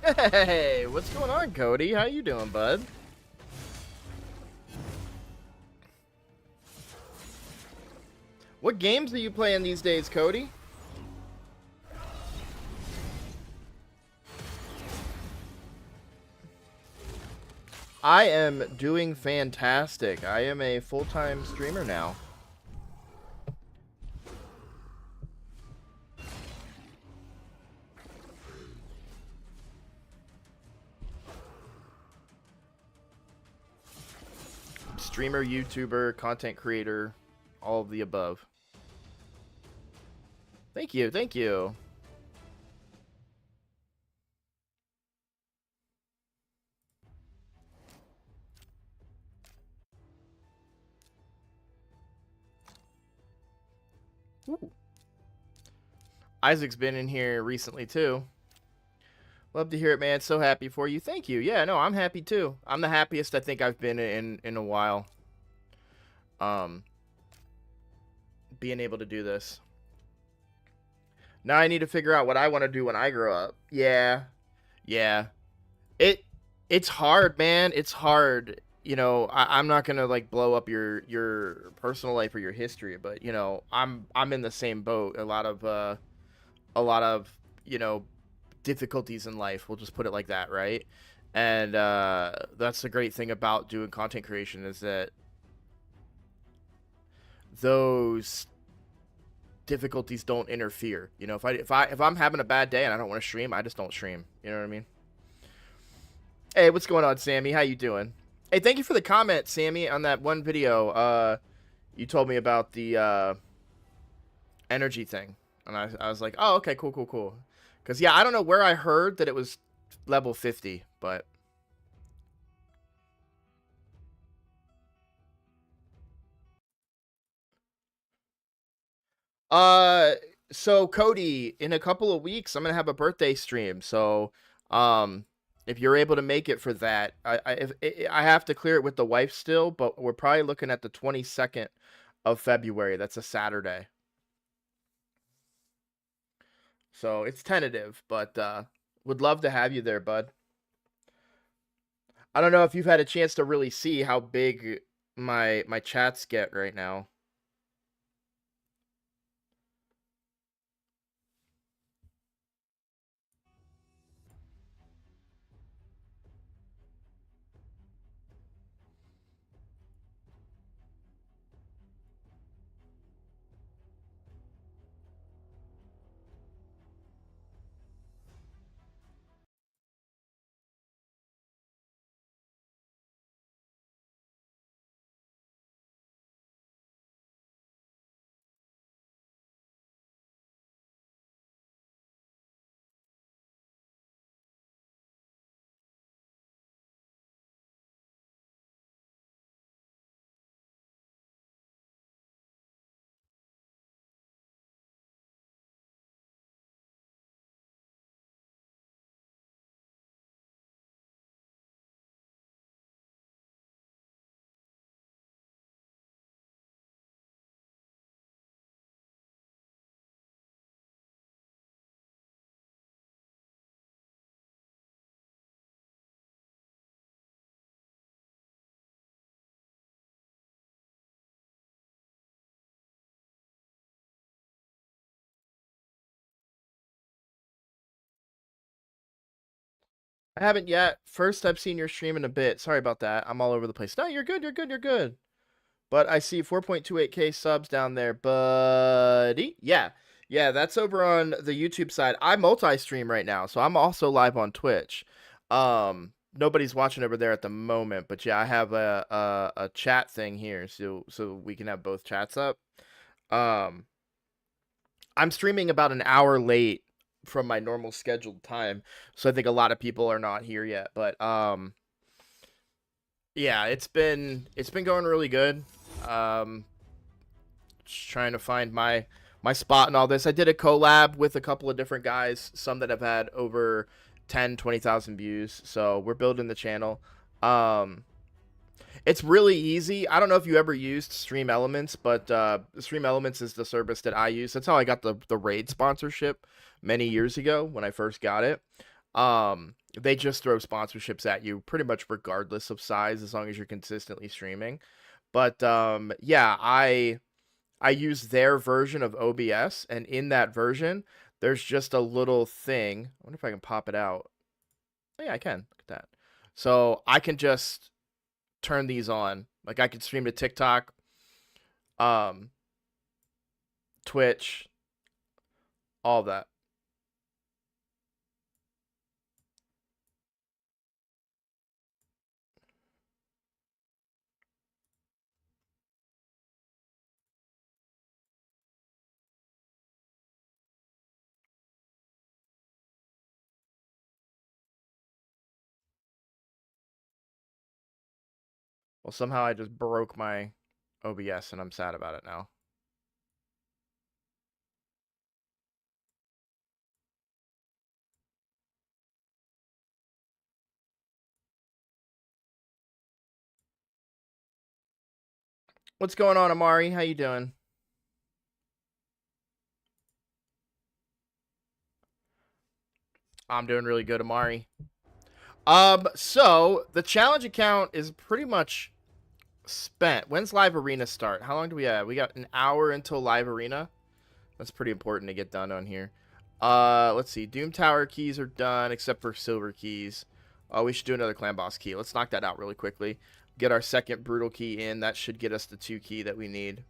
Hey, what's going on, Cody? How you doing, bud? What games are you playing these days, Cody? I am doing fantastic. I am a full-time streamer now. Streamer, YouTuber, content creator, all of the above. Thank you, thank you. Ooh. Isaac's been in here recently, too. Love to hear it, man. So happy for you. Thank you. Yeah, no, I'm happy, too. I'm the happiest I think I've been in a while. Being able to do this. Now I need to figure out what I want to do when I grow up. Yeah. Yeah. It's hard, man. It's hard. You know, I'm not gonna like blow up your personal life or your history, but you know, I'm in the same boat. A lot of, you know, difficulties in life. We'll just put it like that, right? And that's the great thing about doing content creation is that those difficulties don't interfere. You know, if I'm having a bad day and I don't want to stream, I just don't stream. You know what I mean? Hey, what's going on, Sammy? How you doing? Hey, thank you for the comment, Sammy, on that one video. You told me about the energy thing, and I was like, oh, okay, cool. Because yeah, I don't know where I heard that it was level 50, but so Cody, in a couple of weeks, I'm gonna have a birthday stream. So, if you're able to make it for that, I have to clear it with the wife still, but we're probably looking at the 22nd of February. That's a Saturday. So it's tentative, but would love to have you there, bud. I don't know if you've had a chance to really see how big my chats get right now. I haven't yet. First, I've seen your stream in a bit. Sorry about that. I'm all over the place. No, you're good. You're good. You're good. But I see 4.28K subs down there, buddy. Yeah. Yeah, that's over on the YouTube side. I multi-stream right now, so I'm also live on Twitch. Nobody's watching over there at the moment, but yeah, I have a chat thing here, so we can have both chats up. I'm streaming about an hour late from my normal scheduled time, so I think a lot of people are not here yet. But yeah, it's been going really good. Just trying to find my spot and all this. I did a collab with a couple of different guys, some that have had over 10-20,000 views, so we're building the channel. It's really easy. I don't know if you ever used Stream Elements, but Stream Elements is the service that I use. That's how I got the raid sponsorship many years ago when I first got it. they just throw sponsorships at you pretty much regardless of size, as long as you're consistently streaming. But yeah, I use their version of OBS, and in that version, there's just a little thing. I wonder if I can pop it out. Oh, yeah, I can. Look at that. So I can just turn these on. Like, I could stream to TikTok, Twitch, all of that. Well, somehow I just broke my OBS, and I'm sad about it now. What's going on, Amari? How you doing? I'm doing really good, Amari. So the challenge account is pretty much spent. When's live arena start? How long do we have? We got an hour until live arena. That's pretty important to get done on here. Let's see. Doom Tower keys are done, except for silver keys. We should do another clan boss key. Let's knock that out really quickly. Get our second brutal key in. That should get us the 2 key that we need.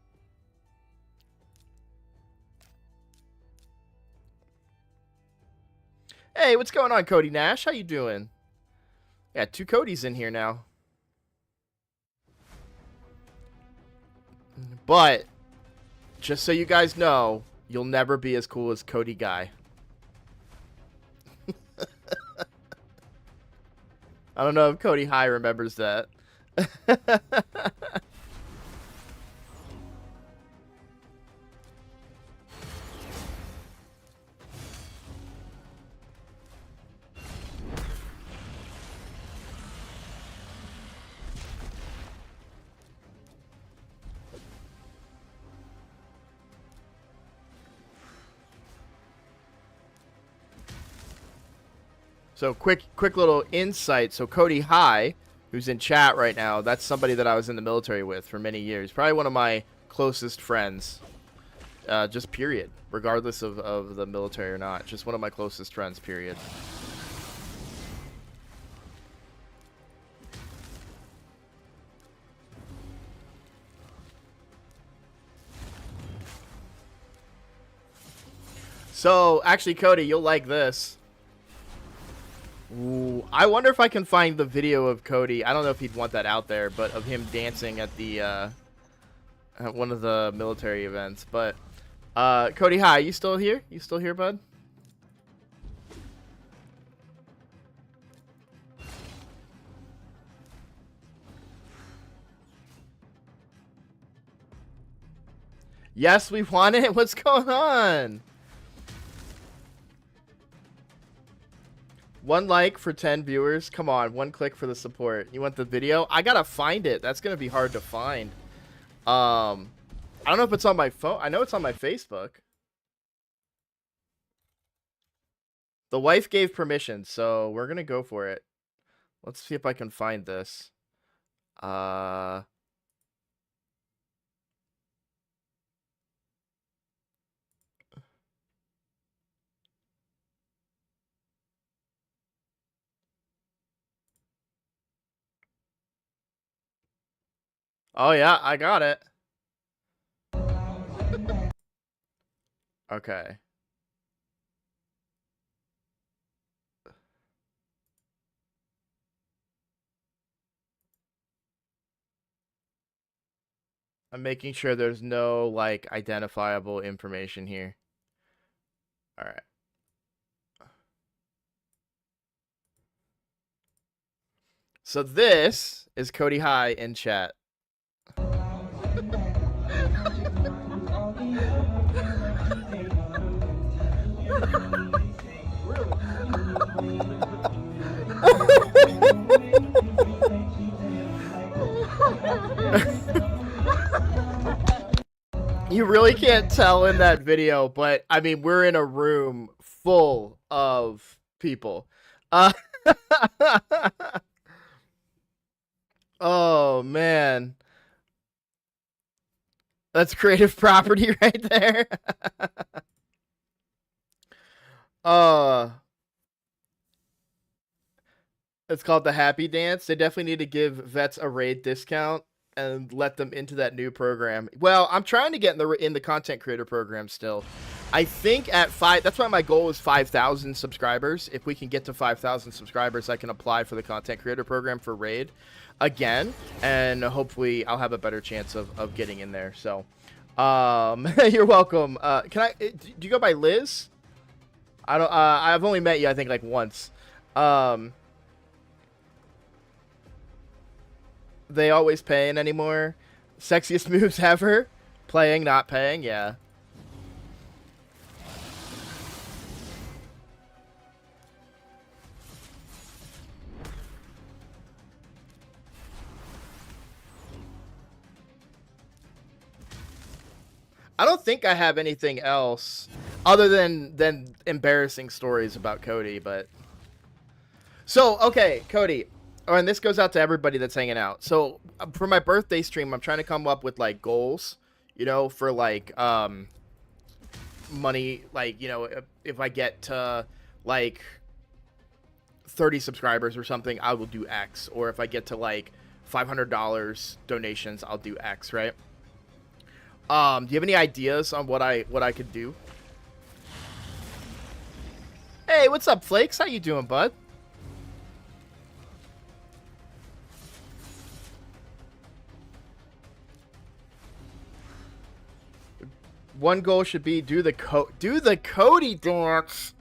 Hey, what's going on, Cody Nash? How you doing? Yeah, 2 Codys in here now. But, just so you guys know, you'll never be as cool as Cody Guy. I don't know if Cody High remembers that. So quick little insight. So Cody High, who's in chat right now, that's somebody that I was in the military with for many years. Probably one of my closest friends. Just period. Regardless of the military or not. Just one of my closest friends, period. So, actually, Cody, you'll like this. Ooh, I wonder if I can find the video of Cody. I don't know if he'd want that out there, but of him dancing at the at one of the military events. But Cody High, you still here? You still here, bud? Yes, we want it. What's going on? 1 like for 10 viewers. Come on, 1 click for the support. You want the video? I gotta find it. That's gonna be hard to find. I don't know if it's on my phone. I know it's on my Facebook. The wife gave permission, so we're gonna go for it. Let's see if I can find this. Oh yeah, I got it. Okay. I'm making sure there's no, like, identifiable information here. Alright. So this is Cody High in chat. You really can't tell in that video, but I mean, we're in a room full of people. Oh man. That's creative property right there. uh it's called the Happy Dance. They definitely need to give vets a raid discount and let them into that new program. Well, I'm trying to get in the content creator program still. I think at 5, that's why my goal is 5,000 subscribers. If we can get to 5,000 subscribers, I can apply for the content creator program for raid again, and hopefully I'll have a better chance of getting in there. So, you're welcome. Do you go by Liz? I don't. I've only met you, I think, like once. They always paying anymore. Sexiest moves ever. Playing, not paying. Yeah. I don't think I have anything else other than embarrassing stories about Cody, but so okay, Cody. Oh, and this goes out to everybody that's hanging out. So for my birthday stream, I'm trying to come up with like goals, for like money, like if I get to like 30 subscribers or something, I will do X, or if I get to like $500 donations, I'll do X, right? Do you have any ideas on what I could do? Hey, what's up, Flakes? How you doing, bud? One goal should be do the Cody dance.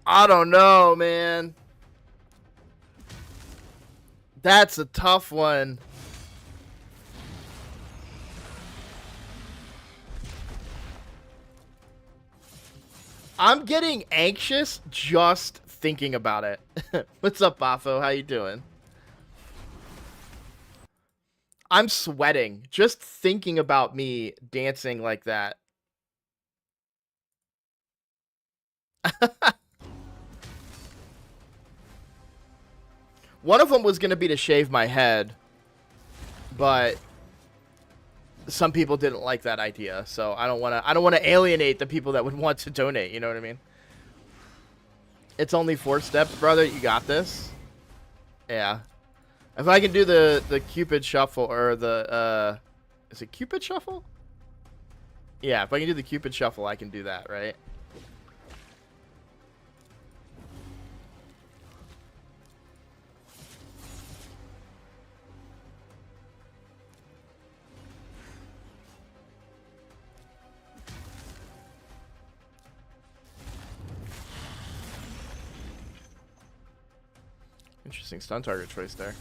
I don't know, man. That's a tough one. I'm getting anxious just thinking about it. What's up, Bafo? How you doing? I'm sweating just thinking about me dancing like that. One of them was going to be to shave my head, but some people didn't like that idea, so I don't want to alienate the people that would want to donate, you know what I mean? It's only 4 steps, brother. You got this. Yeah. If I can do the Cupid shuffle, or the is it Cupid shuffle? Yeah, if I can do the Cupid shuffle, I can do that, right? Interesting stun target choice there.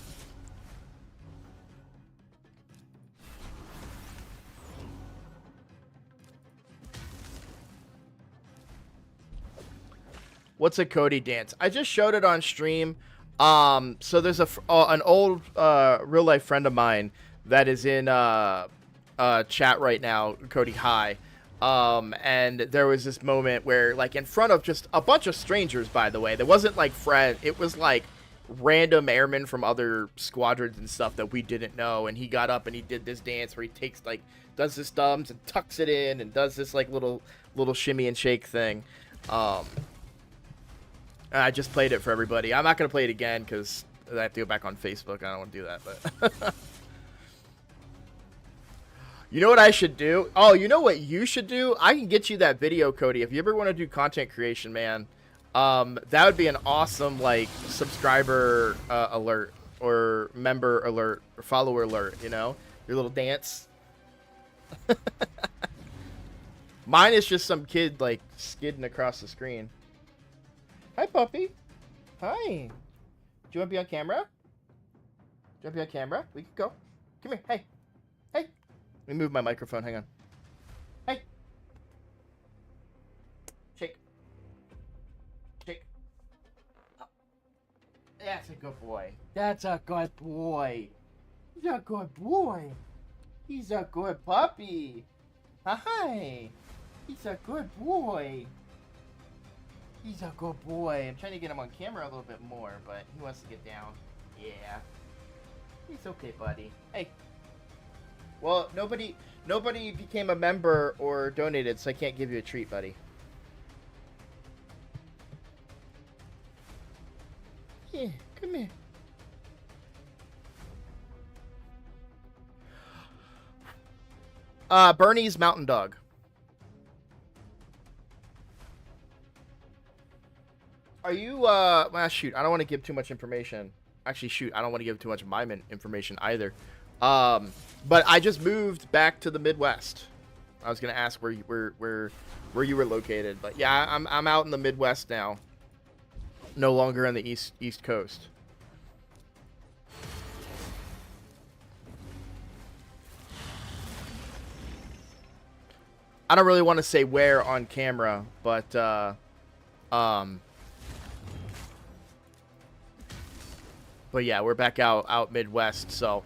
What's a Cody dance? I just showed it on stream. So there's an old real life friend of mine that is in chat right now, Cody High. And there was this moment where, like, in front of just a bunch of strangers, by the way, there wasn't like friend, it was like random airmen from other squadrons and stuff that we didn't know, and he got up and he did this dance where he takes, like, does his thumbs and tucks it in and does this like little shimmy and shake thing. I just played it for everybody. I'm not going to play it again because I have to go back on Facebook. I don't want to do that, but you know what I should do? Oh, you know what you should do? I can get you that video, Cody. If you ever want to do content creation, man, that would be an awesome, like, subscriber alert, or member alert, or follower alert, your little dance. Mine is just some kid, like, skidding across the screen. Hi, puppy. Hi. Do you want to be on camera? Do you want to be on camera? We can go. Come here. Hey. Hey. Let me move my microphone. Hang on. Hey. Shake. Shake. Oh. That's a good boy. That's a good boy. He's a good boy. He's a good puppy. Hi. He's a good boy. He's a good boy. I'm trying to get him on camera a little bit more, but he wants to get down. Yeah. He's okay, buddy. Hey. Well, nobody became a member or donated, so I can't give you a treat, buddy. Yeah, come here. Bernie's Mountain Dog. Are you, well, shoot, I don't want to give too much information. Actually, shoot, I don't want to give too much of my information either. But I just moved back to the Midwest. I was gonna ask where you were located, but yeah, I'm out in the Midwest now. No longer on the East Coast. I don't really want to say where on camera, but yeah, we're back out Midwest, so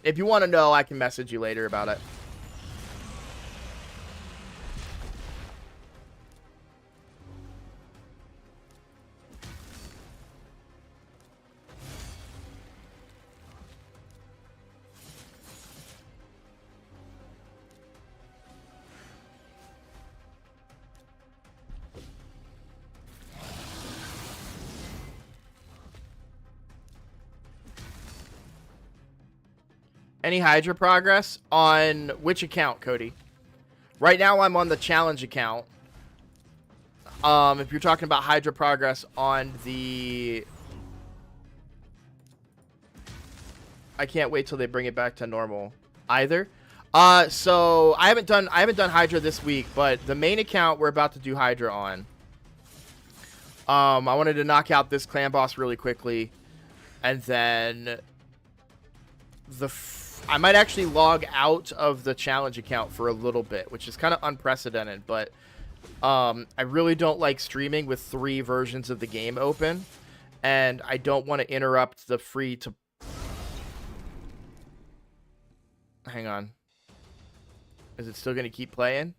if you want to know, I can message you later about it. Any Hydra progress? On which account, Cody? Right now, I'm on the challenge account. If you're talking about Hydra progress on the... I can't wait till they bring it back to normal. Either. So I haven't done Hydra this week, but the main account we're about to do Hydra on. I wanted to knock out this clan boss really quickly, and then I might actually log out of the challenge account for a little bit, which is kind of unprecedented, but I really don't like streaming with 3 versions of the game open, and I don't want to interrupt the free to... Hang on. Is it still going to keep playing?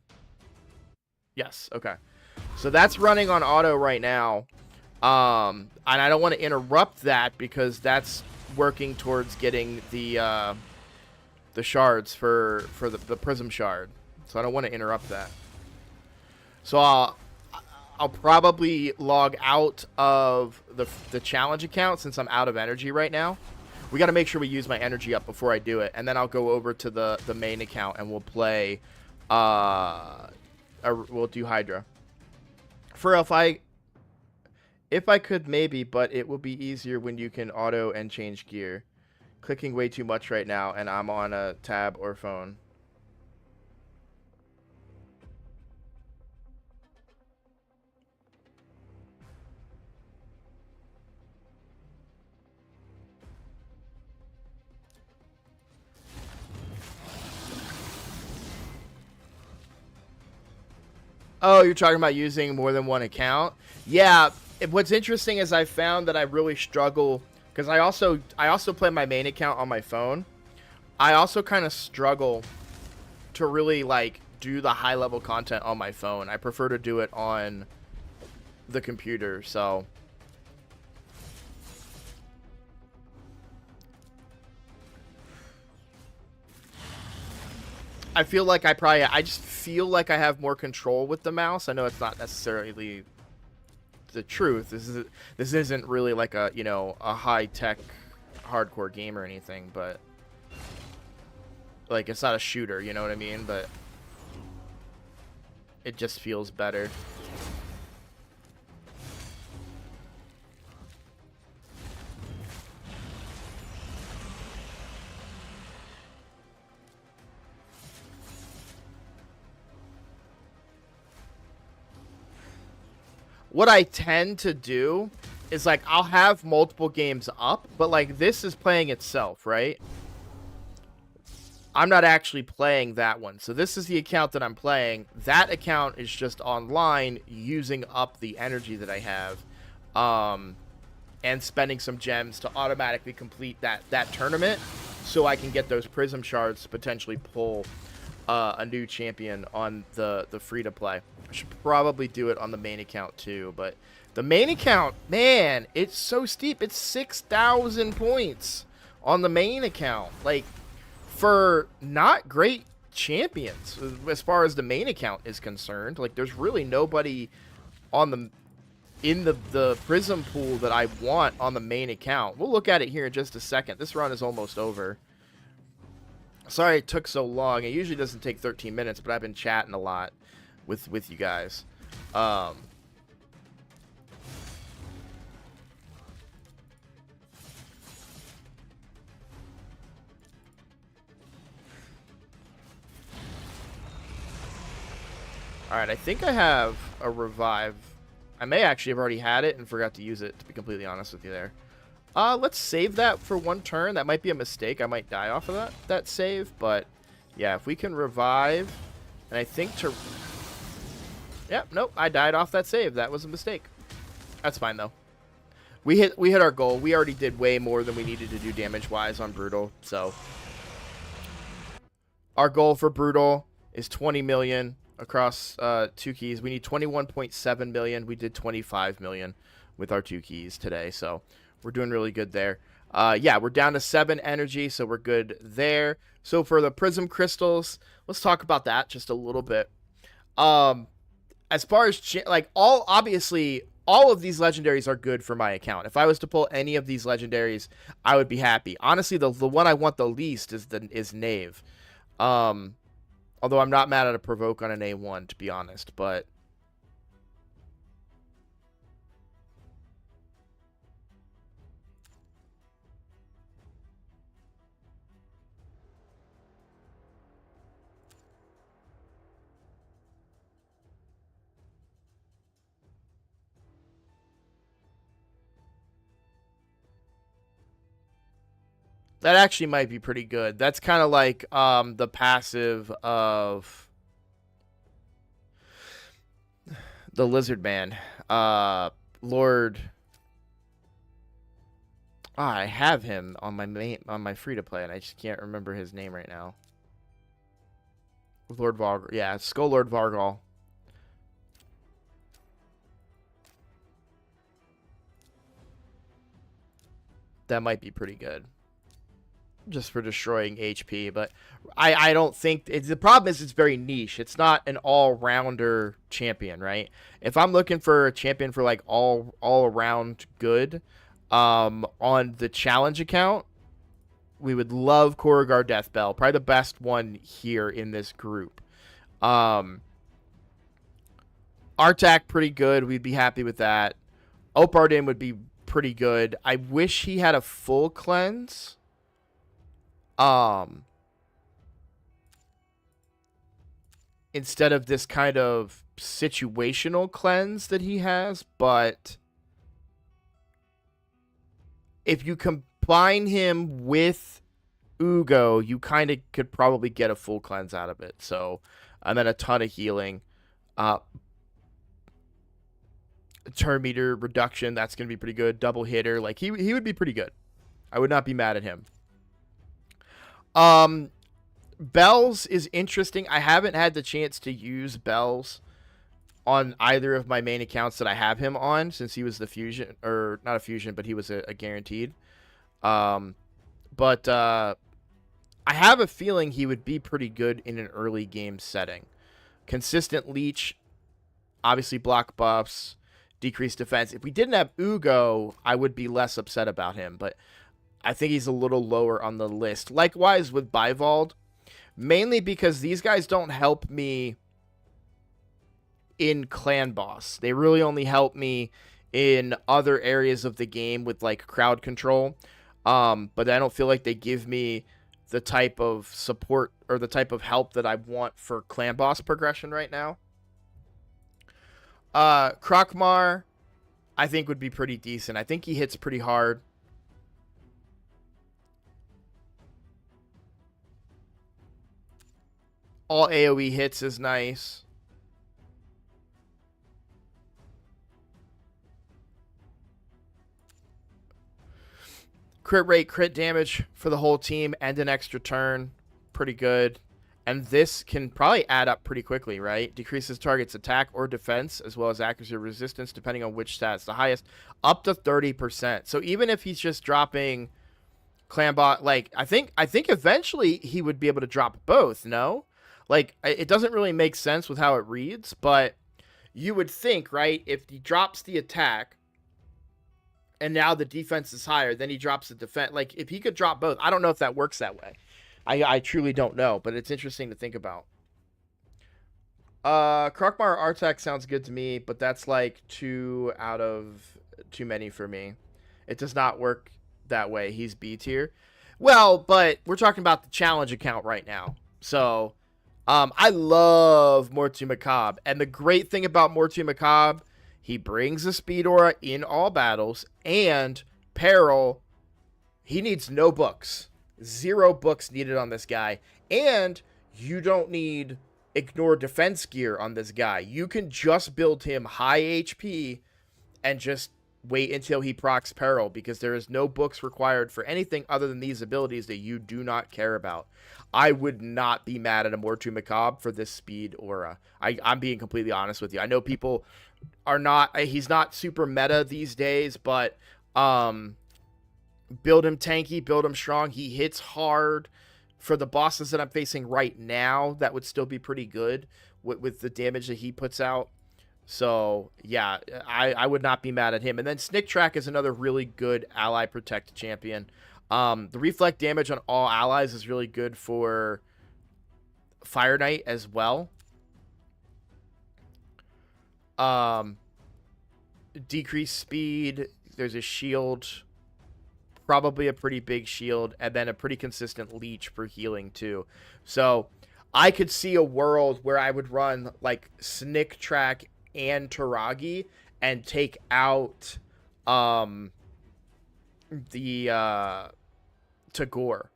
Yes, okay. So that's running on auto right now, and I don't want to interrupt that because that's working towards getting the shards for the Prism shard, so I don't want to interrupt that. So I'll probably log out of the challenge account since I'm out of energy right now. We got to make sure we use my energy up before I do it, and then I'll go over to the main account and we'll play. We'll do Hydra. If I could maybe, but it will be easier when you can auto and change gear. Clicking way too much right now, and I'm on a tab or phone. Oh, you're talking about using more than one account? Yeah. What's interesting is I found that I really struggle because I also play my main account on my phone. I also kind of struggle to really like do the high level content on my phone. I prefer to do it on the computer. So I feel like I just feel like I have more control with the mouse. I know it's not necessarily the truth. This isn't really like a, you know, a high-tech hardcore game or anything, but like it's not a shooter, you know what I mean? But it just feels better. What I tend to do is like I'll have multiple games up, but like this is playing itself, right? I'm not actually playing that one. So this is the account that I'm playing. That account is just online using up the energy that I have, and spending some gems to automatically complete that tournament. so I can get those Prism shards to potentially pull a new champion on the free-to-play. I should probably do it on the main account too, but the main account, man, it's so steep. It's 6,000 points on the main account. Like, for not great champions, as far as the main account is concerned, like, there's really nobody on the Prism pool that I want on the main account. We'll look at it here in just a second. This run is almost over. Sorry it took so long. It usually doesn't take 13 minutes, but I've been chatting a lot with you guys. Alright, I think I have a revive. I may actually have already had it and forgot to use it, to be completely honest with you there. Let's save that for one turn. That might be a mistake. I might die off of that save, but yeah, if we can revive, and I think to... Yep, nope, I died off that save. That was a mistake. That's fine, though. We hit our goal. We already did way more than we needed to do damage-wise on Brutal, so... Our goal for Brutal is 20 million across 2 keys. We need 21.7 million. We did 25 million with our 2 keys today, so we're doing really good there. Yeah, we're down to 7 energy, so we're good there. So for the Prism Crystals, let's talk about that just a little bit. As far as, like, obviously, all of these legendaries are good for my account. If I was to pull any of these legendaries, I would be happy. Honestly, the one I want the least is Knave. Although I'm not mad at a Provoke on an A1, to be honest, but... That actually might be pretty good. That's kind of like the passive of the Lizard Man. Lord... I have him on my free-to-play, and I just can't remember his name right now. Lord Vargal. Yeah, Skull Lord Vargal. That might be pretty good. Just for destroying HP, but I don't think the problem is it's very niche. It's not an all-rounder champion, right? If I'm looking for a champion for like all around good, on the challenge account, we would love Korugar Deathbell, probably the best one here in this group. Artak pretty good. We'd be happy with that. Opardin would be pretty good. I wish he had a full cleanse. Instead of this kind of situational cleanse that he has, but if you combine him with Ugo, you kind of could probably get a full cleanse out of it. So, and then a ton of healing. Turn meter reduction, that's going to be pretty good. Double hitter, like he would be pretty good. I would not be mad at him. Bells is interesting. I haven't had the chance to use Bells on either of my main accounts that I have him on, since he was the fusion, or not a fusion, but he was a guaranteed. But I have a feeling he would be pretty good in an early game setting. Consistent leech, obviously block buffs, decreased defense. If we didn't have Ugo, I would be less upset about him, but I think he's a little lower on the list. Likewise with Bivald, mainly because these guys don't help me in Clan Boss. They really only help me in other areas of the game with like crowd control. But I don't feel like they give me the type of support or the type of help that I want for Clan Boss progression right now. Krokmar, I think would be pretty decent. I think he hits pretty hard. All AoE hits is nice. Crit rate, crit damage for the whole team, and an extra turn. Pretty good. And this can probably add up pretty quickly, right? Decreases target's attack or defense, as well as accuracy or resistance, depending on which stats. The highest, up to 30%. So even if he's just dropping Clambot, like, I think eventually he would be able to drop both, no? Like, it doesn't really make sense with how it reads, but you would think, right, if he drops the attack, and now the defense is higher, then he drops the defense. Like, if he could drop both, I don't know if that works that way. I truly don't know, but it's interesting to think about. Krokmar Artak sounds good to me, but that's like 2 out of too many for me. It does not work that way. He's B tier. Well, but we're talking about the challenge account right now. So, I love Mortu Macabre. And the great thing about Mortu Macabre, he brings a speed aura in all battles, and Peril, he needs no books. 0 books needed on this guy, and you don't need ignore defense gear on this guy. You can just build him high HP and just wait until he procs Peril, because there is no books required for anything other than these abilities that you do not care about. I would not be mad at a Mortu Macabre for this speed aura. I'm being completely honest with you. I know people are not, he's not super meta these days, but build him tanky, build him strong. He hits hard. For the bosses that I'm facing right now, that would still be pretty good with the damage that he puts out. So, yeah, I would not be mad at him. And then Snick Track is another really good ally protect champion. The reflect damage on all allies is really good for Fire Knight as well. Decreased speed. There's a shield. Probably a pretty big shield, and then a pretty consistent leech for healing too. So I could see a world where I would run like Snick Track and Taragi and take out the Tagore.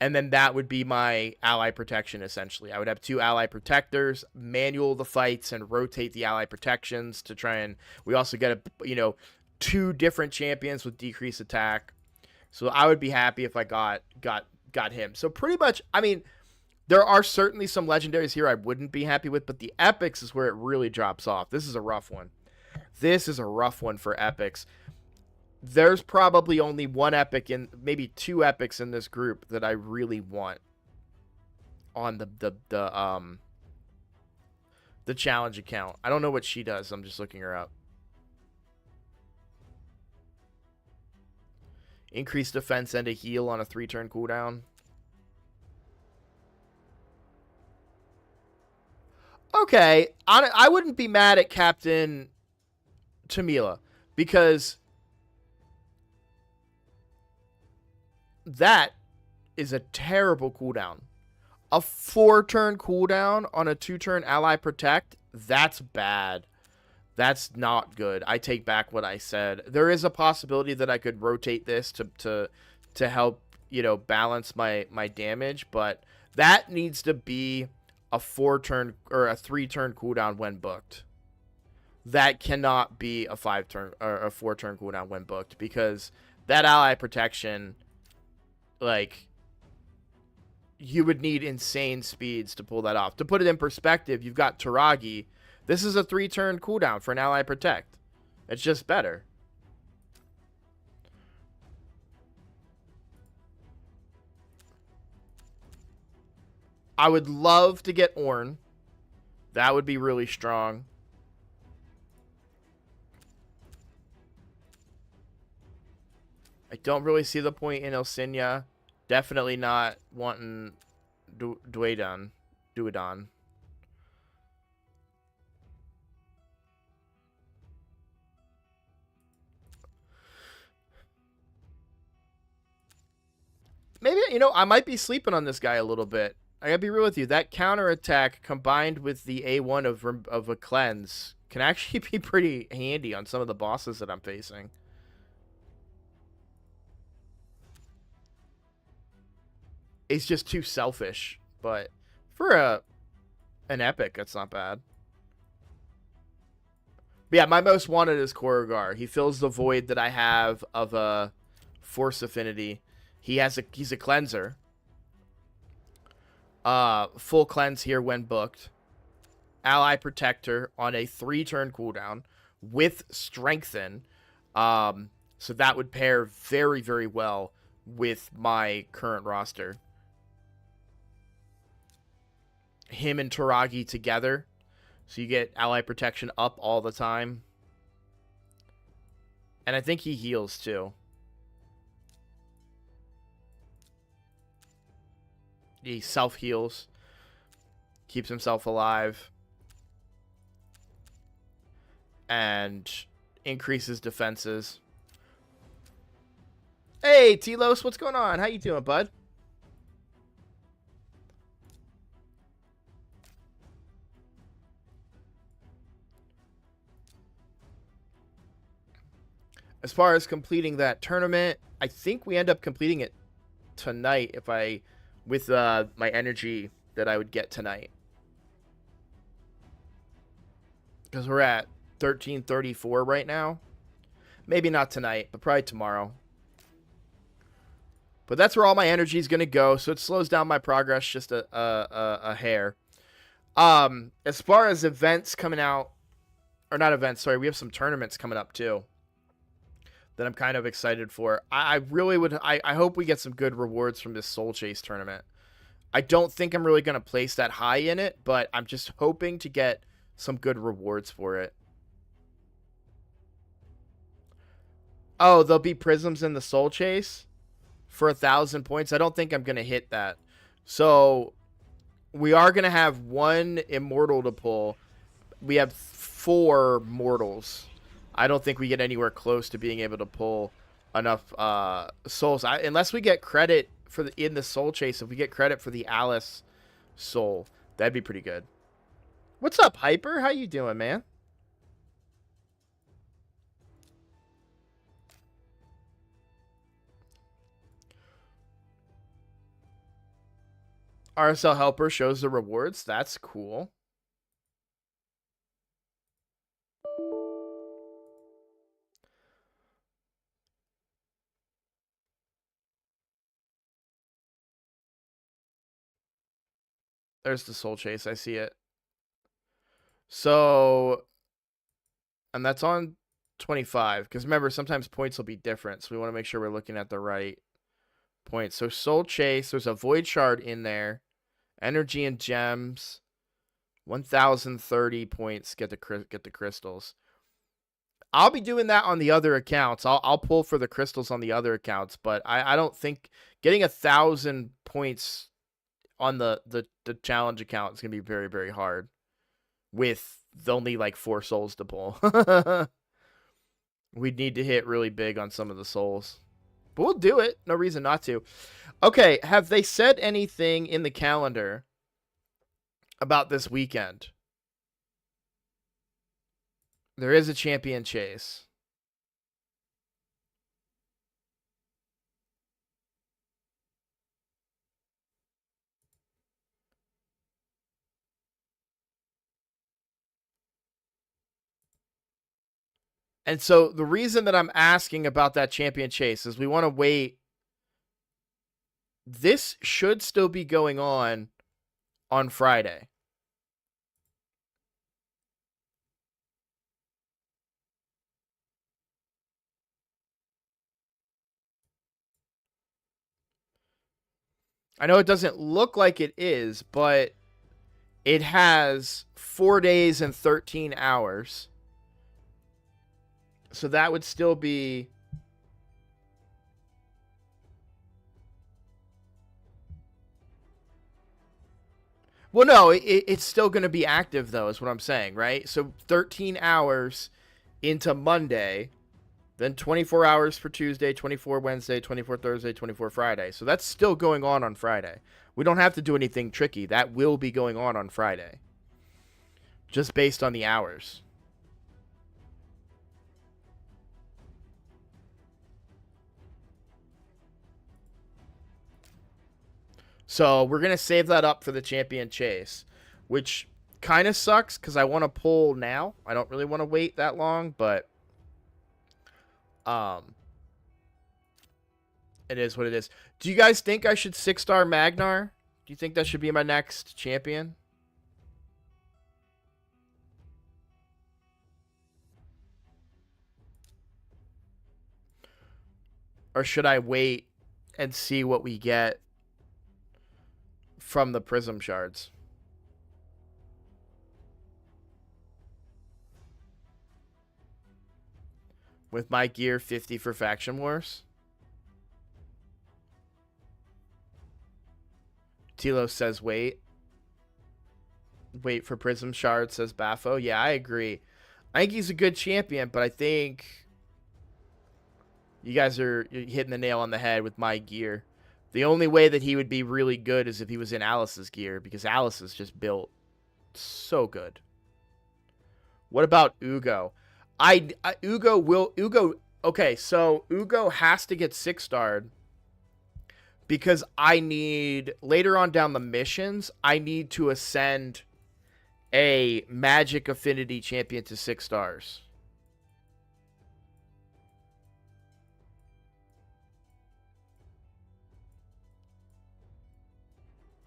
And then that would be my ally protection, essentially. I would have 2 ally protectors, manual the fights, and rotate the ally protections to try and... We also get, 2 different champions with decreased attack. So I would be happy if I got him. So pretty much, I mean, there are certainly some legendaries here I wouldn't be happy with, but the epics is where it really drops off. This is a rough one. This is a rough one for epics. There's probably only 1 epic in, maybe 2 epics in this group that I really want on the challenge account. I don't know what she does. I'm just looking her up. Increase defense and a heal on a 3-turn cooldown. Okay, I wouldn't be mad at Captain Tamila, because that is a terrible cooldown. A 4-turn cooldown on a 2-turn ally protect, that's bad. That's not good. I take back what I said. There is a possibility that I could rotate this to help, balance my damage, but that needs to be a 4-turn or a 3-turn cooldown when booked. That cannot be a 5-turn or a 4-turn cooldown when booked, because that ally protection, like, you would need insane speeds to pull that off. To put it in perspective, you've got Taragi. This is a 3-turn cooldown for an ally protect. It's just better. I would love to get Ornn. That would be really strong. I don't really see the point in Elsinia. Definitely not wanting Duodon. Maybe, I might be sleeping on this guy a little bit. I gotta be real with you. That counterattack combined with the A1 of a cleanse can actually be pretty handy on some of the bosses that I'm facing. It's just too selfish, but for an epic, that's not bad. But yeah, my most wanted is Korugar. He fills the void that I have of a Force Affinity. He's a cleanser. Full cleanse here when booked. Ally Protector on a 3-turn cooldown with Strengthen. So that would pair very, very well with my current roster. Him and Taragi together. So you get Ally Protection up all the time. And I think he heals too. He self-heals. Keeps himself alive. And increases defenses. Hey, Telos, what's going on? How you doing, bud? As far as completing that tournament, I think we end up completing it tonight with my energy that I would get tonight. Because we're at 1334 right now. Maybe not tonight, but probably tomorrow. But that's where all my energy is going to go, so it slows down my progress just a hair. As far as events coming out, or not events, sorry, we have some tournaments coming up too that I'm kind of excited for. I really would, I hope we get some good rewards from this Soul Chase tournament. I don't think I'm really going to place that high in it, but I'm just hoping to get some good rewards for it. Oh, there'll be prisms in the Soul Chase for 1,000 points. I don't think I'm going to hit that. So we are going to have 1 immortal to pull. We have 4 mortals. I don't think we get anywhere close to being able to pull enough souls. Unless we get credit for in the Soul Chase. If we get credit for the Alice soul, that'd be pretty good. What's up, Hyper? How you doing, man? RSL Helper shows the rewards. That's cool. There's the Soul Chase. I see it. So, and that's on 25. Because remember, sometimes points will be different. So we want to make sure we're looking at the right points. So Soul Chase, there's a Void Shard in there. Energy and Gems. 1,030 points get the crystals. I'll be doing that on the other accounts. I'll pull for the crystals on the other accounts. But I don't think getting 1,000 points on the challenge account is going to be very, very hard with only like 4 souls to pull. We'd need to hit really big on some of the souls. But we'll do it. No reason not to. Okay, have they said anything in the calendar about this weekend? There is a champion chase. And so the reason that I'm asking about that champion chase is we want to wait. This should still be going on Friday. I know it doesn't look like it is, but it has 4 days and 13 hours. So that would still be... Well, no, it's still going to be active, though, is what I'm saying, right? So 13 hours into Monday, then 24 hours for Tuesday, 24 Wednesday, 24 Thursday, 24 Friday. So that's still going on Friday. We don't have to do anything tricky. That will be going on Friday. Just based on the hours. So we're going to save that up for the champion chase, which kind of sucks because I want to pull now. I don't really want to wait that long, but It is what it is. Do you guys think I should 6-star Magnar? Do you think that should be my next champion? Or should I wait and see what we get from the Prism shards? With my gear 50 for Faction Wars? Tilo says wait. Wait for Prism shards, says Baffo. Yeah, I agree. I think he's a good champion, but I think you guys are hitting the nail on the head with my gear. The only way that he would be really good is if he was in Alice's gear, because Alice is just built so good. What about Ugo? Ugo. Okay, so Ugo has to get 6-starred because I need, later on down the missions, I need to ascend a Magic Affinity champion to 6 stars.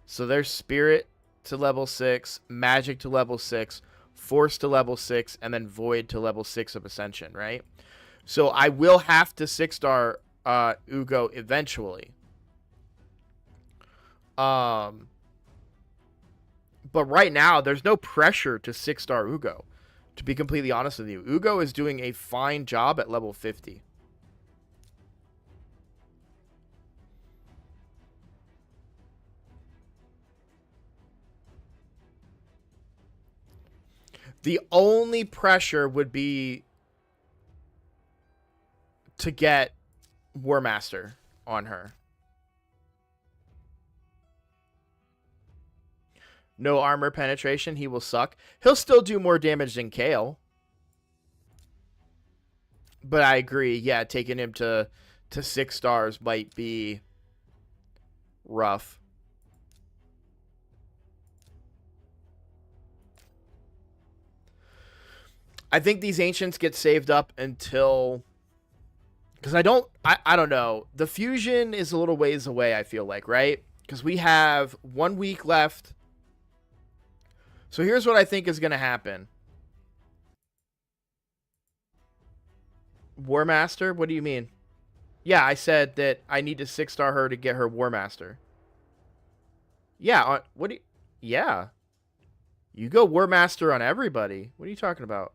So there's Spirit to level 6, Magic to level 6, Force to level 6, and then Void to level 6 of Ascension, right? So I will have to 6-star Ugo eventually. But right now, there's no pressure to 6-star Ugo, to be completely honest with you. Ugo is doing a fine job at level 50. The only pressure would be to get Warmaster on her. No armor penetration, he will suck. He'll still do more damage than Kale. But I agree, yeah, taking him to 6 stars might be rough. I think these Ancients get saved up until... Because I don't know. The Fusion is a little ways away, I feel like, right? Because we have 1 week left. So here's what I think is going to happen. Warmaster? What do you mean? Yeah, I said that I need to 6-star her to get her Warmaster. Yeah, what do you... Yeah. You go Warmaster on everybody. What are you talking about?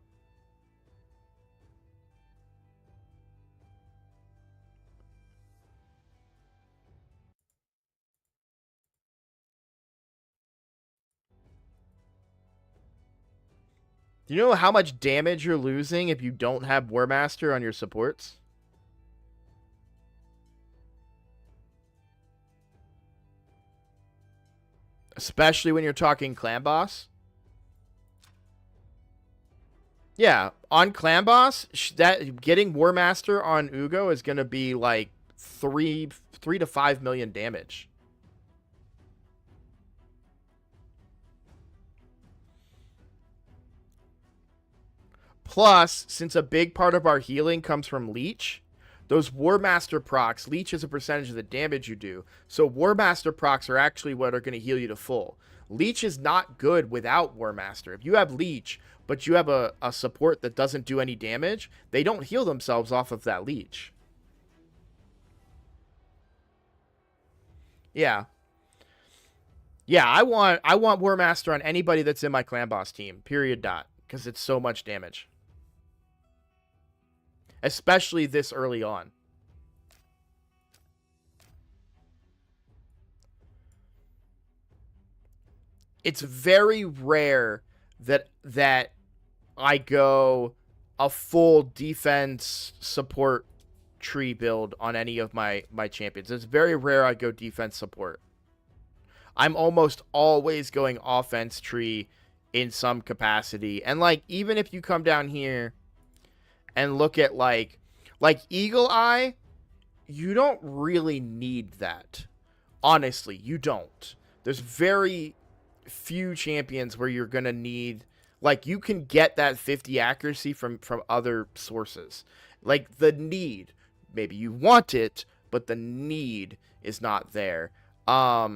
Do you know how much damage you're losing if you don't have Warmaster on your supports? Especially when you're talking clan boss. Yeah, on clan boss, that getting Warmaster on Ugo is going to be like 3 to 5 million damage. Plus, since a big part of our healing comes from Leech, those Warmaster procs, Leech is a percentage of the damage you do. So Warmaster procs are actually what are going to heal you to full. Leech is not good without Warmaster. If you have Leech, but you have a support that doesn't do any damage, they don't heal themselves off of that Leech. Yeah. Yeah, I want Warmaster on anybody that's in my clan boss team. Period. Dot. Because it's so much damage. Especially this early on. It's very rare that I go a full defense support tree build on any of my champions. It's very rare I go defense support. I'm almost always going offense tree in some capacity. And like, even if you come down here and look at like Eagle Eye, you don't really need that. Honestly, you don't. There's very few champions where you're going to need, like, you can get that 50 accuracy from other sources. Like, the need, maybe you want it, but the need is not there. I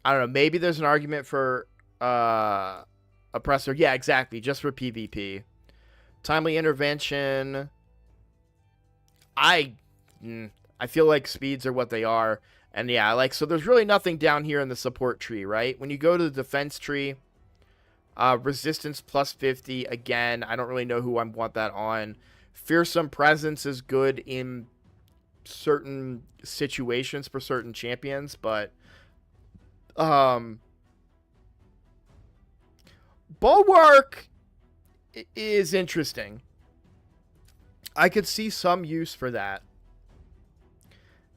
don't know. Maybe there's an argument for oppressor. Yeah, exactly. Just for PvP. Timely intervention. I feel like speeds are what they are. And yeah, like, so there's really nothing down here in the support tree, right? When you go to the defense tree, resistance plus 50. Again, I don't really know who I want that on. Fearsome presence is good in certain situations for certain champions, but Bulwark is interesting. I could see some use for that.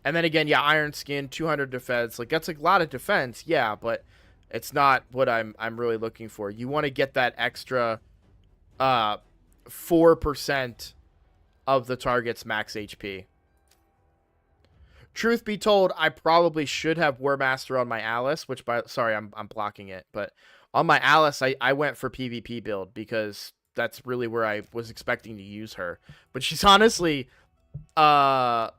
And then again, yeah, Iron Skin, 200 defense. Like, that's a lot of defense, yeah, but it's not what I'm really looking for. You want to get that extra 4% of the target's max HP. Truth be told, I probably should have Warmaster on my Alice, which sorry, I'm blocking it, but on my Alice, I went for PvP build because that's really where I was expecting to use her. But she's honestly oh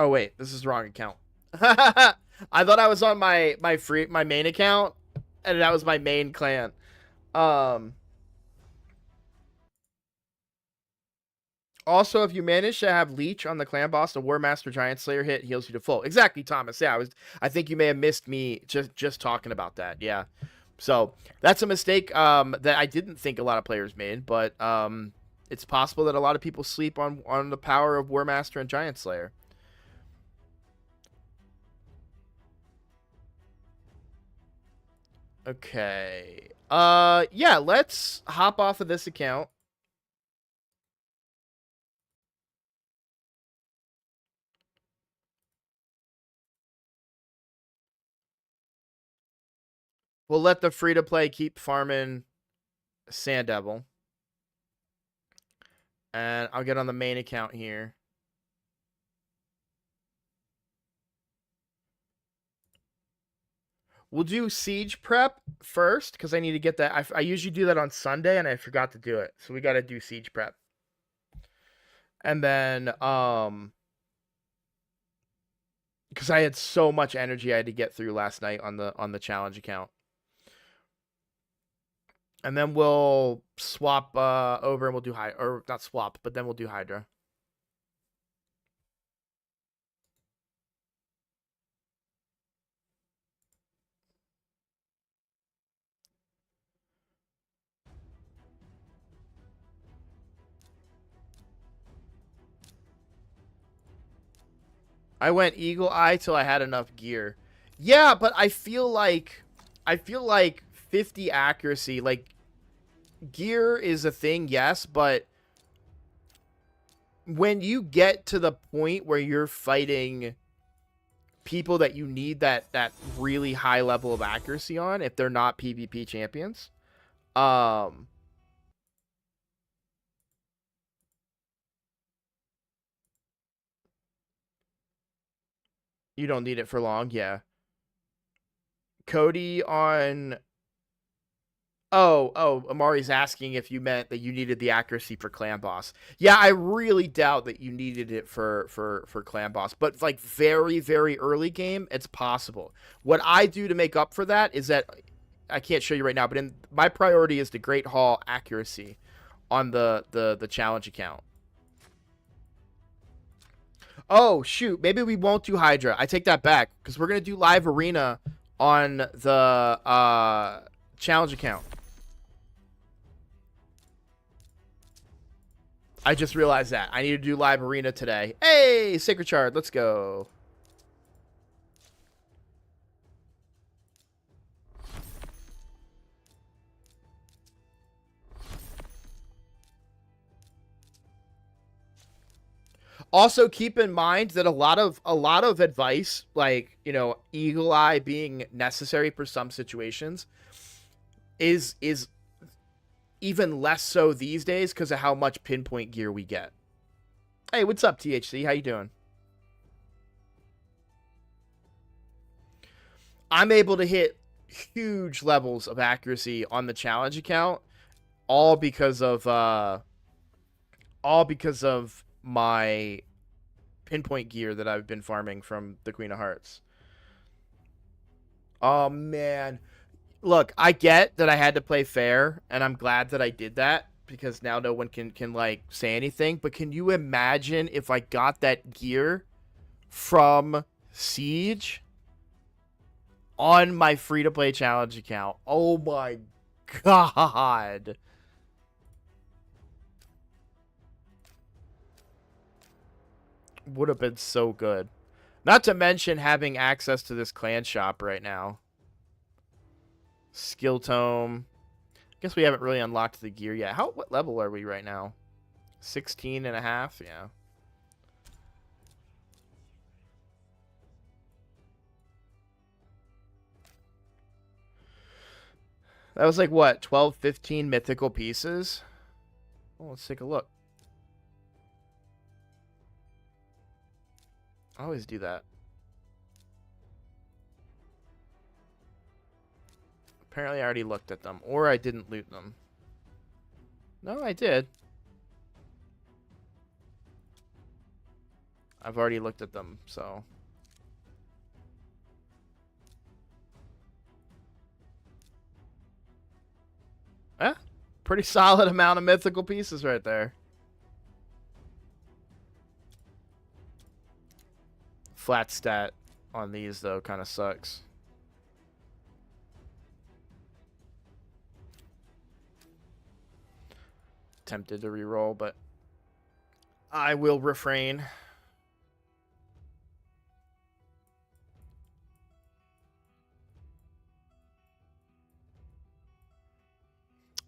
wait, this is the wrong account. I thought I was on my main account, and that was my main clan. Also, if you manage to have Leech on the clan boss, the Warmaster Giant Slayer hit heals you to full. Exactly, Thomas. Yeah, I think you may have missed me just talking about that. Yeah. So that's a mistake that I didn't think a lot of players made, but it's possible that a lot of people sleep on the power of Warmaster and Giant Slayer. Okay. Yeah, let's hop off of this account. We'll let the free-to-play keep farming Sand Devil. And I'll get on the main account here. We'll do Siege prep first, because I need to get that. I usually do that on Sunday, and I forgot to do it. So we got to do Siege prep. And then, because I had so much energy I had to get through last night on the challenge account. And then we'll swap over and we'll do Hydra. Or not swap, but then we'll do Hydra. I went Eagle Eye till I had enough gear. Yeah, but I feel like 50 accuracy, like, gear is a thing, yes, but when you get to the point where you're fighting people that you need that really high level of accuracy on, if they're not PvP champions, you don't need it for long. Yeah. Cody on. Oh, Amari's asking if you meant that you needed the accuracy for clan boss. Yeah, I really doubt that you needed it for clan boss, but like very, very early game, it's possible. What I do to make up for that is that I can't show you right now, but my priority is the Great Hall accuracy on the challenge account. Oh, shoot. Maybe we won't do Hydra. I take that back, because we're going to do live arena on the challenge account. I just realized that. I need to do live arena today. Hey, Sacred Shard. Let's go. Also, keep in mind that a lot of advice, like, you know, Eagle Eye being necessary for some situations, is even less so these days because of how much pinpoint gear we get. Hey, what's up, THC? How you doing? I'm able to hit huge levels of accuracy on the challenge account, all because of my pinpoint gear that I've been farming from the Queen of Hearts. Oh man. Look, I get that I had to play fair, and I'm glad that I did that because now no one can like say anything, but can you imagine if I got that gear from Siege on my free-to-play challenge account? Oh my god. Would have been so good. Not to mention having access to this clan shop right now. Skill tome. Guess we haven't really unlocked the gear yet. What level are we right now? 16 and a half? Yeah. That was like, what, 12, 15 mythical pieces? Oh, let's take a look. I always do that. Apparently I already looked at them. Or I didn't loot them. No, I did. I've already looked at them, so... Eh, pretty solid amount of mythical pieces right there. Flat stat on these, though, kind of sucks. Tempted to reroll, but I will refrain.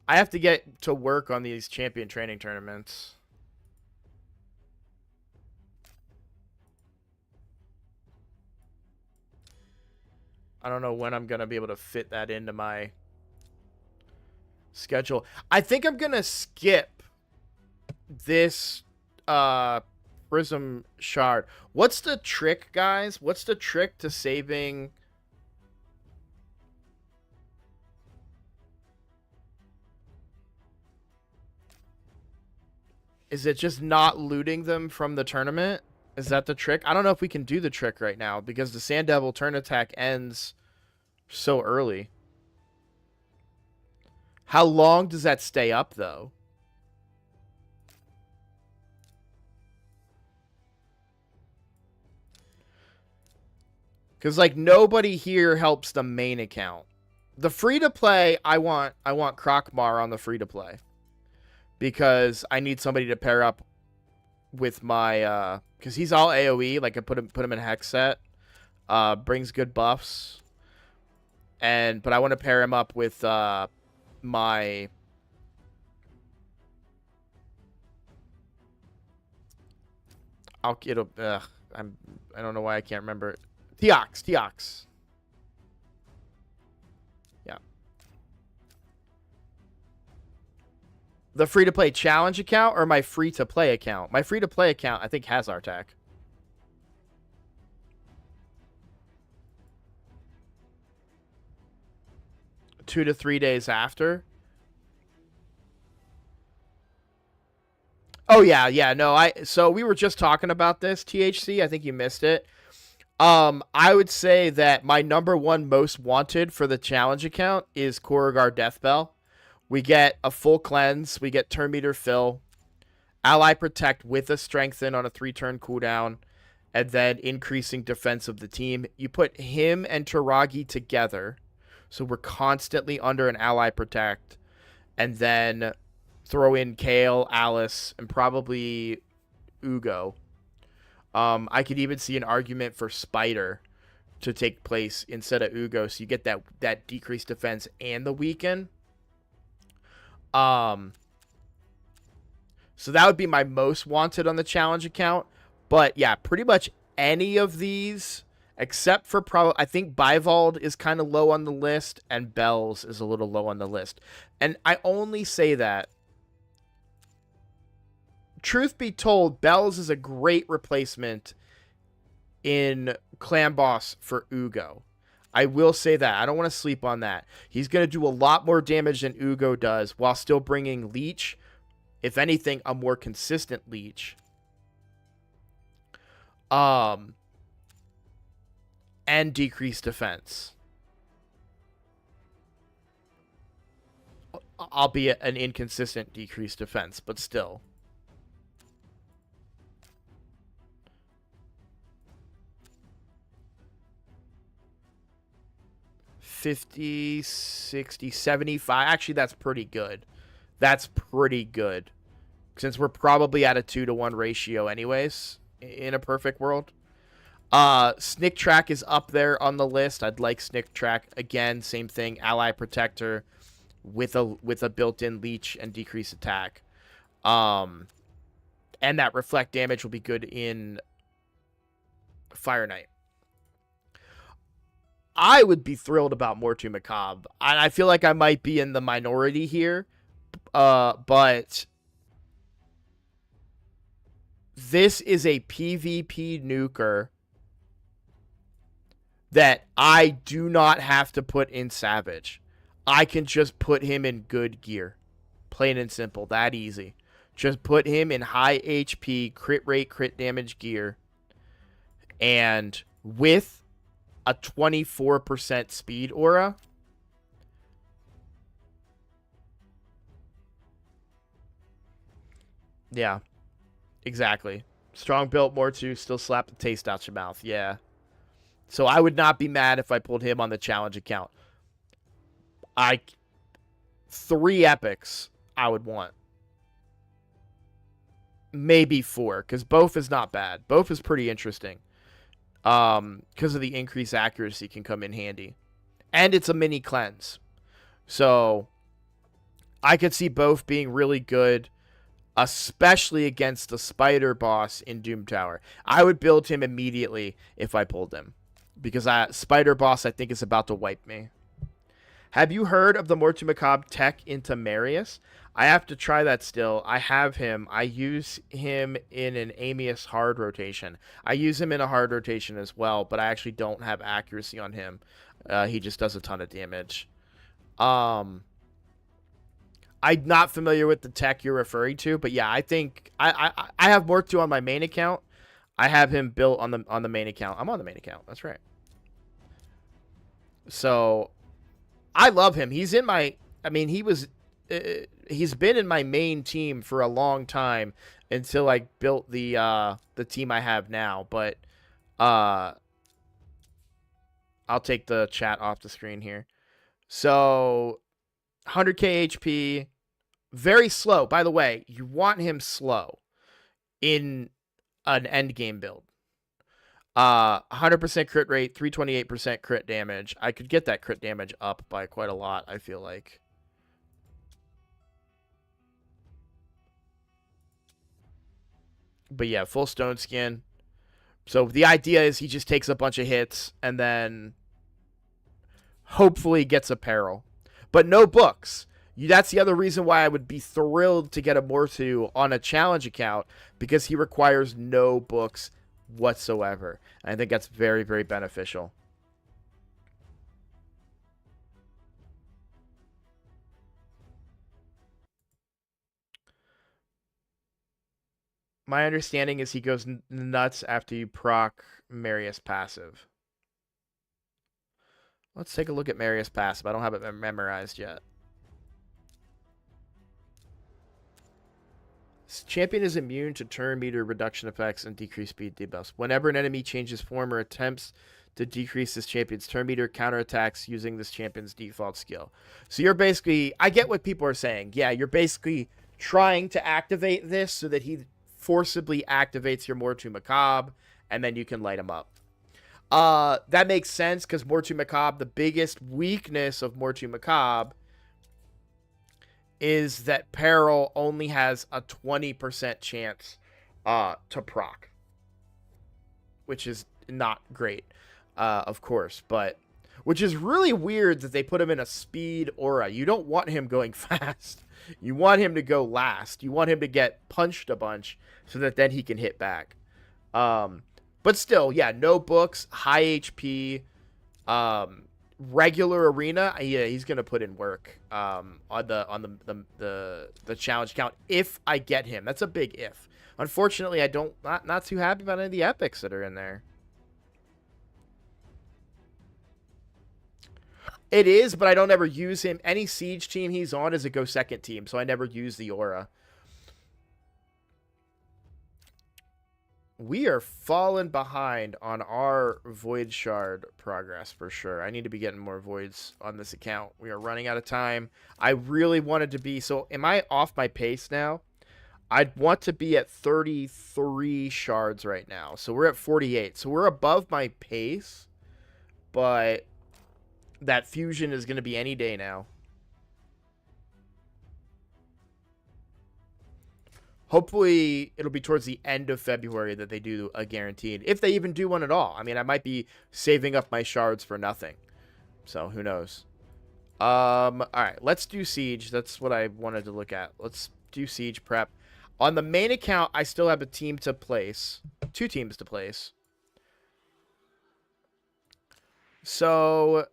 I have to get to work on these champion training tournaments. I don't know when I'm going to be able to fit that into my schedule. I think I'm going to skip this Prism shard. What's the trick, guys? What's the trick to saving... Is it just not looting them from the tournament? Is that the trick? I don't know if we can do the trick right now because the Sand Devil turn attack ends so early. How long does that stay up, though? Because, like, nobody here helps the main account. The free-to-play, I want Krokmar on the free-to-play. Because I need somebody to pair up with my because he's all AoE, like I put him in a hex set, brings good buffs, but I want to pair him up with my I don't know why I can't remember it. Teox. Yeah. The free-to-play challenge account or my free-to-play account? My free-to-play account, I think, has Artac. Two to 3 days after. Oh, yeah. No, so we were just talking about this, THC. I think you missed it. I would say that my #1 most wanted for the challenge account is Korugar Deathbell. We get a full cleanse. We get turn meter fill. Ally protect with a strengthen on a 3-turn cooldown. And then increasing defense of the team. You put him and Taragi together. So we're constantly under an ally protect. And then throw in Kale, Alice, and probably Ugo. I could even see an argument for Spider to take place instead of Ugo. So you get that decreased defense and the weaken. So that would be my most wanted on the challenge account. But yeah, pretty much any of these, except for probably, I think Bivald is kind of low on the list, and Bells is a little low on the list. And I only say that, truth be told, Bells is a great replacement in Clan Boss for Ugo. I will say that. I don't want to sleep on that. He's going to do a lot more damage than Ugo does while still bringing leech. If anything, a more consistent leech. And decreased defense. Albeit an inconsistent decreased defense, but still. $50, $60, $75. Actually, that's pretty good. That's pretty good. Since we're probably at a 2-to-1 ratio anyways, in a perfect world. Snick Track is up there on the list. I'd like Snick Track. Again, same thing. Ally Protector with a built-in leech and decreased attack. And that reflect damage will be good in Fire Knight. I would be thrilled about Mortu Macabre. I feel like I might be in the minority here. But this is a PvP nuker that I do not have to put in Savage. I can just put him in good gear. Plain and simple. That easy. Just put him in high HP, crit rate, crit damage gear. And with a 24% speed aura. Yeah. Exactly. Strong built Mortu, still slap the taste out your mouth. Yeah. So I would not be mad if I pulled him on the challenge account. 3 epics I would want. Maybe 4, because both is not bad. Both is pretty interesting. Because of the increased accuracy can come in handy. And it's a mini cleanse. So I could see both being really good, especially against the spider boss in Doom Tower. I would build him immediately if I pulled him. Because spider boss, I think, is about to wipe me. Have you heard of the Mortu Macabre tech into Marius? I have to try that still. I have him. I use him in an Amius hard rotation. I use him in a hard rotation as well, but I actually don't have accuracy on him. He just does a ton of damage. I'm not familiar with the tech you're referring to, but yeah, I think I have Mortu on my main account. I have him built on the main account. I'm on the main account. That's right. So I love him. He's in my. I mean, he's been in my main team for a long time until I built the team I have now. But I'll take the chat off the screen here. So 100k HP, very slow. By the way, you want him slow in an end game build. 100% crit rate, 328% crit damage. I could get that crit damage up by quite a lot, I feel like. But yeah, full stone skin. So the idea is he just takes a bunch of hits and then hopefully gets apparel. But no books. That's the other reason why I would be thrilled to get a Mortu on a challenge account, because he requires no books whatsoever. And I think that's very, very beneficial. My understanding is he goes nuts after you proc Marius passive. Let's take a look at Marius passive. I don't have it memorized yet. This champion is immune to turn meter reduction effects and decreased speed debuffs. Whenever an enemy changes form or attempts to decrease this champion's turn meter, counterattacks using this champion's default skill. So you're basically, I get what people are saying. Yeah, you're basically trying to activate this so that he forcibly activates your Mortu Macabre, and then you can light him up. That makes sense, because Mortu Macabre, the biggest weakness of Mortu Macabre is that Peril only has a 20% chance to proc, which is not great, of course, but which is really weird that they put him in a speed aura. You don't want him going fast. You want him to go last. You want him to get punched a bunch so that then he can hit back. But still, yeah, no books, high HP, Regular arena, yeah, he's gonna put in work on the challenge account if I get him. That's a big if. Unfortunately, I don't not too happy about any of the epics that are in there. It is, but I don't ever use him. Any siege team he's on is a go second team, so I never use the aura. We are falling behind on our Void Shard progress for sure. I need to be getting more Voids on this account. We are running out of time. I really wanted to be... So, am I off my pace now? I'd want to be at 33 shards right now. So, we're at 48. So, we're above my pace. But that fusion is going to be any day now. Hopefully, it'll be towards the end of February that they do a guaranteed. If they even do one at all. I mean, I might be saving up my shards for nothing. So, who knows? Alright, let's do Siege. That's what I wanted to look at. Let's do Siege prep. On the main account, I still have a team to place. 2 teams to place. So...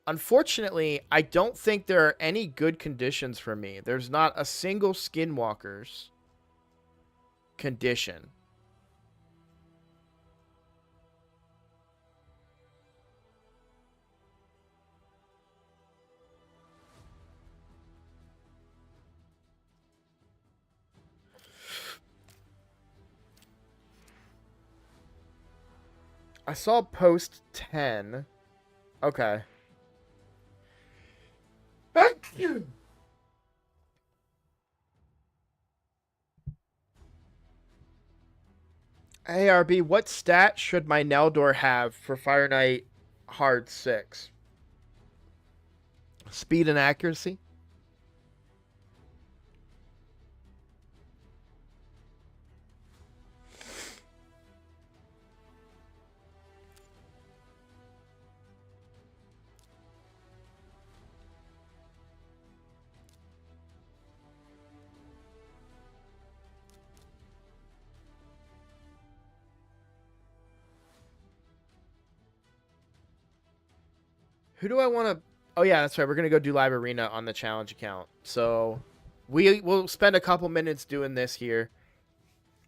Unfortunately, I don't think there are any good conditions for me. There's not a single Skinwalker's condition. I saw post 10. Okay. Hey, RB, what stat should my Neldor have for Fire Knight Hard 6? Speed and accuracy? Who do I want to... Oh, yeah, that's right. We're going to go do live arena on the challenge account. So we'll spend a couple minutes doing this here.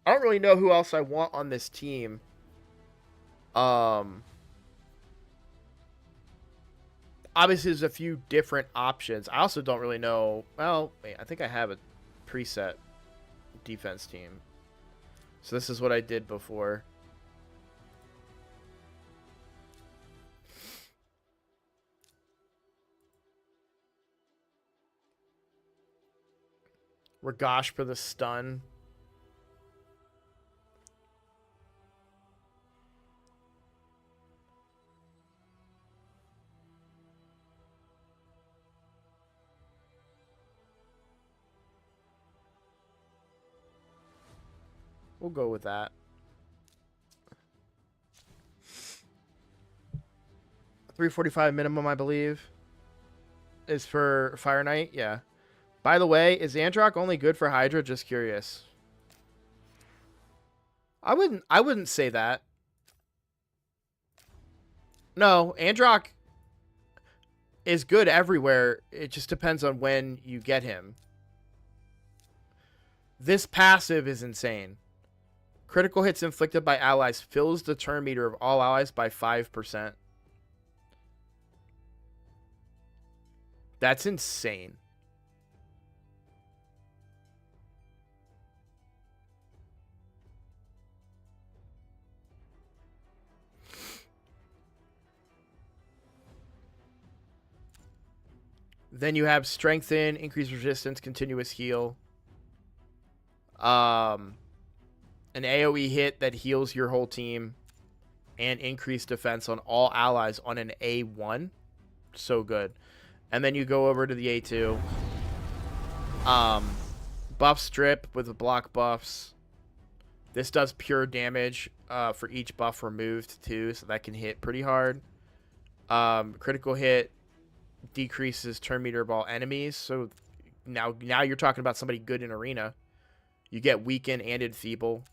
I don't really know who else I want on this team. Obviously, there's a few different options. I also don't really know... Well, wait, I think I have a preset defense team. So this is what I did before. Regosh for the stun. We'll go with that. 345 minimum, I believe, is for Fire Knight. Yeah. By the way, is Androck only good for Hydra? Just curious. I wouldn't say that. No, Androck is good everywhere. It just depends on when you get him. This passive is insane. Critical hits inflicted by allies fills the turn meter of all allies by 5%. That's insane. Then you have strengthen, increased resistance, continuous heal. An AoE hit that heals your whole team. And increased defense on all allies on an A1. So good. And then you go over to the A2. Buff strip with block buffs. This does pure damage for each buff removed too. So that can hit pretty hard. Critical hit decreases turn meter of all enemies. So now you're talking about somebody good in arena. You get weaken and enfeeble,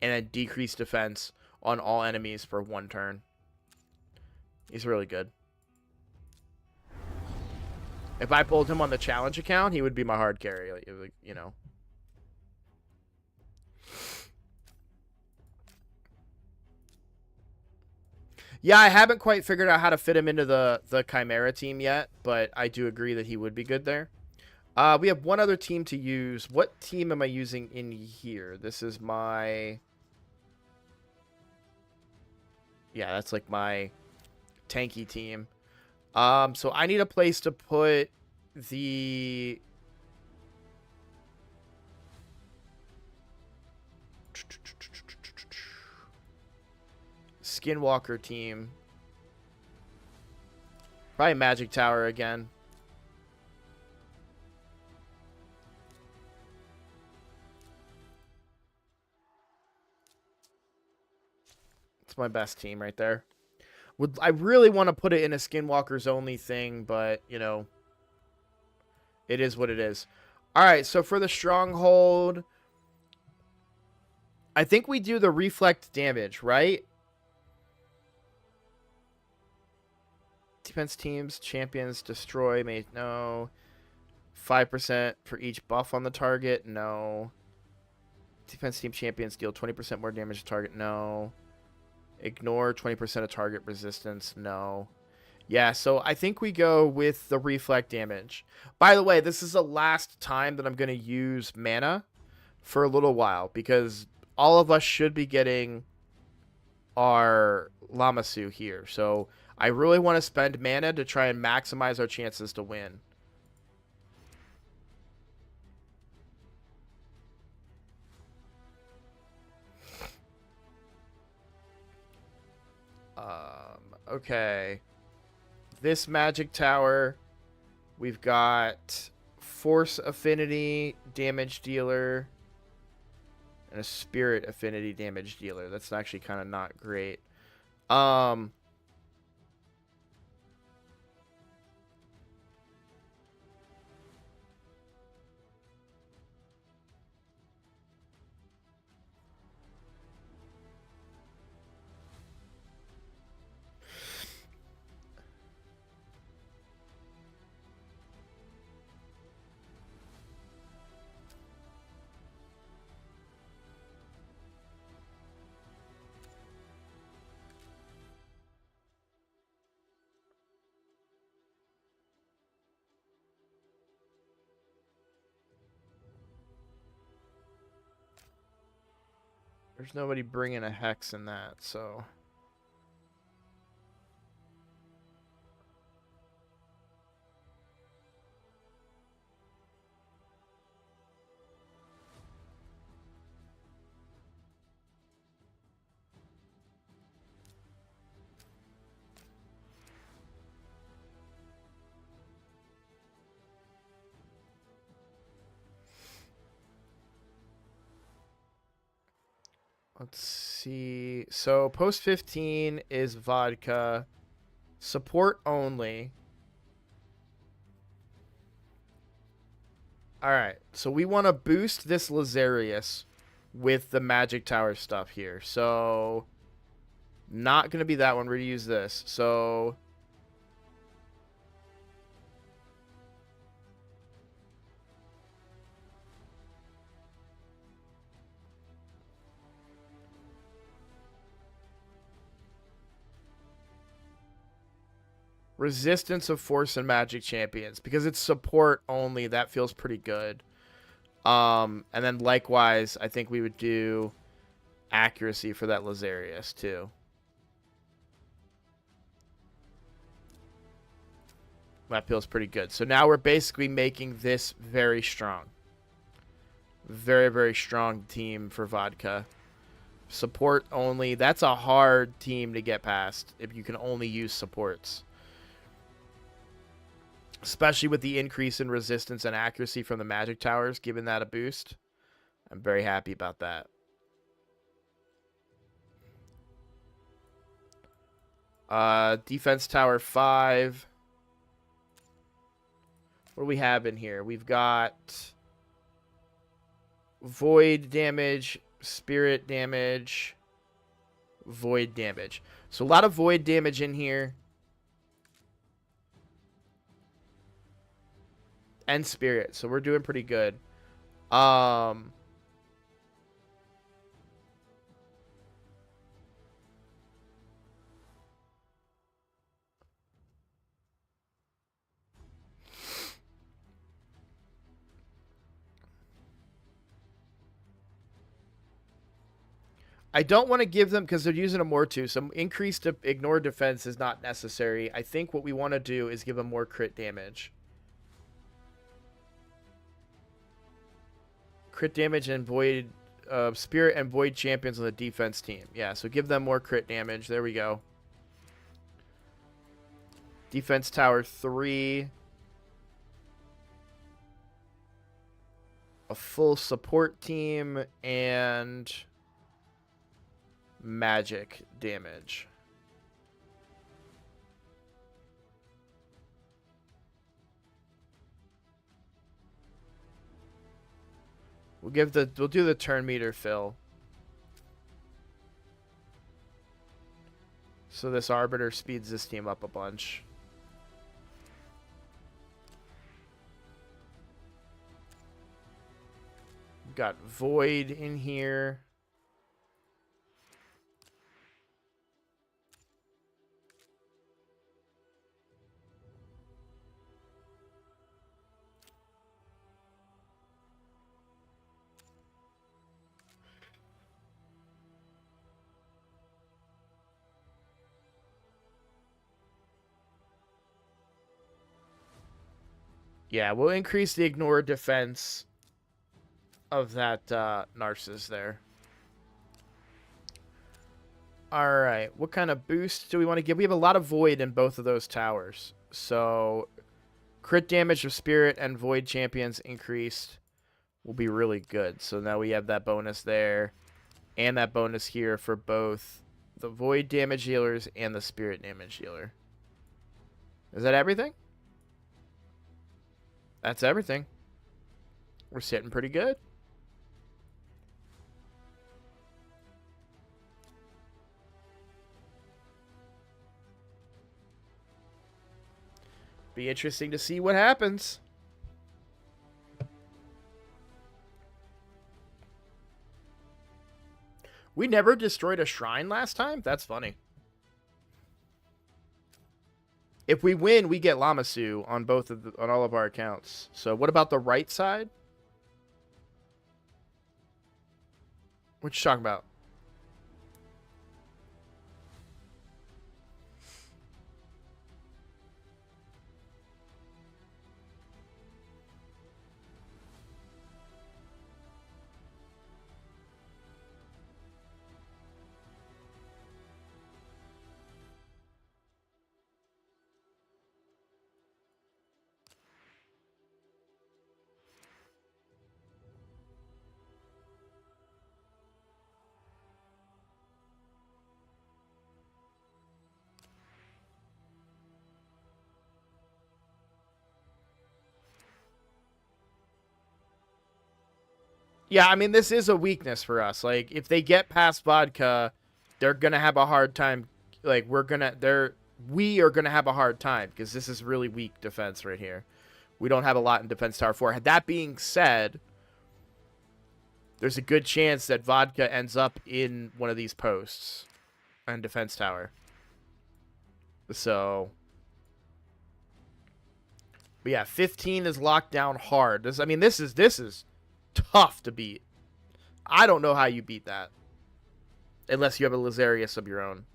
and then decreased defense on all enemies for 1 turn. He's really good. If I pulled him on the challenge account, he would be my hard carry, like, you know. Yeah, I haven't quite figured out how to fit him into the Chimera team yet, but I do agree that he would be good there. We have one other team to use. What team am I using in here? This is my... Yeah, that's like my tanky team. So I need a place to put the... Skinwalker team. Probably Magic Tower again. It's my best team right there. I really want to put it in a Skinwalkers only thing, but, you know, it is what it is. All right, so for the Stronghold, I think we do the reflect damage, right? Defense teams, champions, destroy, no. 5% for each buff on the target, no. Defense team champions deal 20% more damage to target, no. Ignore 20% of target resistance, no. Yeah, so I think we go with the reflect damage. By the way, this is the last time that I'm going to use mana for a little while, because all of us should be getting our Lamasu here. So I really want to spend mana to try and maximize our chances to win. Okay. This Magic Tower, we've got Force Affinity damage dealer and a Spirit Affinity damage dealer. That's actually kind of not great. There's nobody bringing a Hex in that, so... Let's see. So post 15 is vodka. Support only. Alright. So we want to boost this Lazarius with the Magic Tower stuff here. So not going to be that one. We're going to use this. So Resistance of Force and Magic Champions, because it's support only, that feels pretty good. And then likewise, I think we would do accuracy for that Lazarius too. That feels pretty good. So now we're basically making this very strong. Very, very strong team for vodka. Support only. That's a hard team to get past if you can only use supports. Especially with the increase in resistance and accuracy from the Magic Towers, giving that a boost. I'm very happy about that. Defense Tower 5. What do we have in here? We've got Void damage, Spirit damage, Void damage. So a lot of Void damage in here. and spirit, so we're doing pretty good. Um, I don't want to give them because they're using a Mortu. Some increased ignore defense is not necessary. I think what we want to do is give them more crit damage. Crit damage and void, spirit and void champions on the defense team. Yeah, so give them more crit damage. There we go. Defense tower 3. A full support team and magic damage. We'll do the turn meter fill. So this arbiter speeds this team up a bunch. Got void in here. Yeah, we'll increase the ignore defense of that Narcissus there. Alright, what kind of boost do we want to give? We have a lot of void in both of those towers. So, crit damage of spirit and void champions increased will be really good. So now we have that bonus there. And that bonus here for both the void damage healers and the spirit damage healer. Is that everything? That's everything. We're sitting pretty good. Be interesting to see what happens. We never destroyed a shrine last time? That's funny. If we win, we get Lamasu on on all of our accounts. So what about the right side? What you talking about? Yeah, I mean, this is a weakness for us. Like, if they get past vodka, they're going to have a hard time. Like, we are going to have a hard time because this is really weak defense right here. We don't have a lot in defense tower 4. That being said, there's a good chance that vodka ends up in one of these posts and defense tower. So, but yeah, 15 is locked down hard. This is tough to beat. I don't know how you beat that. Unless you have a Lazarius of your own.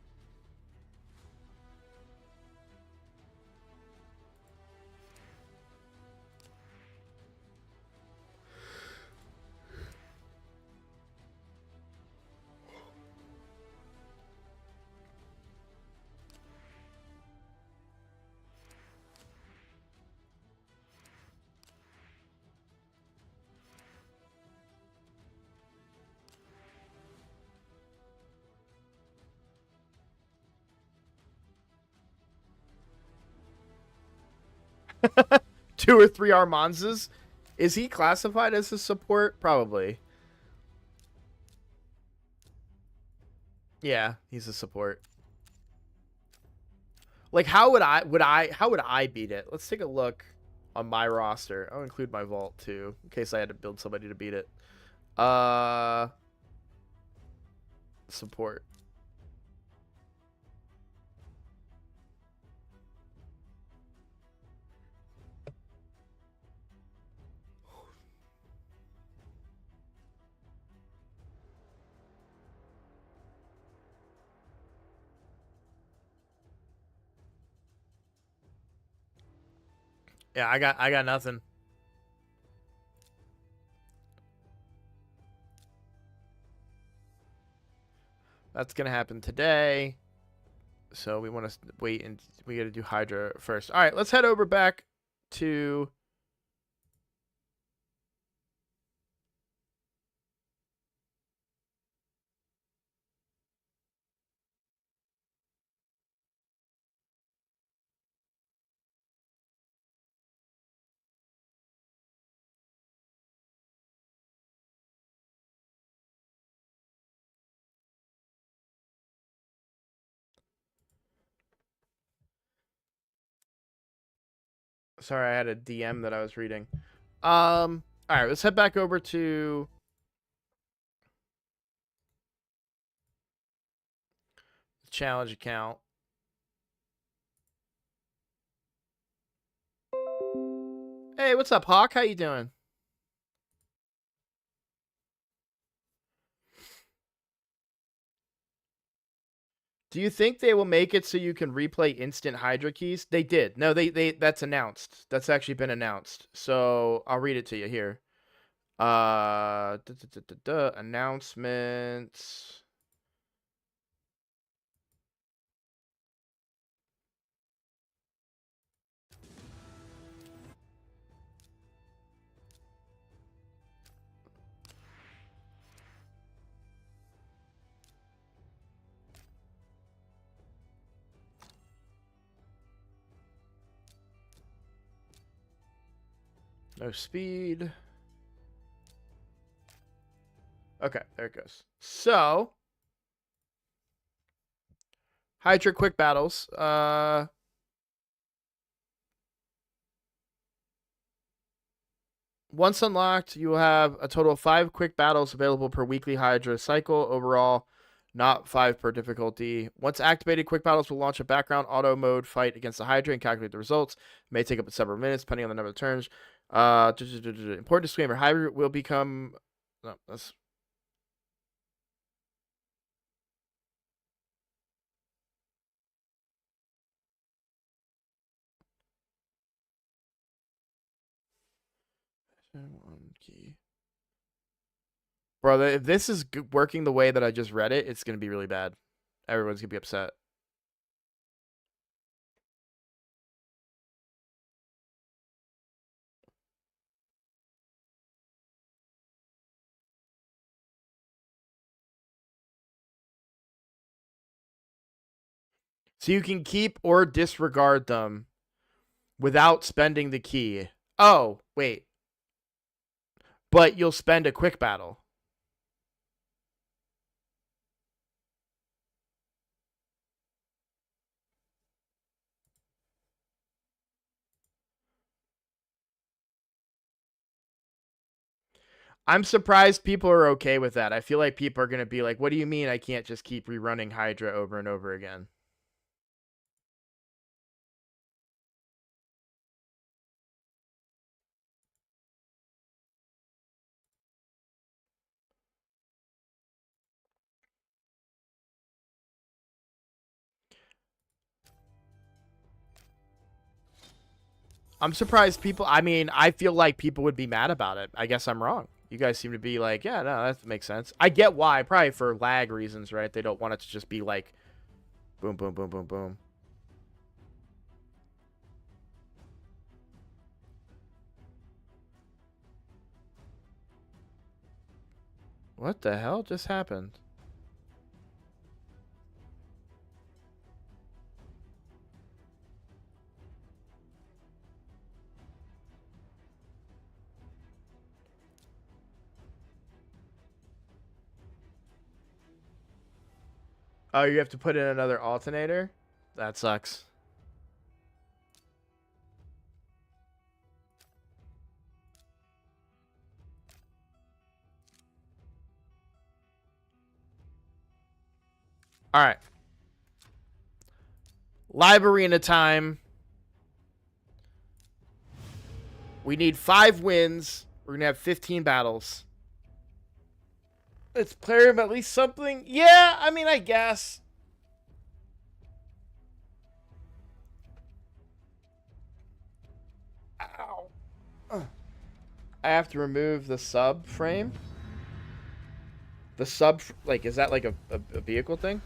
Two or three Armanzas. Is he classified as a support? Probably. Yeah, he's a support. Like, how would I beat it? Let's take a look. on my roster. I'll include my vault too, in case I had to build somebody to beat it. Support. Yeah, I got nothing. That's gonna happen today. So we want to wait, and we got to do Hydra first. All right, let's head over back to. Sorry, I had a DM that I was reading. All right, let's head back over to the challenge account. Hey, what's up, Hawk? How you doing? Do you think they will make it so you can replay instant Hydra keys? They did. No, they that's announced. That's actually been announced. So I'll read it to you here. Announcements. No speed. Okay, there it goes. So, Hydra quick battles. Once unlocked, you will have a total of 5 quick battles available per weekly Hydra cycle. Overall, not 5 per difficulty. Once activated, quick battles will launch a background auto mode fight against the Hydra and calculate the results. It may take up to several minutes, depending on the number of turns. Important disclaimer: Hydra will become. No, that's. One key. Bro, if this is working the way that I just read it, it's going to be really bad. Everyone's going to be upset. So you can keep or disregard them without spending the key. Oh, wait. But you'll spend a quick battle. I'm surprised people are okay with that. I feel like people are going to be like, what do you mean I can't just keep rerunning Hydra over and over again? I'm surprised people. I mean, I feel like people would be mad about it. I guess I'm wrong. You guys seem to be like, yeah, no, that makes sense. I get why. Probably for lag reasons, right? They don't want it to just be like boom, boom, boom, boom, boom. What the hell just happened? Oh, you have to put in another alternator? That sucks. All right. Live arena time. We need 5 wins. We're going to have 15 battles. Let's play him at least something. Yeah, I mean, I guess. Ow. I have to remove the sub frame. The sub, like, is that like a vehicle thing?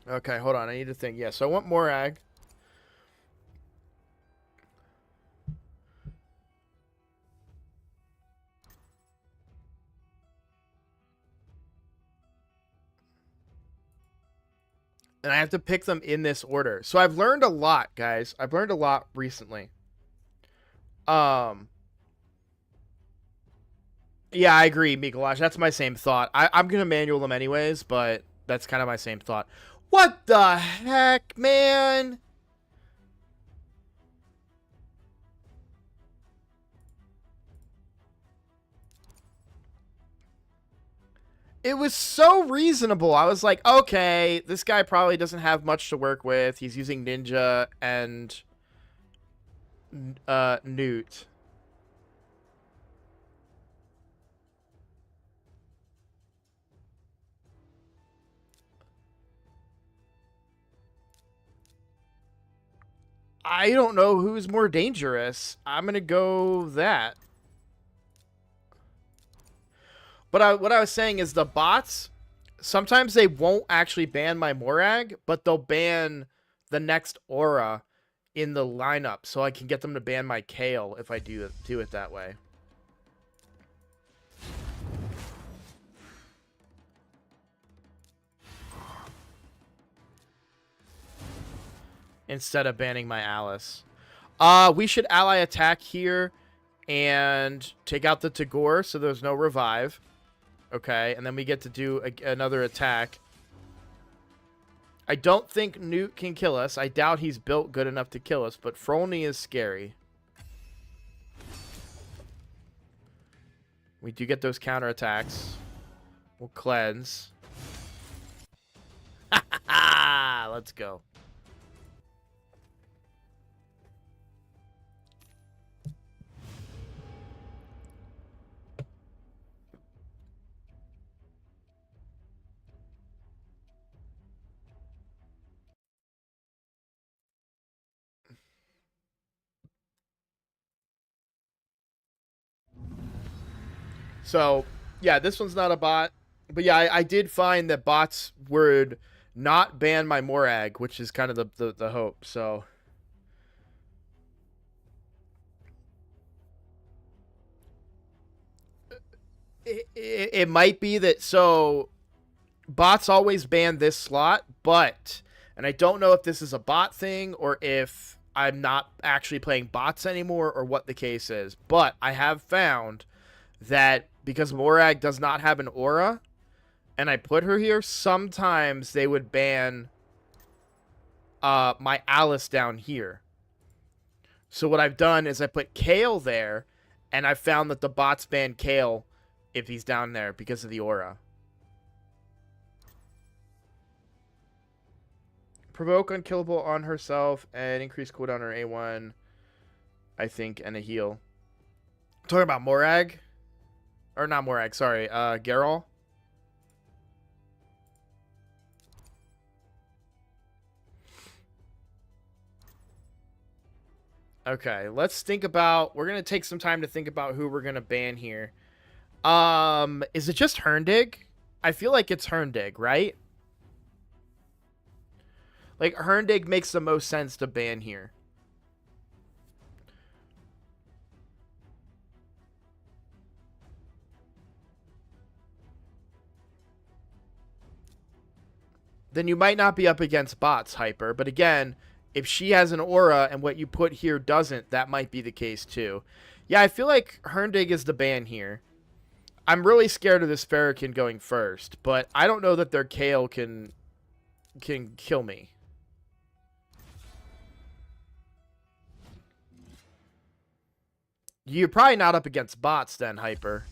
Okay, hold on. I need to think. Yeah, so I want more ag. And I have to pick them in this order. So I've learned a lot, guys. I've learned a lot recently. Yeah, I agree, Mikolash. That's my same thought. I'm going to manual them anyways, but that's kind of my same thought. What the heck, man? It was so reasonable. I was like, okay, this guy probably doesn't have much to work with. He's using Ninja and Newt. I don't know who's more dangerous. I'm going to go that. But what I was saying is the bots, sometimes they won't actually ban my Morag, but they'll ban the next aura in the lineup, so I can get them to ban my Kale if I do it that way. Instead of banning my Alice. We should ally attack here and take out the Tagore so there's no revive. Okay, and then we get to do another attack. I don't think Newt can kill us. I doubt he's built good enough to kill us, but Frolny is scary. We do get those counterattacks. We'll cleanse. Let's go. So, yeah, this one's not a bot. But yeah, I did find that bots would not ban my Morag, which is kind of the hope. So, it might be that, so bots always ban this slot, but, and I don't know if this is a bot thing or if I'm not actually playing bots anymore or what the case is, but I have found that because Morag does not have an aura and I put her here, sometimes they would ban my Alice down here. So what I've done is I put Kale there, and I found that the bots ban Kale if he's down there because of the aura. Provoke unkillable on herself and increase cooldown on A1, I think, and a heal. I'm talking about Morag? Or not Morag, sorry, Geralt. Okay, let's think about... We're going to take some time to think about who we're going to ban here. Is it just Herndig? I feel like it's Herndig, right? Like, Herndig makes the most sense to ban here. Then you might not be up against bots, Hyper. But again, if she has an aura and what you put here doesn't, that might be the case too. Yeah, I feel like Herndig is the ban here. I'm really scared of this Farrakhan going first, but I don't know that their Kale can can kill me. You're probably not up against bots then, Hyper.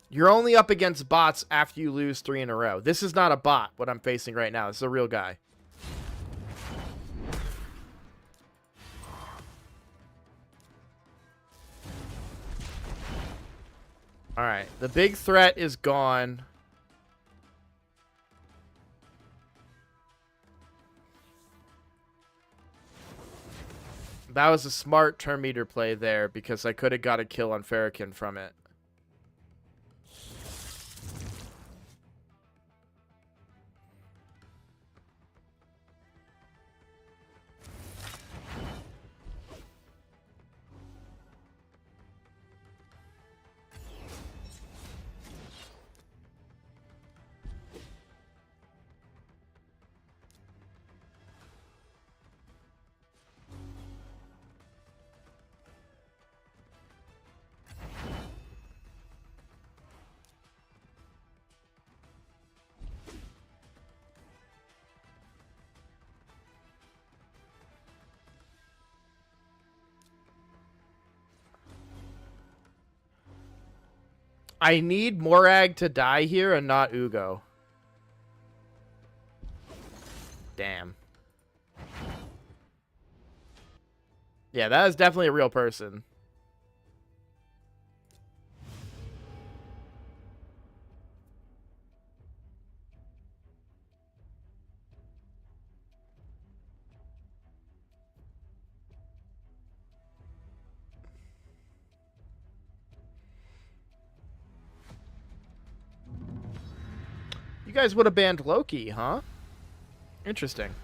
You're only up against bots after you lose 3 in a row. This is not a bot, what I'm facing right now. This is a real guy. Alright, the big threat is gone. That was a smart turn meter play there because I could have got a kill on Farrakhan from it. I need Morag to die here and not Ugo. Damn. Yeah, that is definitely a real person. You guys would have banned Loki, huh? Interesting.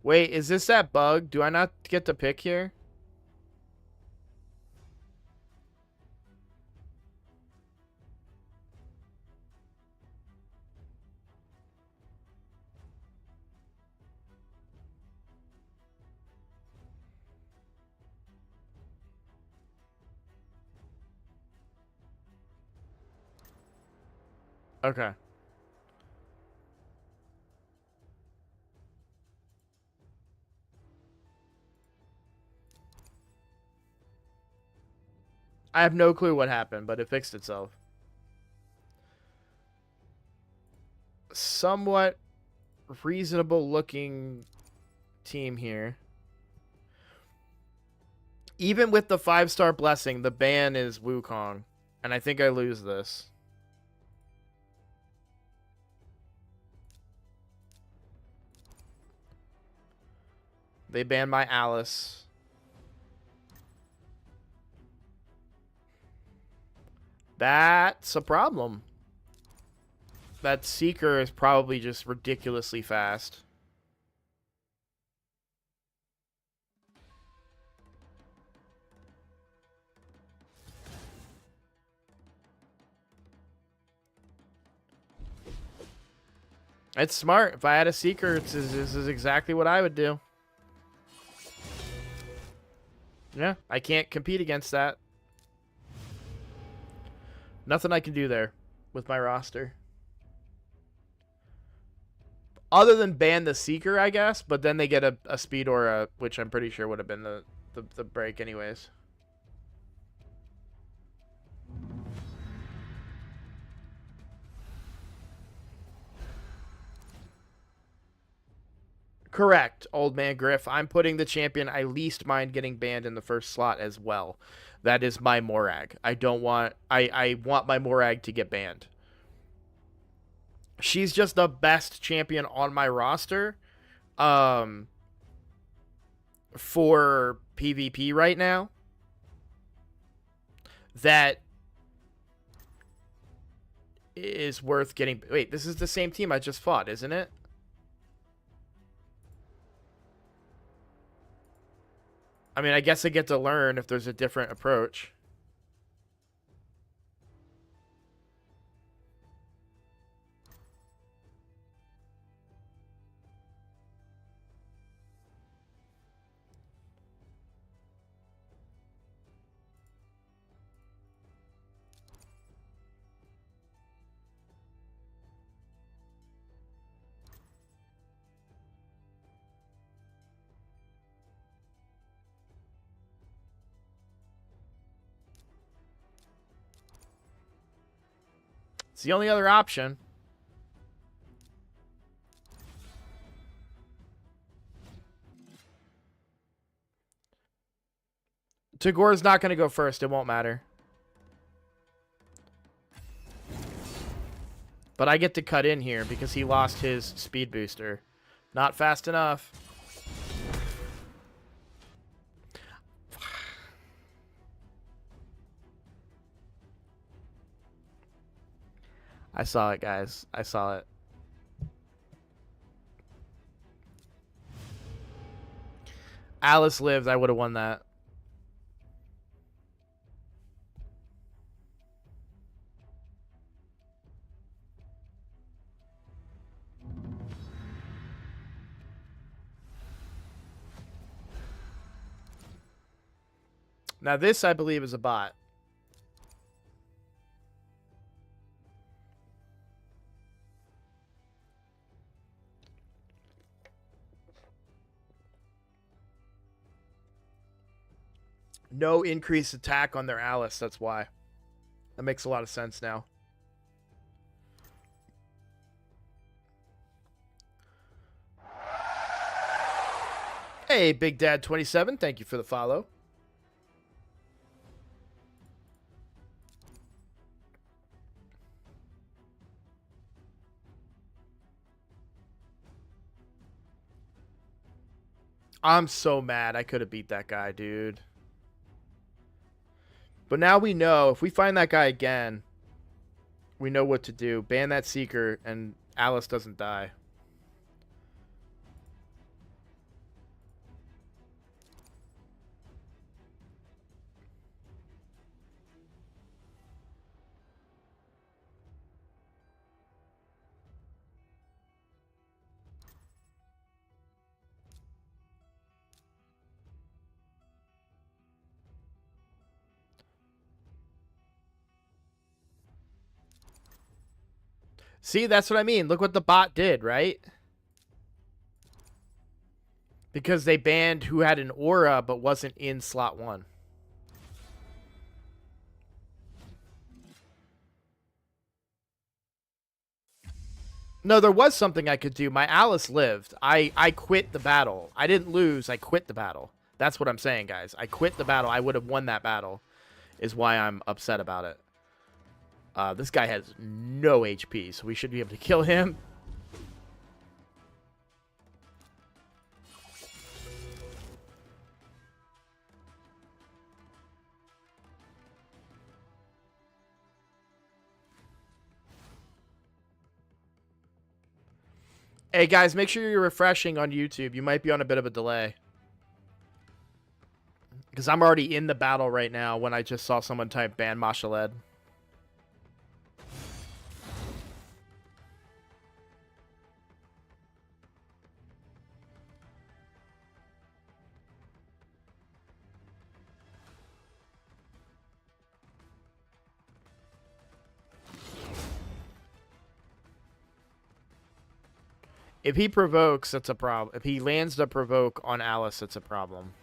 Wait, is this that bug? Do I not get to pick here? Okay. I have no clue what happened, but it fixed itself. Somewhat reasonable looking team here. Even with the 5-star blessing, the ban is Wukong. And I think I lose this. They banned my Alice. That's a problem. That Seeker is probably just ridiculously fast. It's smart. If I had a Seeker, this is exactly what I would do. Yeah, I can't compete against that. Nothing I can do there with my roster. Other than ban the Seeker, I guess, but then they get a speed aura, which I'm pretty sure would have been the break anyways. Correct, old man Griff. I'm putting the champion I least mind getting banned in the first slot as well. That is my Morag. I don't want... I want my Morag to get banned. She's just the best champion on my roster for PvP right now. That is worth getting... Wait, this is the same team I just fought, isn't it? I mean, I guess I get to learn if there's a different approach. It's the only other option. Tagor's not going to go first. It won't matter. But I get to cut in here because he lost his speed booster. Not fast enough. I saw it, guys. I saw it. Alice lived. I would have won that. Now this, I believe, is a bot. No increased attack on their Alice, that's why. That makes a lot of sense now. Hey, Big Dad 27, thank you for the follow. I'm so mad. I could have beat that guy, dude. But now we know, if we find that guy again, we know what to do. Ban that Seeker, and Alice doesn't die. See, that's what I mean. Look what the bot did, right? Because they banned who had an aura but wasn't in slot 1. No, there was something I could do. My Alice lived. I quit the battle. I didn't lose. I quit the battle. That's what I'm saying, guys. I quit the battle. I would have won that battle, is why I'm upset about it. This guy has no HP, so we should be able to kill him. Hey, guys, make sure you're refreshing on YouTube. You might be on a bit of a delay. Because I'm already in the battle right now when I just saw someone type ban Mashaled. If he provokes, that's a problem. If he lands the provoke on Alice, it's a problem.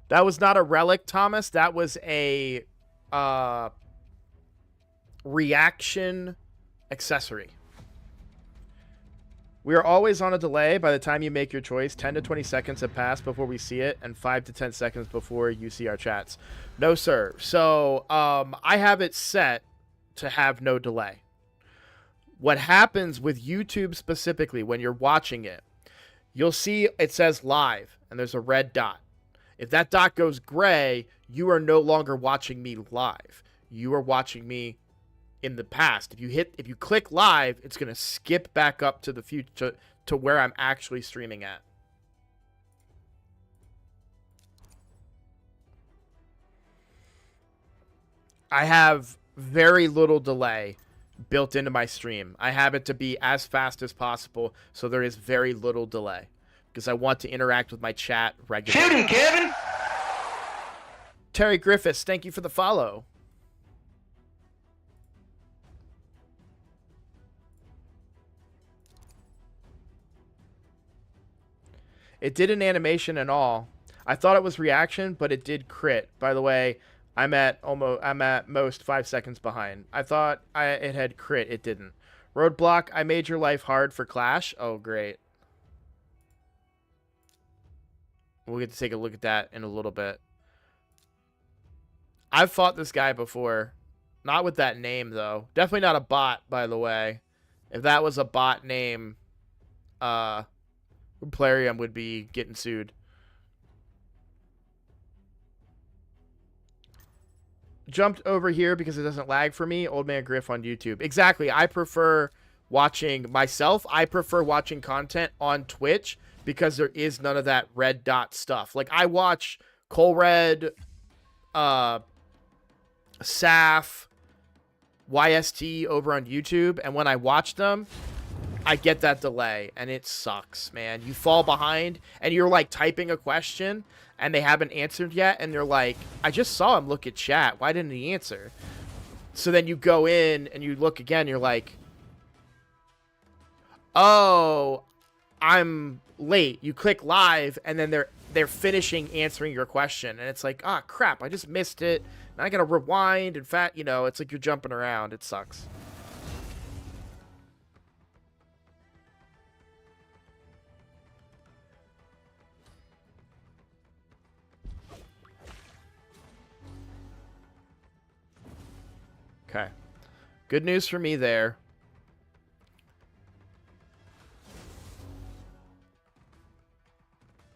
That was not a relic, Thomas. That was a reaction accessory. We are always on a delay by the time you make your choice. 10 to 20 seconds have passed before we see it, and 5 to 10 seconds before you see our chats. No, sir. So I have it set to have no delay. What happens with YouTube specifically when you're watching it, you'll see it says live, and there's a red dot. If that dot goes gray, you are no longer watching me live. You are watching me in the past. If you click live, it's going to skip back up to the future to where I'm actually streaming at. I have very little delay built into my stream. I have it to be as fast as possible, so there is very little delay, because I want to interact with my chat regularly. Shoot him, Kevin! Terry Griffiths, thank you for the follow. It did an animation and all. I thought it was reaction, but it did crit. By the way, I'm at most 5 seconds behind. I thought it had crit. It didn't. Roadblock, I made your life hard for Clash. Oh, great. We'll get to take a look at that in a little bit. I've fought this guy before. Not with that name, though. Definitely not a bot, by the way. If that was a bot name, Plarium would be getting sued. Jumped over here because it doesn't lag for me. Old Man Griff on YouTube. Exactly. I prefer watching myself. I prefer watching content on Twitch because there is none of that red dot stuff. Like, I watch Colred, Saf, YST over on YouTube, and when I watch them, I get that delay, and it sucks, man. You fall behind, and you're, like, typing a question, and they haven't answered yet, and they're like, I just saw him look at chat. Why didn't he answer? So then you go in, and you look again, you're like, oh, I'm late. You click live, and then they're finishing answering your question, and it's like, ah, crap, I just missed it. Now I gotta rewind, and you know, it's like you're jumping around. It sucks. Okay. Good news for me there.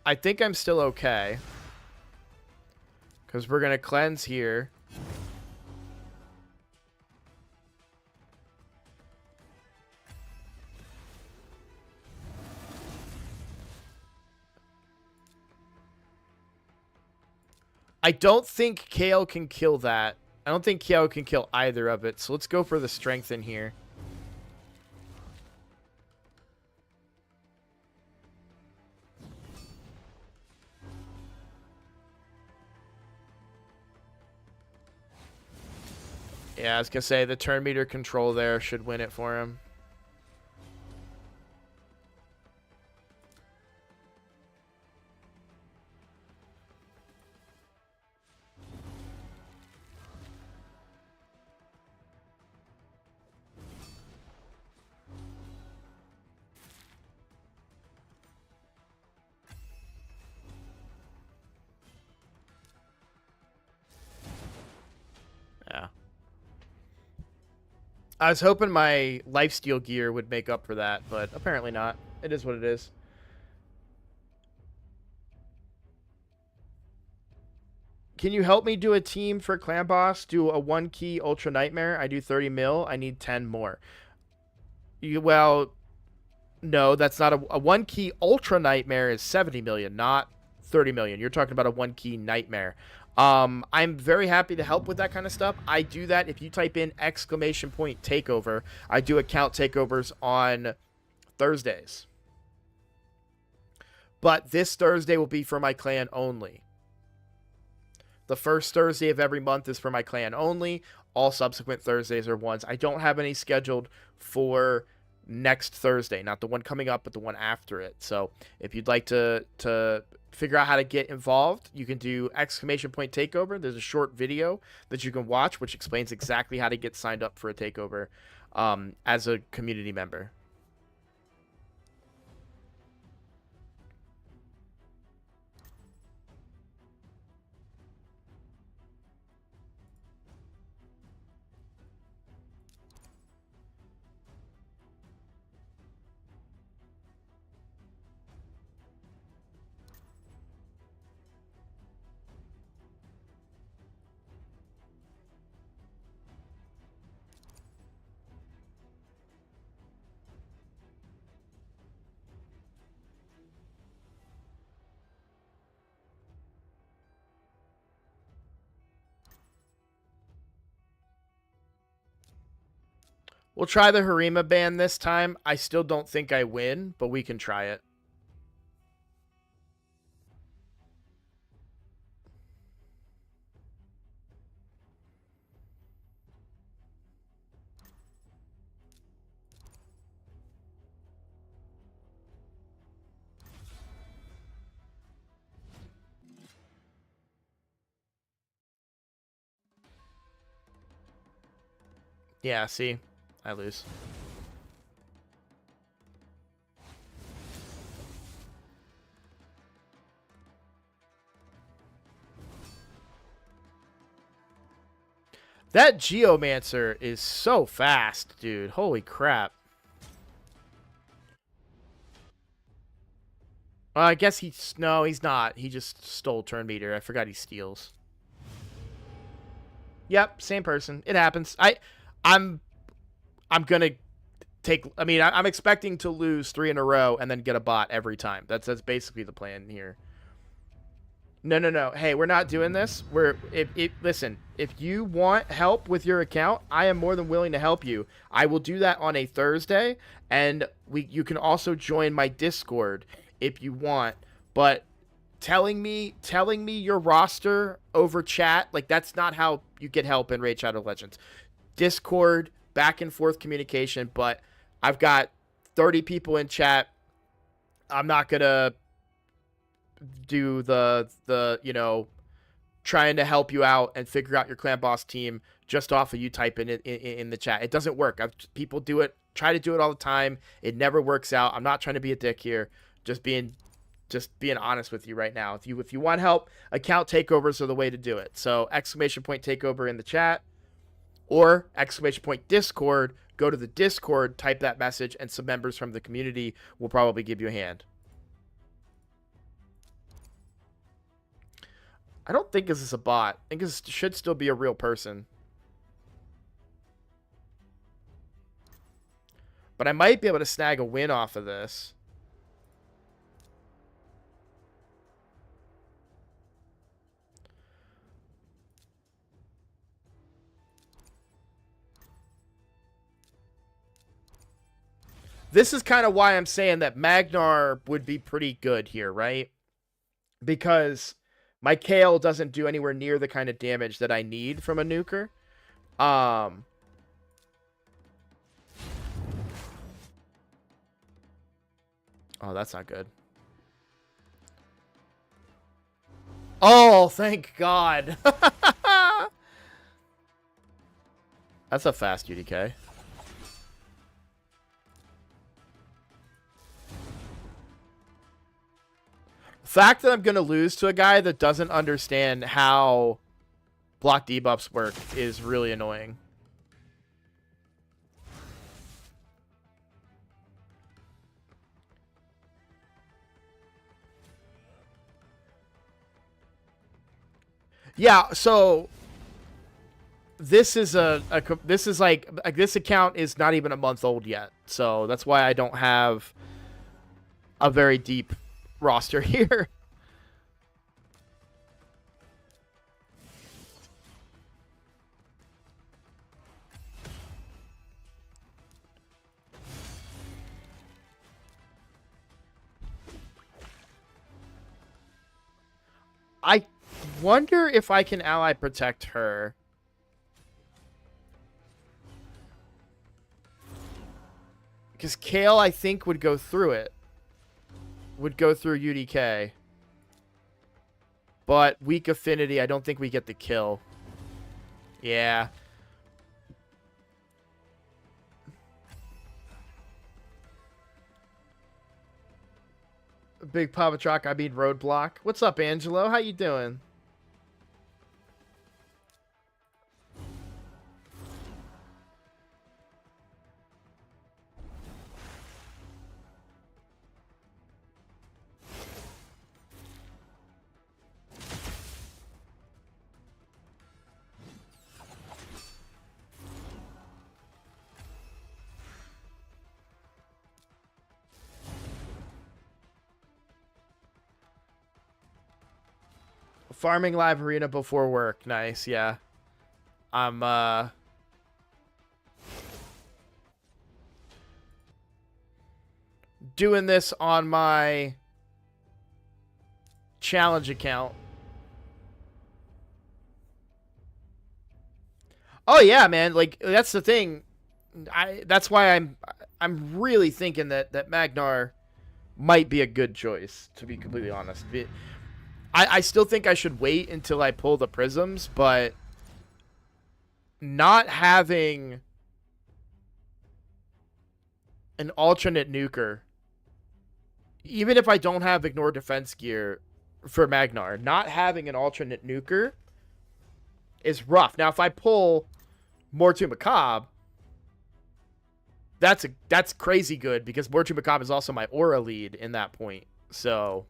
I think I'm still okay. Because we're going to cleanse here. I don't think Kale can kill that. I don't think Kale can kill either of it. So let's go for the strength in here. Yeah, I was going to say the turn meter control there should win it for him. Yeah. I was hoping my lifesteal gear would make up for that, but apparently not. It is what it is. Can you help me do a team for Clan Boss? Do a 1-key Ultra Nightmare. I do 30 mil. I need 10 more. Well, no, that's not a 1-key Ultra Nightmare is 70 million, not 30 million. You're talking about a 1-key Nightmare. I'm very happy to help with that kind of stuff. I do that if you type in !takeover. I do account takeovers on Thursdays. But this Thursday will be for my clan only. The first Thursday of every month is for my clan only. All subsequent Thursdays are ones. I don't have any scheduled for next Thursday. Not the one coming up, but the one after it. So if you'd like to figure out how to get involved, you can do !takeover. There's a short video that you can watch which explains exactly how to get signed up for a takeover as a community member. We'll try the Harima ban this time. I still don't think I win, but we can try it. Yeah, see? I lose. That Geomancer is so fast, dude. Holy crap. I guess he's... No, he's not. He just stole turn meter. I forgot he steals. Yep, same person. It happens. I'm gonna take... I mean, I'm expecting to lose 3 in a row and then get a bot every time. That's basically the plan here. No. Hey, we're not doing this. Listen, if you want help with your account, I am more than willing to help you. I will do that on a Thursday, and you can also join my Discord if you want. But telling me your roster over chat, like, that's not how you get help in Raid Shadow Legends. Discord, back and forth communication, but I've got 30 people in chat. I'm not gonna do the you know, trying to help you out and figure out your clan boss team just off of you typing it in the chat. It doesn't work. People do it, try to do it all the time. It never works out. I'm not trying to be a dick here. Just being honest with you right now. If you want help, account takeovers are the way to do it. So exclamation point takeover in the chat, or exclamation point Discord. Go to the Discord, type that message, and some members from the community will probably give you a hand. I don't think this is a bot. I think this should still be a real person. But I might be able to snag a win off of this. This is kind of why I'm saying that Magnar would be pretty good here, right? Because my Kale doesn't do anywhere near the kind of damage that I need from a nuker. Oh, that's not good. Oh, thank God. That's a fast UDK. Fact that I'm going to lose to a guy that doesn't understand how block debuffs work is really annoying. Yeah, so this is this account is not even a month old yet. So that's why I don't have a very deep roster here. I wonder if I can ally protect her. Because Kale, I think, would go through it. Would go through UDK. But weak affinity, I don't think we get the kill. Yeah. Big Papa Truck, I mean Roadblock. What's up, Angelo? How you doing? Farming live arena before work. Nice, yeah. I'm doing this on my challenge account. Oh yeah, man. Like that's the thing. That's why I'm really thinking that Magnar might be a good choice, to be completely honest. I still think I should wait until I pull the prisms, but not having an alternate nuker, even if I don't have ignore defense gear for Magnar, not having an alternate nuker is rough. Now, if I pull Mortu Macabre, that's crazy good because Mortu Macabre is also my aura lead in that point. So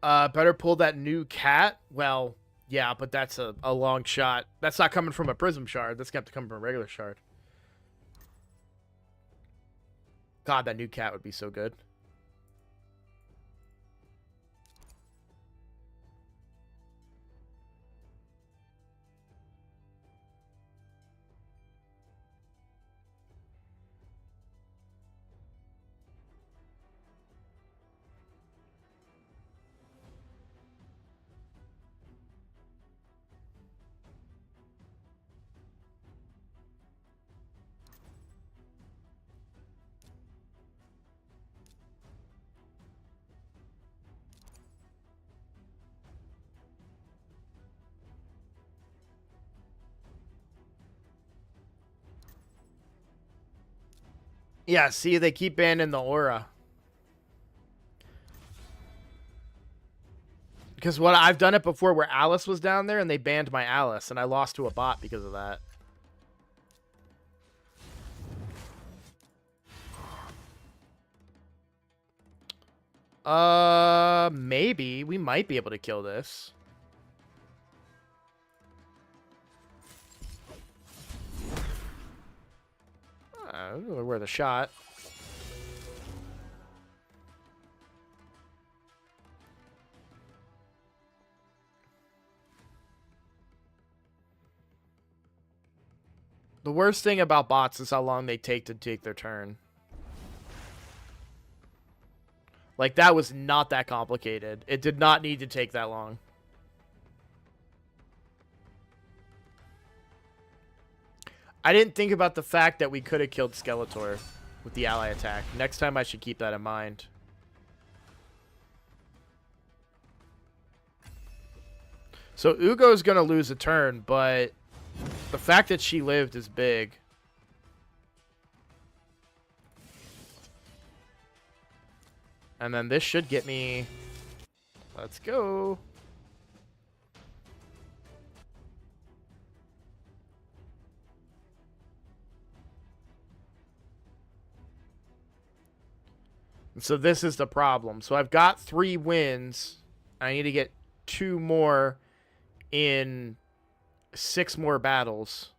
better pull that new cat. Well, yeah, but that's a long shot. That's not coming from a prism shard. That's going to have to come from a regular shard. God, that new cat would be so good. Yeah, see, they keep banning the aura. Because what I've done it before where Alice was down there and they banned my Alice and I lost to a bot because of that. Maybe. We might be able to kill this. Worth a shot. The worst thing about bots is how long they take to take their turn. Like, that was not that complicated. It did not need to take that long. I didn't think about the fact that we could have killed Skeletor with the ally attack. Next time I should keep that in mind. So Ugo's going to lose a turn, but the fact that she lived is big. And then this should get me... Let's go. So this is the problem. So I've got 3 wins. I need to get 2 more in 6 more battles,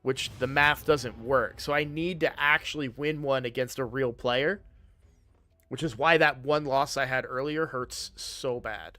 which the math doesn't work. So I need to actually win one against a real player, which is why that one loss I had earlier hurts so bad.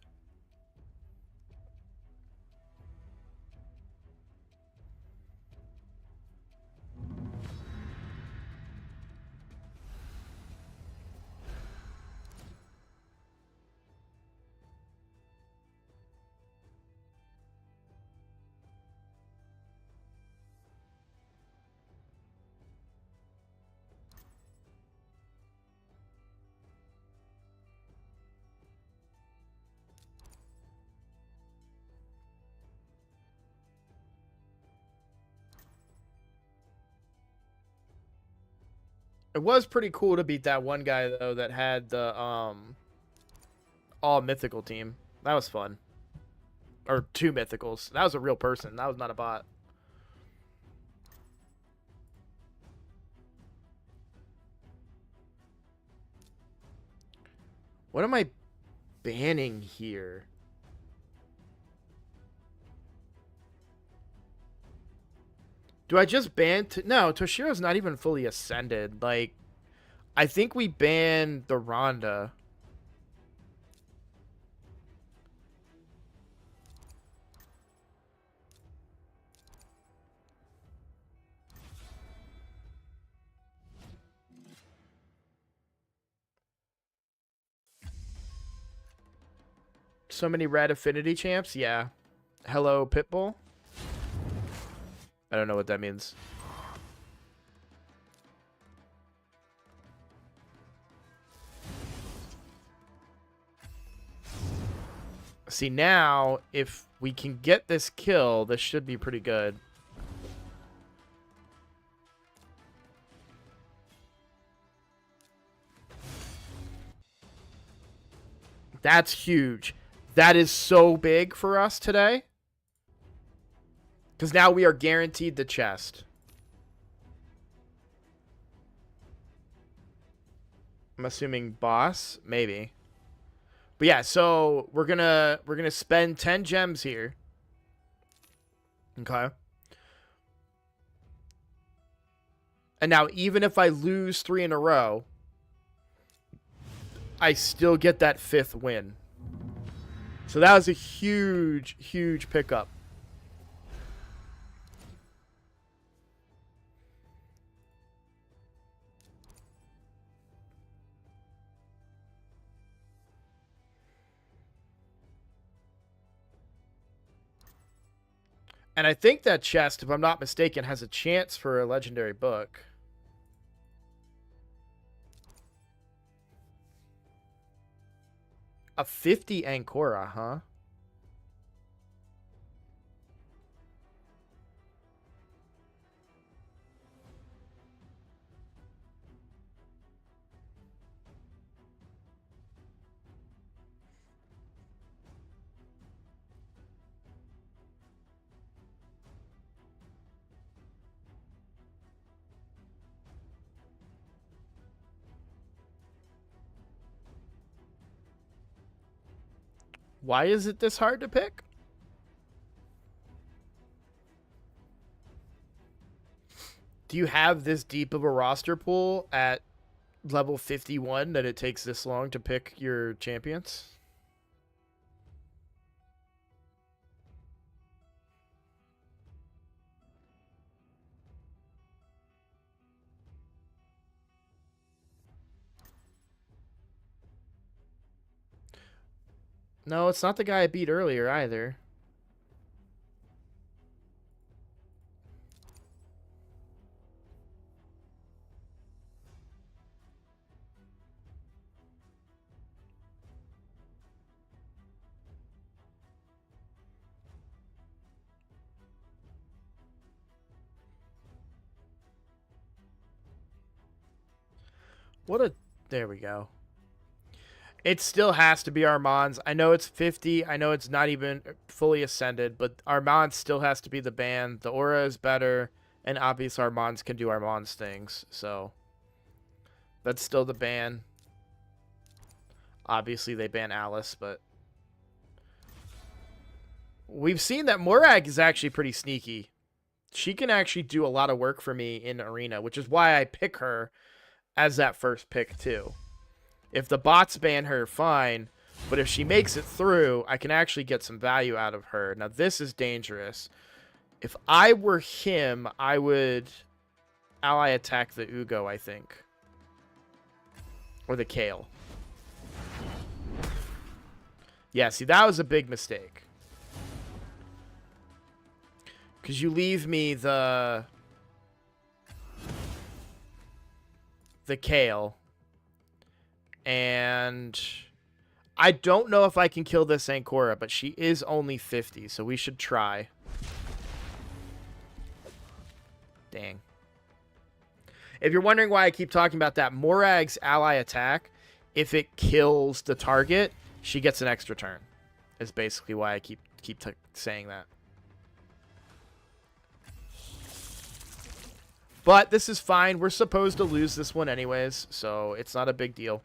It was pretty cool to beat that one guy, though, that had the all mythical team. That was fun. Or 2 mythicals. That was a real person. That was not a bot. What am I banning here? Do I just ban... No, Toshiro's not even fully ascended. Like, I think we banned the Ronda. So many red affinity champs? Yeah. Hello, Pitbull? I don't know what that means. See, now, if we can get this kill, this should be pretty good. That's huge. That is so big for us today. Because now we are guaranteed the chest. I'm assuming boss, maybe. But yeah, so we're gonna spend 10 gems here. Okay. And now even if I lose 3 in a row, I still get that 5th win. So that was a huge, huge pickup. And I think that chest, if I'm not mistaken, has a chance for a legendary book. A 50 Ancora, huh? Why is it this hard to pick? Do you have this deep of a roster pool at level 51 that it takes this long to pick your champions? No, it's not the guy I beat earlier either. What a... There we go. It still has to be Armand's. I know it's 50. I know it's not even fully ascended, but Armand still has to be the ban. The aura is better, and obviously Armand's can do Armand's things, so that's still the ban. Obviously they ban Alice, but we've seen that Morag is actually pretty sneaky. She can actually do a lot of work for me in Arena, which is why I pick her as that first pick too. If the bots ban her, fine. But if she makes it through, I can actually get some value out of her. Now, this is dangerous. If I were him, I would ally attack the Ugo, I think. Or the Kale. Yeah, see, that was a big mistake. Because you leave me the Kale. And I don't know if I can kill this Ancora, but she is only 50, so we should try. Dang. If you're wondering why I keep talking about that, Morag's ally attack, if it kills the target, she gets an extra turn. Is basically why I keep saying that. But this is fine. We're supposed to lose this one anyways, so it's not a big deal.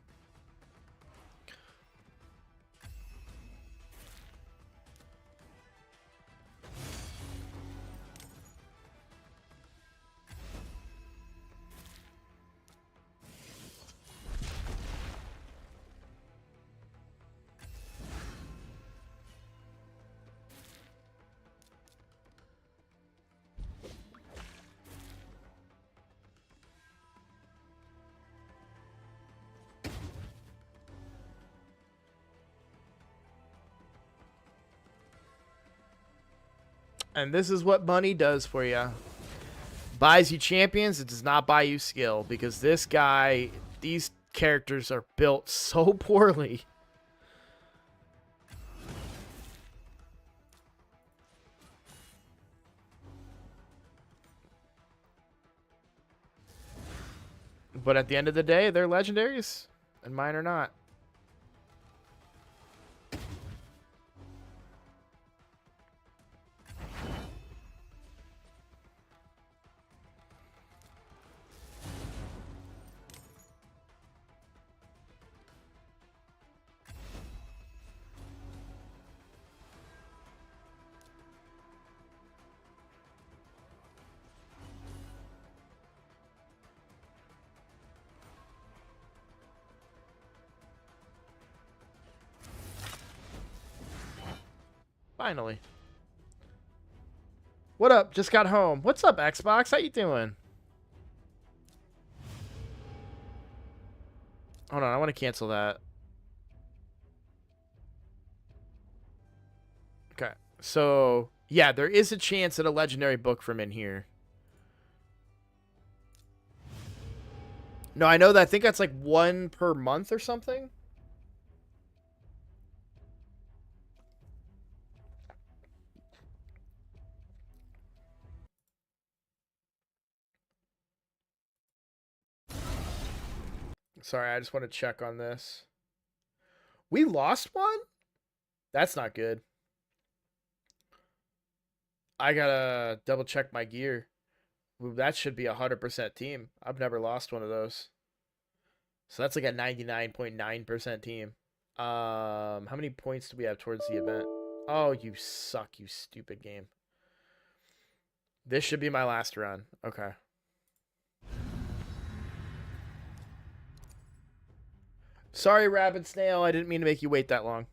And this is what money does for you. Buys you champions, it does not buy you skill. Because this guy, these characters are built so poorly. But at the end of the day, they're legendaries. And mine are not. Finally. What up? Just got home. What's up, Xbox? How you doing? Hold on, I want to cancel that. Okay. So, yeah, there is a chance at a legendary book from in here. No, I know that. I think that's like 1 per month or something. Sorry, I just want to check on this. We lost one? That's not good. I gotta double check my gear. That should be 100% team. I've never lost one of those. So that's like a 99.9% team. How many points do we have towards the event? Oh, you suck, you stupid game. This should be my last run. Okay. Sorry, Rabbit Snail. I didn't mean to make you wait that long.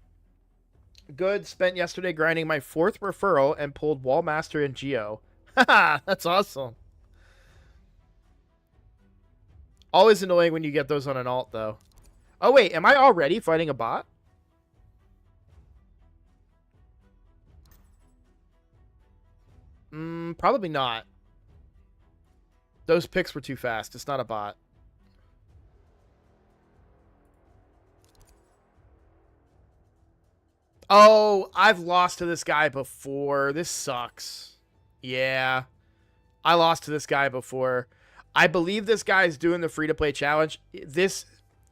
Good. Spent yesterday grinding my 4th referral and pulled Warmaster and Geo. Haha, that's awesome. Always annoying when you get those on an alt, though. Oh, wait. Am I already fighting a bot? Probably not. Those picks were too fast. It's not a bot. Oh, I've lost to this guy before. This sucks. Yeah. I lost to this guy before. I believe this guy is doing the free-to-play challenge. This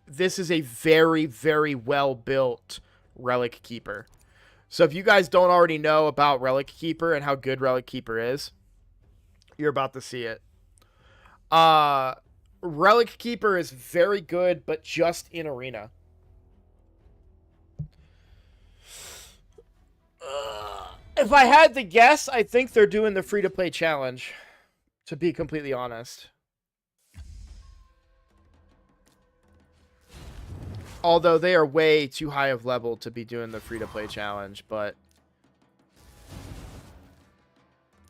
is a very, very well-built Relic Keeper. So if you guys don't already know about Relic Keeper and how good Relic Keeper is, you're about to see it. Relic Keeper is very good, but just in Arena. If I had to guess, I think they're doing the free-to-play challenge, to be completely honest. Although they are way too high of level to be doing the free-to-play challenge, but...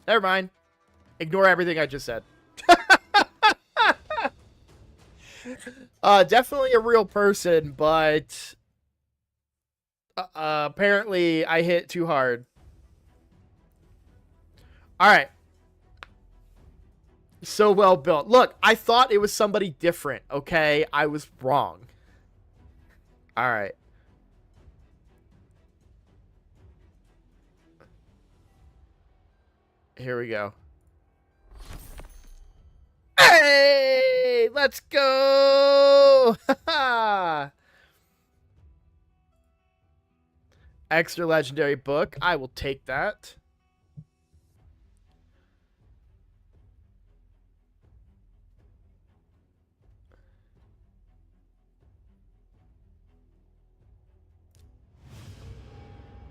Never mind. Ignore everything I just said. Definitely a real person, but... apparently I hit too hard. Alright. So well built. Look, I thought it was somebody different, okay? I was wrong. Alright. Here we go. Hey! Let's go! Extra legendary book. I will take that.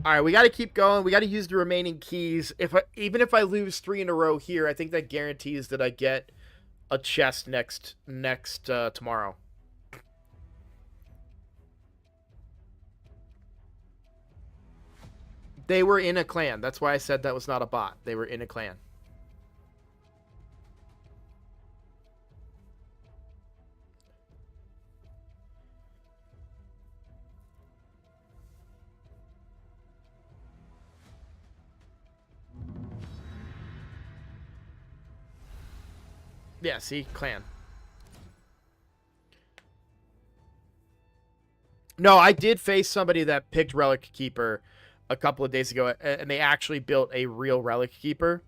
All right, we got to keep going. We got to use the remaining keys. Even if I lose 3 in a row here, I think that guarantees that I get a chest next tomorrow. They were in a clan. That's why I said that was not a bot. They were in a clan. Yeah, see? Clan. No, I did face somebody that picked Relic Keeper a couple of days ago, and they actually built a real Relic Keeper.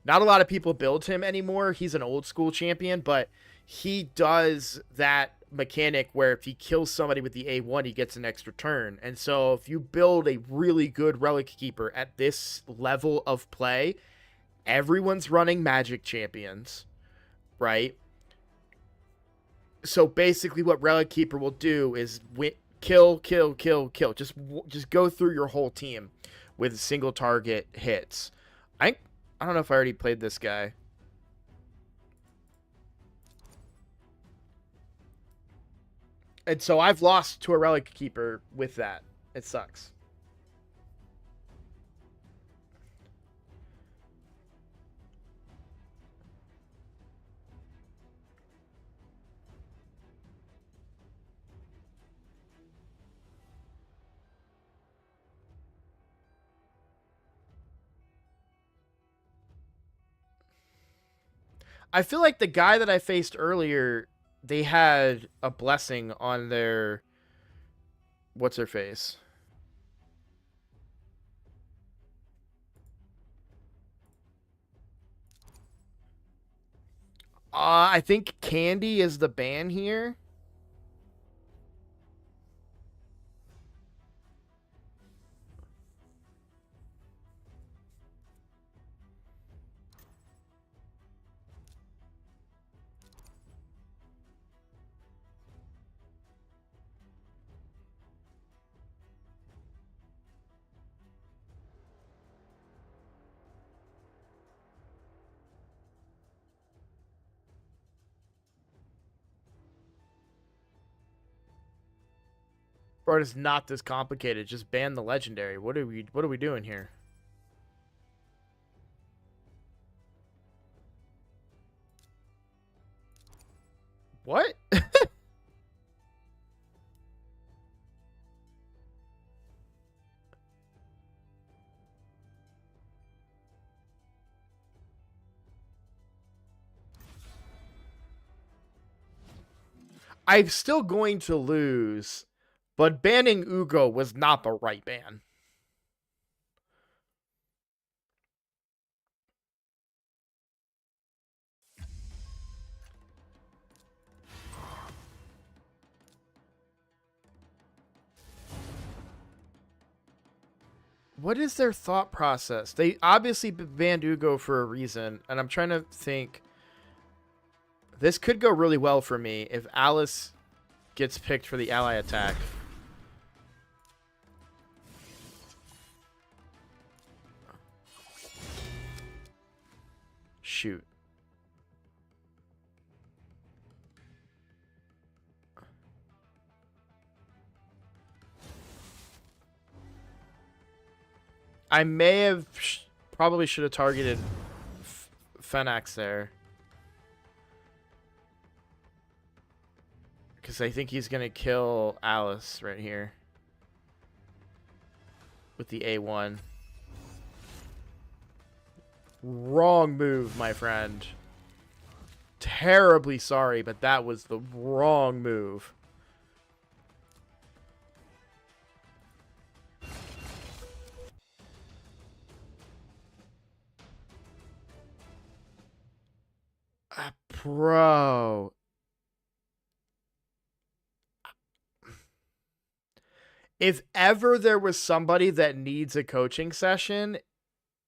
Not a lot of people build him anymore. He's an old school champion, but he does that mechanic where if he kills somebody with the A1, he gets an extra turn. And so if you build a really good Relic Keeper at this level of play, everyone's running Magic champions, right? So basically what Relic Keeper will do is kill, kill, kill, kill. Just go through your whole team with single target hits. I don't know if I already played this guy. And so I've lost to a Relic Keeper with that. It sucks. I feel like the guy that I faced earlier, they had a blessing on their... What's her face? I think Candy is the ban here. Bro, it's not this complicated. Just ban the legendary. What are we doing here? What? I'm still going to lose, but banning Ugo was not the right ban. What is their thought process? They obviously banned Ugo for a reason, and I'm trying to think. This could go really well for me if Alice gets picked for the ally attack. Shoot. I may have probably should have targeted Fenax there. Because I think he's going to kill Alice right here. With the A1. Wrong move, my friend. Terribly sorry, but that was the wrong move. Bro. If ever there was somebody that needs a coaching session,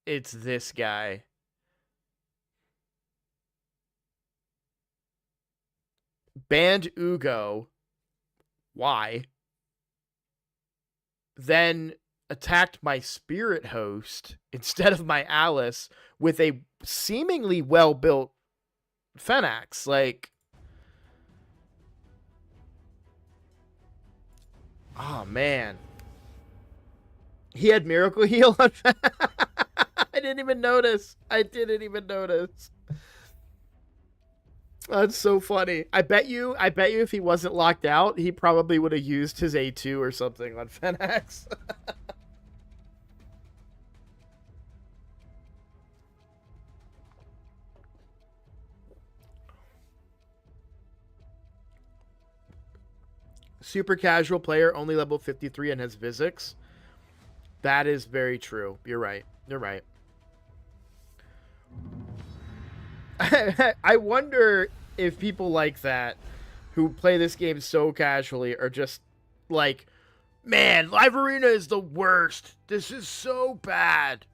it's this guy. Banned Ugo. Why? Then attacked my spirit host instead of my Alice with a seemingly well-built Fenax. Like, oh man, he had Miracle Heal on. I didn't even notice. That's so funny. I bet you if he wasn't locked out, he probably would have used his A2 or something on Fenax. Super casual player, only level 53 and has physics. That is very true. You're right. You're right. I wonder if people like that who play this game so casually are just like, man, Live Arena is the worst. This is so bad.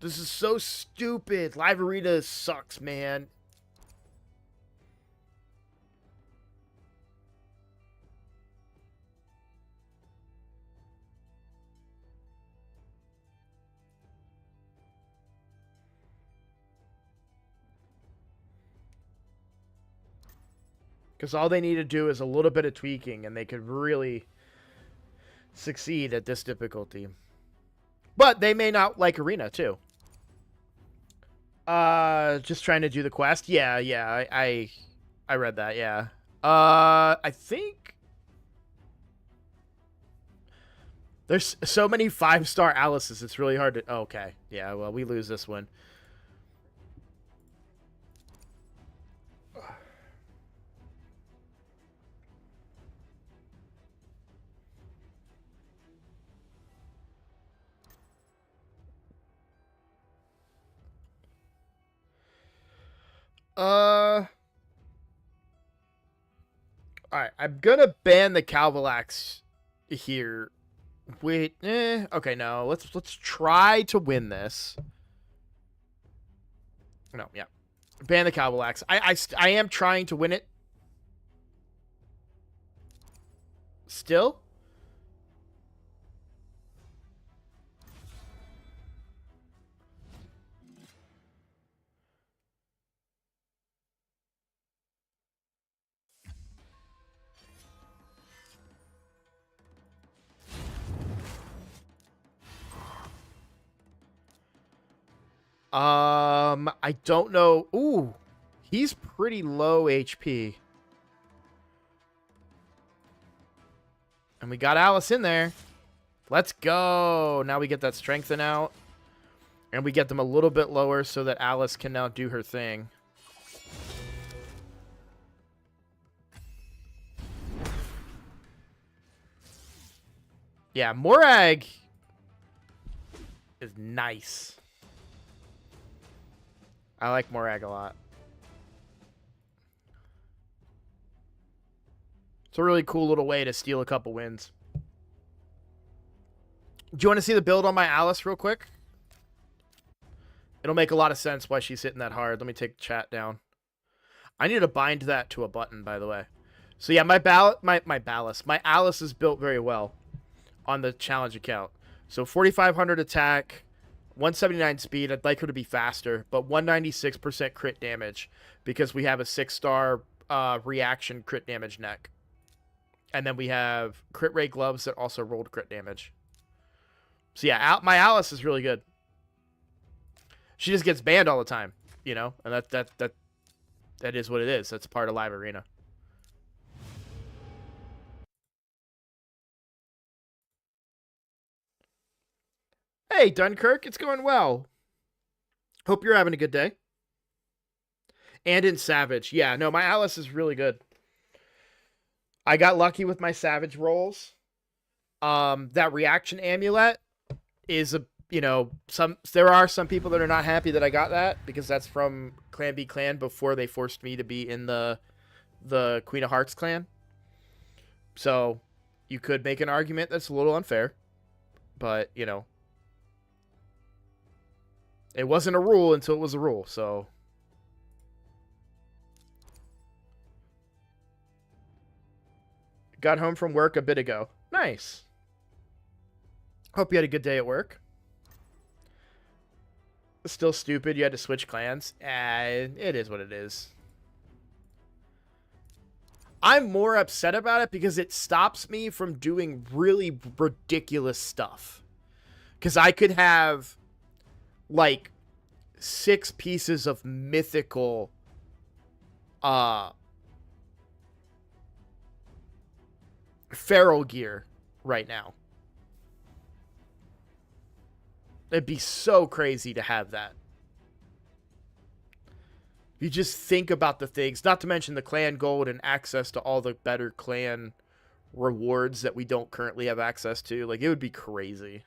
This is so stupid. Live Arena sucks, man. Because all they need to do is a little bit of tweaking and they could really succeed at this difficulty. But they may not like Arena, too. Just trying to do the quest. Yeah, I read that, yeah. I think there's so many 5-star Alice's, it's really hard to... Oh, okay. Yeah, well, we lose this one. Alright, I'm gonna ban the Calvalax here. Wait, okay, no. Let's try to win this. No, yeah. Ban the Calvalax. I am trying to win it. Still? I don't know. Ooh, he's pretty low HP. And we got Alice in there. Let's go. Now we get that strengthen out. And we get them a little bit lower so that Alice can now do her thing. Yeah, Morag is nice. I like Morag a lot. It's a really cool little way to steal a couple wins. Do you want to see the build on my Alice real quick? It'll make a lot of sense why she's hitting that hard. Let me take chat down. I need to bind that to a button, by the way. So yeah, my Alice is built very well on the challenge account. So 4,500 attack, 179 speed. I'd like her to be faster, but 196% crit damage because we have a 6-star reaction crit damage neck. And then we have crit rate gloves that also rolled crit damage. So yeah, my Alice is really good. She just gets banned all the time, you know? And that is what it is. That's part of Live Arena. Hey, Dunkirk, it's going well. Hope you're having a good day. And in Savage. Yeah, no, my Alice is really good. I got lucky with my Savage rolls. That reaction amulet is a, you know, there are some people that are not happy that I got that because that's from Clan B Clan before they forced me to be in the Queen of Hearts clan. So you could make an argument that's a little unfair, but you know, it wasn't a rule until it was a rule. So got home from work a bit ago. Nice. Hope you had a good day at work. Still stupid. You had to switch clans. It is what it is. I'm more upset about it because it stops me from doing really ridiculous stuff. Because I could have, like, 6 pieces of mythical, feral gear right now. It'd be so crazy to have that. You just think about the things, not to mention the clan gold and access to all the better clan rewards that we don't currently have access to. Like, it would be crazy.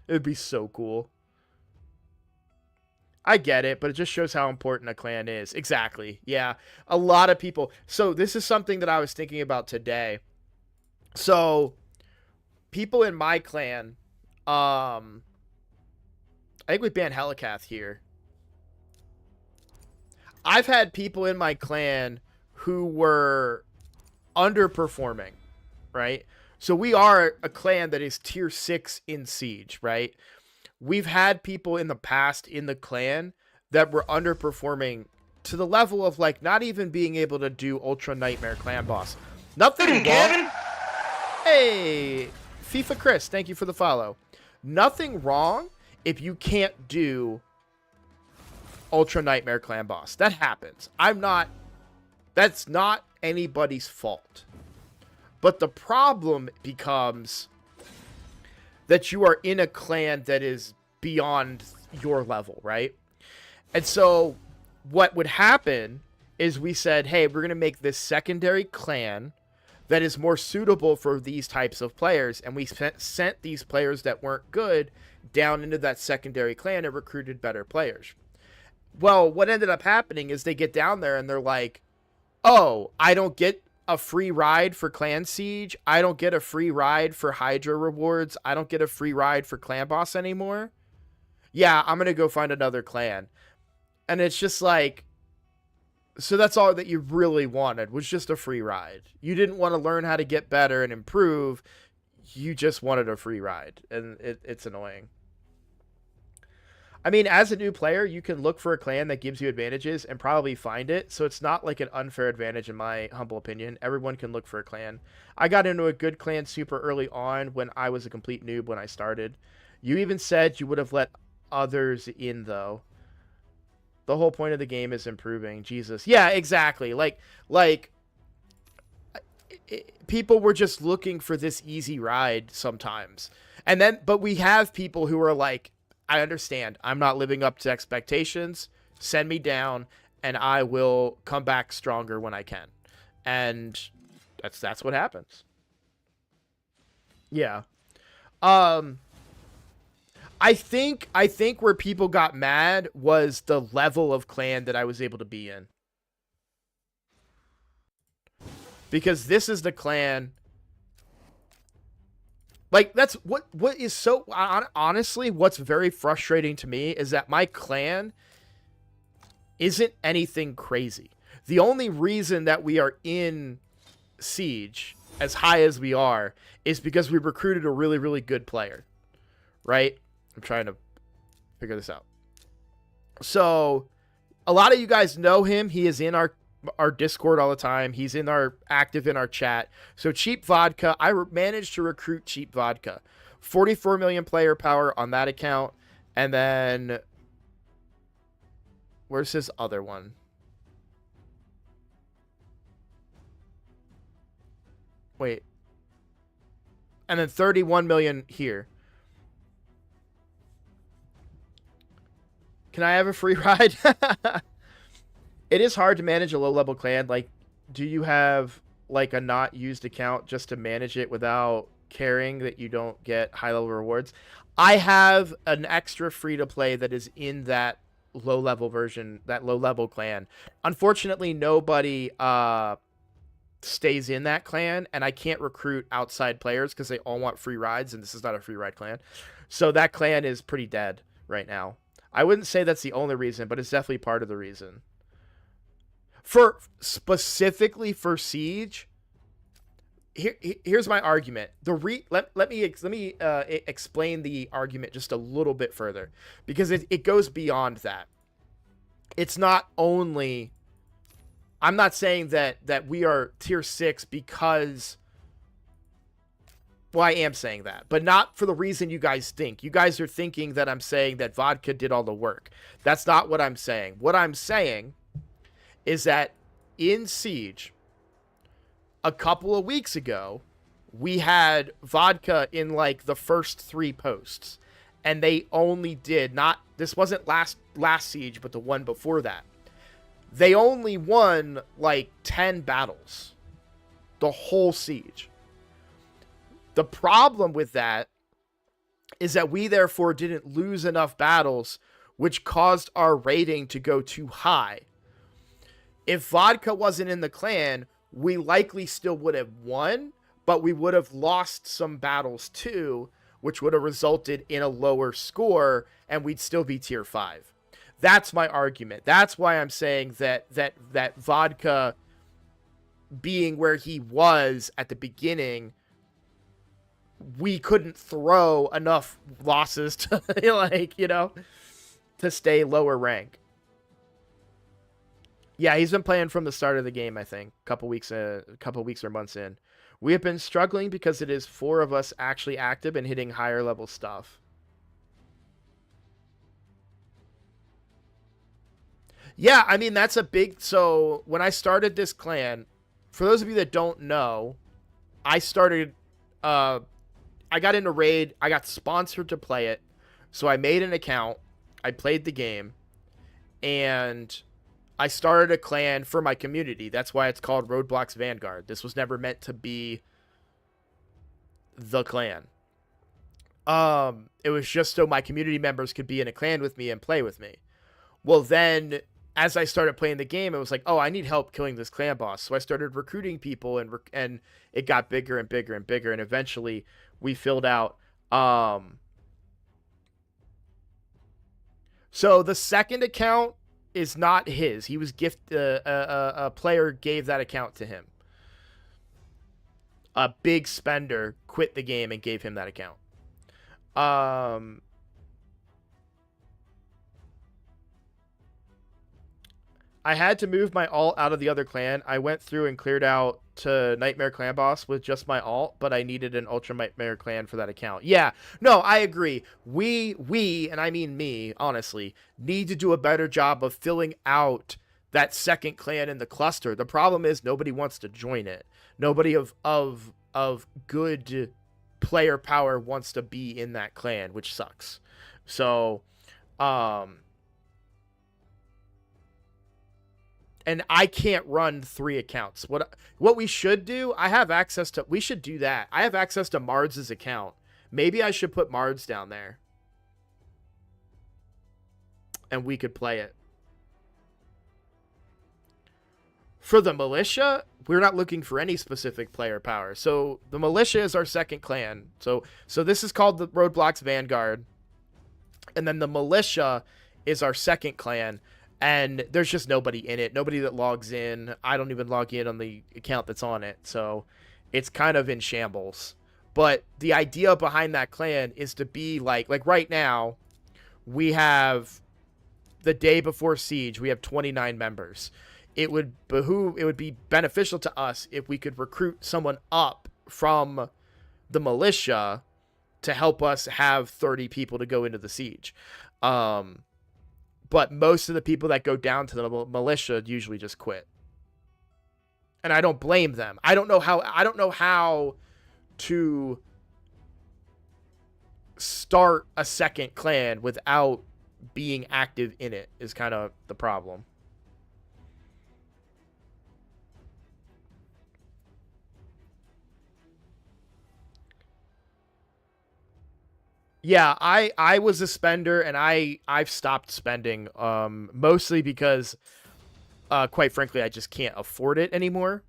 It would be so cool. I get it, but it just shows how important a clan is. Exactly. Yeah. A lot of people. So this is something that I was thinking about today. So people in my clan, I think we banned Helicath here. I've had people in my clan who were underperforming, right? So we are a clan that is tier 6 in Siege, right? We've had people in the past in the clan that were underperforming to the level of, like, not even being able to do Ultra Nightmare Clan Boss. Nothing wrong. Hey, FIFA Chris, thank you for the follow. Nothing wrong if you can't do Ultra Nightmare Clan Boss. That happens. That's not anybody's fault. But the problem becomes that you are in a clan that is beyond your level, right? And so what would happen is we said, hey, we're going to make this secondary clan that is more suitable for these types of players. And we sent these players that weren't good down into that secondary clan and recruited better players. Well, what ended up happening is they get down there and they're like, oh, I don't get a free ride for Clan Siege. I don't get a free ride for Hydra rewards. I don't get a free ride for Clan Boss anymore. Yeah, I'm going to go find another clan. And it's just like, so that's all that you really wanted was just a free ride. You didn't want to learn how to get better and improve. You just wanted a free ride. And it's annoying. I mean, as a new player, you can look for a clan that gives you advantages and probably find it. So it's not like an unfair advantage in my humble opinion. Everyone can look for a clan. I got into a good clan super early on when I was a complete noob when I started. You even said you would have let others in, though. The whole point of the game is improving. Jesus. Yeah, exactly. Like people were just looking for this easy ride sometimes. And then, but we have people who are like, I understand. I'm not living up to expectations. Send me down, and I will come back stronger when I can. And that's what happens. Yeah. I think where people got mad was the level of clan that I was able to be in. Because this is the clan. Like, that's what is so, honestly, what's very frustrating to me is that my clan isn't anything crazy. The only reason that we are in Siege as high as we are is because we recruited a really, really good player, right? I'm trying to figure this out. So a lot of you guys know him. He is in our Discord all the time. He's active in our chat. So Cheap Vodka, I managed to recruit Cheap Vodka. 44 million player power on that account. And then where's his other one? Wait. And then 31 million here. Can I have a free ride? It is hard to manage a low-level clan. Like, do you have, like, a not used account just to manage it without caring that you don't get high-level rewards? I have an extra free-to-play that is in that low-level version, that low-level clan. Unfortunately, nobody stays in that clan, and I can't recruit outside players because they all want free rides, and this is not a free ride clan. So that clan is pretty dead right now. I wouldn't say that's the only reason, but it's definitely part of the reason. Specifically for Siege, here's my argument. Let me explain the argument just a little bit further, because it goes beyond that. It's not only, I'm not saying that we are tier 6 because, well, I am saying that, but not for the reason you guys think. You guys are thinking that I'm saying that Vodka did all the work. That's not what I'm saying. What I'm saying is that in Siege, a couple of weeks ago, we had Vodka in like the first 3 posts, and they only did not, this wasn't last Siege, but the one before that. They only won like 10 battles, the whole Siege. The problem with that is that we therefore didn't lose enough battles, which caused our rating to go too high. If Vodka wasn't in the clan, we likely still would have won, but we would have lost some battles too, which would have resulted in a lower score, and we'd still be tier 5. That's my argument. That's why I'm saying that Vodka being where he was at the beginning, we couldn't throw enough losses to, like, you know, to stay lower rank. Yeah, he's been playing from the start of the game, I think. A couple weeks or months in. We have been struggling because it is 4 of us actually active and hitting higher level stuff. Yeah, I mean, that's a big... So, when I started this clan, for those of you that don't know, I started... I got into Raid. I got sponsored to play it. So, I made an account. I played the game. And I started a clan for my community. That's why it's called Roadblocks Vanguard. This was never meant to be the clan. It was just so my community members could be in a clan with me and play with me. Well, then, as I started playing the game, it was like, oh, I need help killing this clan boss. So I started recruiting people, and it got bigger and bigger and bigger, and eventually we filled out. So the second account is not his. He was a player gave that account to him. A big spender quit the game and gave him that account. I had to move my alt out of the other clan. I went through and cleared out to Nightmare Clan Boss with just my alt, but I needed an Ultra Nightmare Clan for that account. Yeah, no, I agree. We, and I mean me, honestly, need to do a better job of filling out that second clan in the cluster. The problem is nobody wants to join it. Nobody of good player power wants to be in that clan, which sucks. So, and I can't run 3 accounts. What we should do, I have access to, we should do that. I have access to Mards' account. Maybe I should put Mards down there. And we could play it. For the militia, we're not looking for any specific player power. So the militia is our second clan. So this is called the Roadblocks Vanguard. And then the militia is our second clan. And there's just nobody in it. Nobody that logs in. I don't even log in on the account that's on it. So it's kind of in shambles. But the idea behind that clan is to be like right now, we have the day before Siege, we have 29 members. It would be beneficial to us if we could recruit someone up from the militia to help us have 30 people to go into the Siege. But most of the people that go down to the militia usually just quit. And I don't blame them. I don't know how to start a second clan without being active in it is kind of the problem. Yeah, I was a spender, and I've stopped spending, mostly because, quite frankly, I just can't afford it anymore.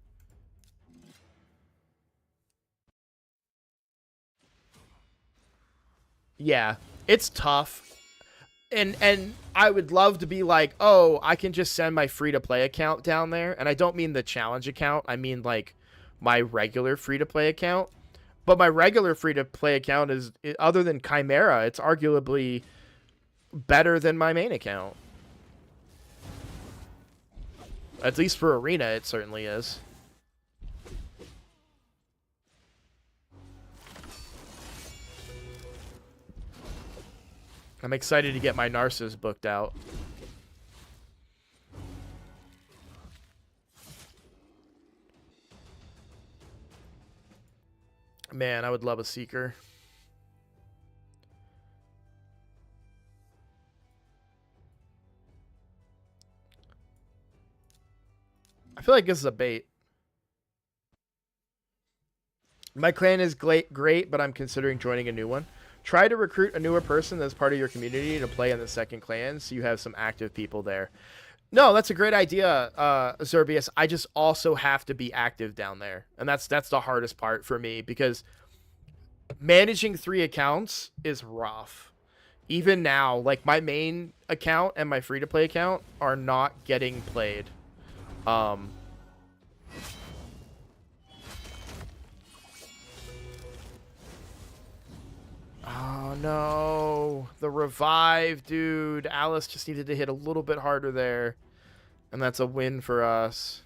Yeah, it's tough. And I would love to be like, oh, I can just send my free-to-play account down there. And I don't mean the challenge account. I mean, like, my regular free-to-play account. But my regular free-to-play account is, other than Chimera, it's arguably better than my main account. At least for Arena, it certainly is. I'm excited to get my Narcissus booked out. Man, I would love a Seeker. I feel like this is a bait. My clan is great, but I'm considering joining a new one. Try to recruit a newer person as part of your community to play in the second clan so you have some active people there. No, that's a great idea, Zerbius. I just also have to be active down there. And that's the hardest part for me because managing 3 accounts is rough. Even now, like my main account and my free-to-play account are not getting played. Oh no, the revive, dude. Alice just needed to hit a little bit harder there, and that's a win for us.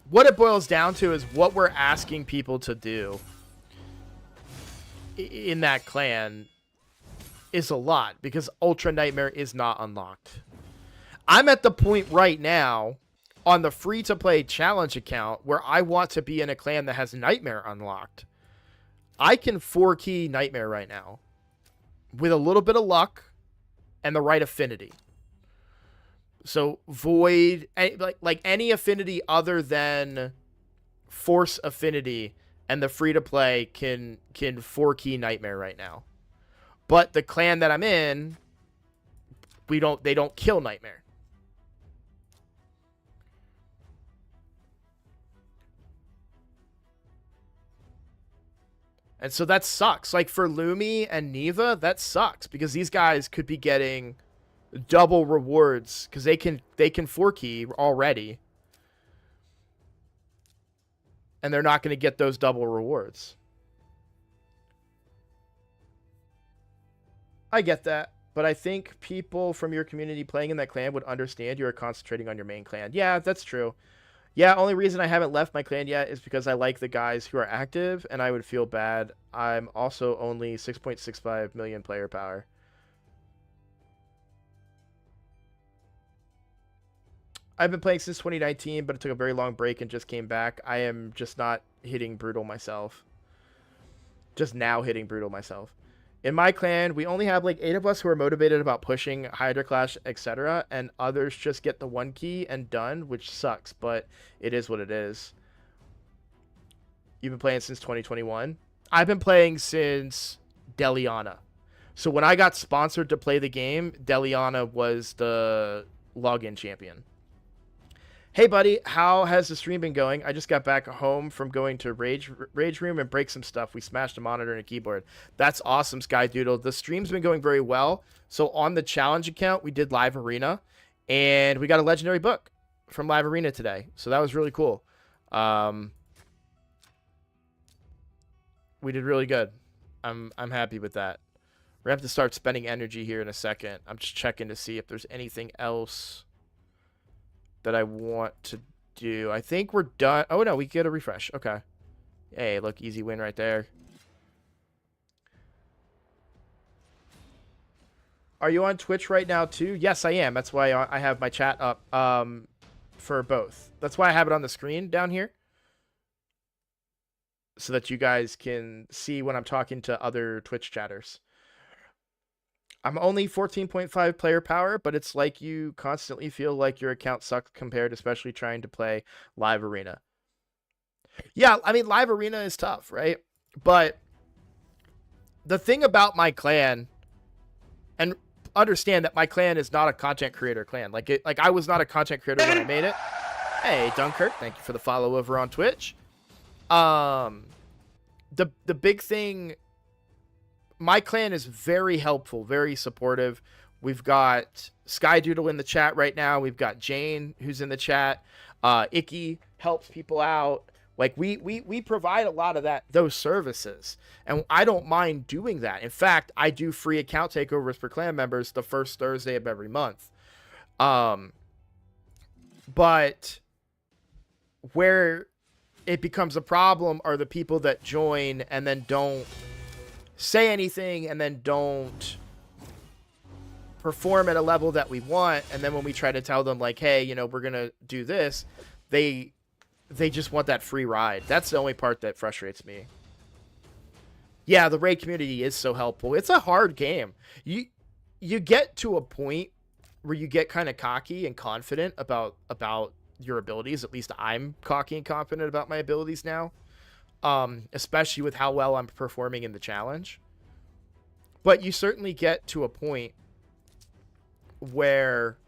What it boils down to is what we're asking people to do in that clan is a lot because Ultra Nightmare is not unlocked. I'm at the point right now on the free-to-play challenge account where I want to be in a clan that has Nightmare unlocked. I can 4-key Nightmare right now with a little bit of luck and the right affinity. So Void, like any affinity other than Force affinity and the free-to-play can 4-key Nightmare right now. But the clan that I'm in, they don't kill Nightmare. And so that sucks. Like for Lumi and Neva, that sucks because these guys could be getting double rewards because they can 4-key already. And they're not going to get those double rewards. I get that, but I think people from your community playing in that clan would understand you are concentrating on your main clan. Yeah, that's true. Yeah, only reason I haven't left my clan yet is because I like the guys who are active, and I would feel bad. I'm also only 6.65 million player power. I've been playing since 2019, but it took a very long break and just came back. I am just not hitting Brutal myself. Just now hitting Brutal myself. In my clan, we only have like 8 of us who are motivated about pushing Hydra Clash, etc. And others just get the 1 key and done, which sucks, but it is what it is. You've been playing since 2021? I've been playing since Deliana. So when I got sponsored to play the game, Deliana was the login champion. Hey, buddy, how has the stream been going? I just got back home from going to Rage Room and break some stuff. We smashed a monitor and a keyboard. That's awesome, Sky Doodle. The stream's been going very well. So on the challenge account, we did Live Arena, and we got a legendary book from Live Arena today. So that was really cool. We did really good. I'm happy with that. We're going to have to start spending energy here in a second. I'm just checking to see if there's anything else that I want to do. I think we're done. Oh, no, we get a refresh. Okay. Hey, look, easy win right there. Are you on Twitch right now, too? Yes, I am. That's why I have my chat up for both. That's why I have it on the screen down here, so that you guys can see when I'm talking to other Twitch chatters. I'm only 14.5 player power, but it's like you constantly feel like your account sucks compared, especially trying to play Live Arena. Yeah, I mean, Live Arena is tough, right? But the thing about my clan, and understand that my clan is not a content creator clan. Like I was not a content creator when I made it. Hey, Dunkirk, thank you for the follow over on Twitch. The big thing, my clan is very helpful, very supportive. We've got Sky Doodle in the chat right now. We've got Jane who's in the chat. Icky helps people out. Like we provide a lot of those services, and I don't mind doing that. In fact, I do free account takeovers for clan members the first Thursday of every month. But where it becomes a problem are the people that join and then don't say anything and then don't perform at a level that we want, and then when we try to tell them like, hey, you know, we're gonna do this, they just want that free ride. That's the only part that frustrates me. Yeah, the raid community is so helpful. It's a hard game. You get to a point where you get kind of cocky and confident about your abilities. At least I'm cocky and confident about my abilities now. Especially with how well I'm performing in the challenge. But you certainly get to a point where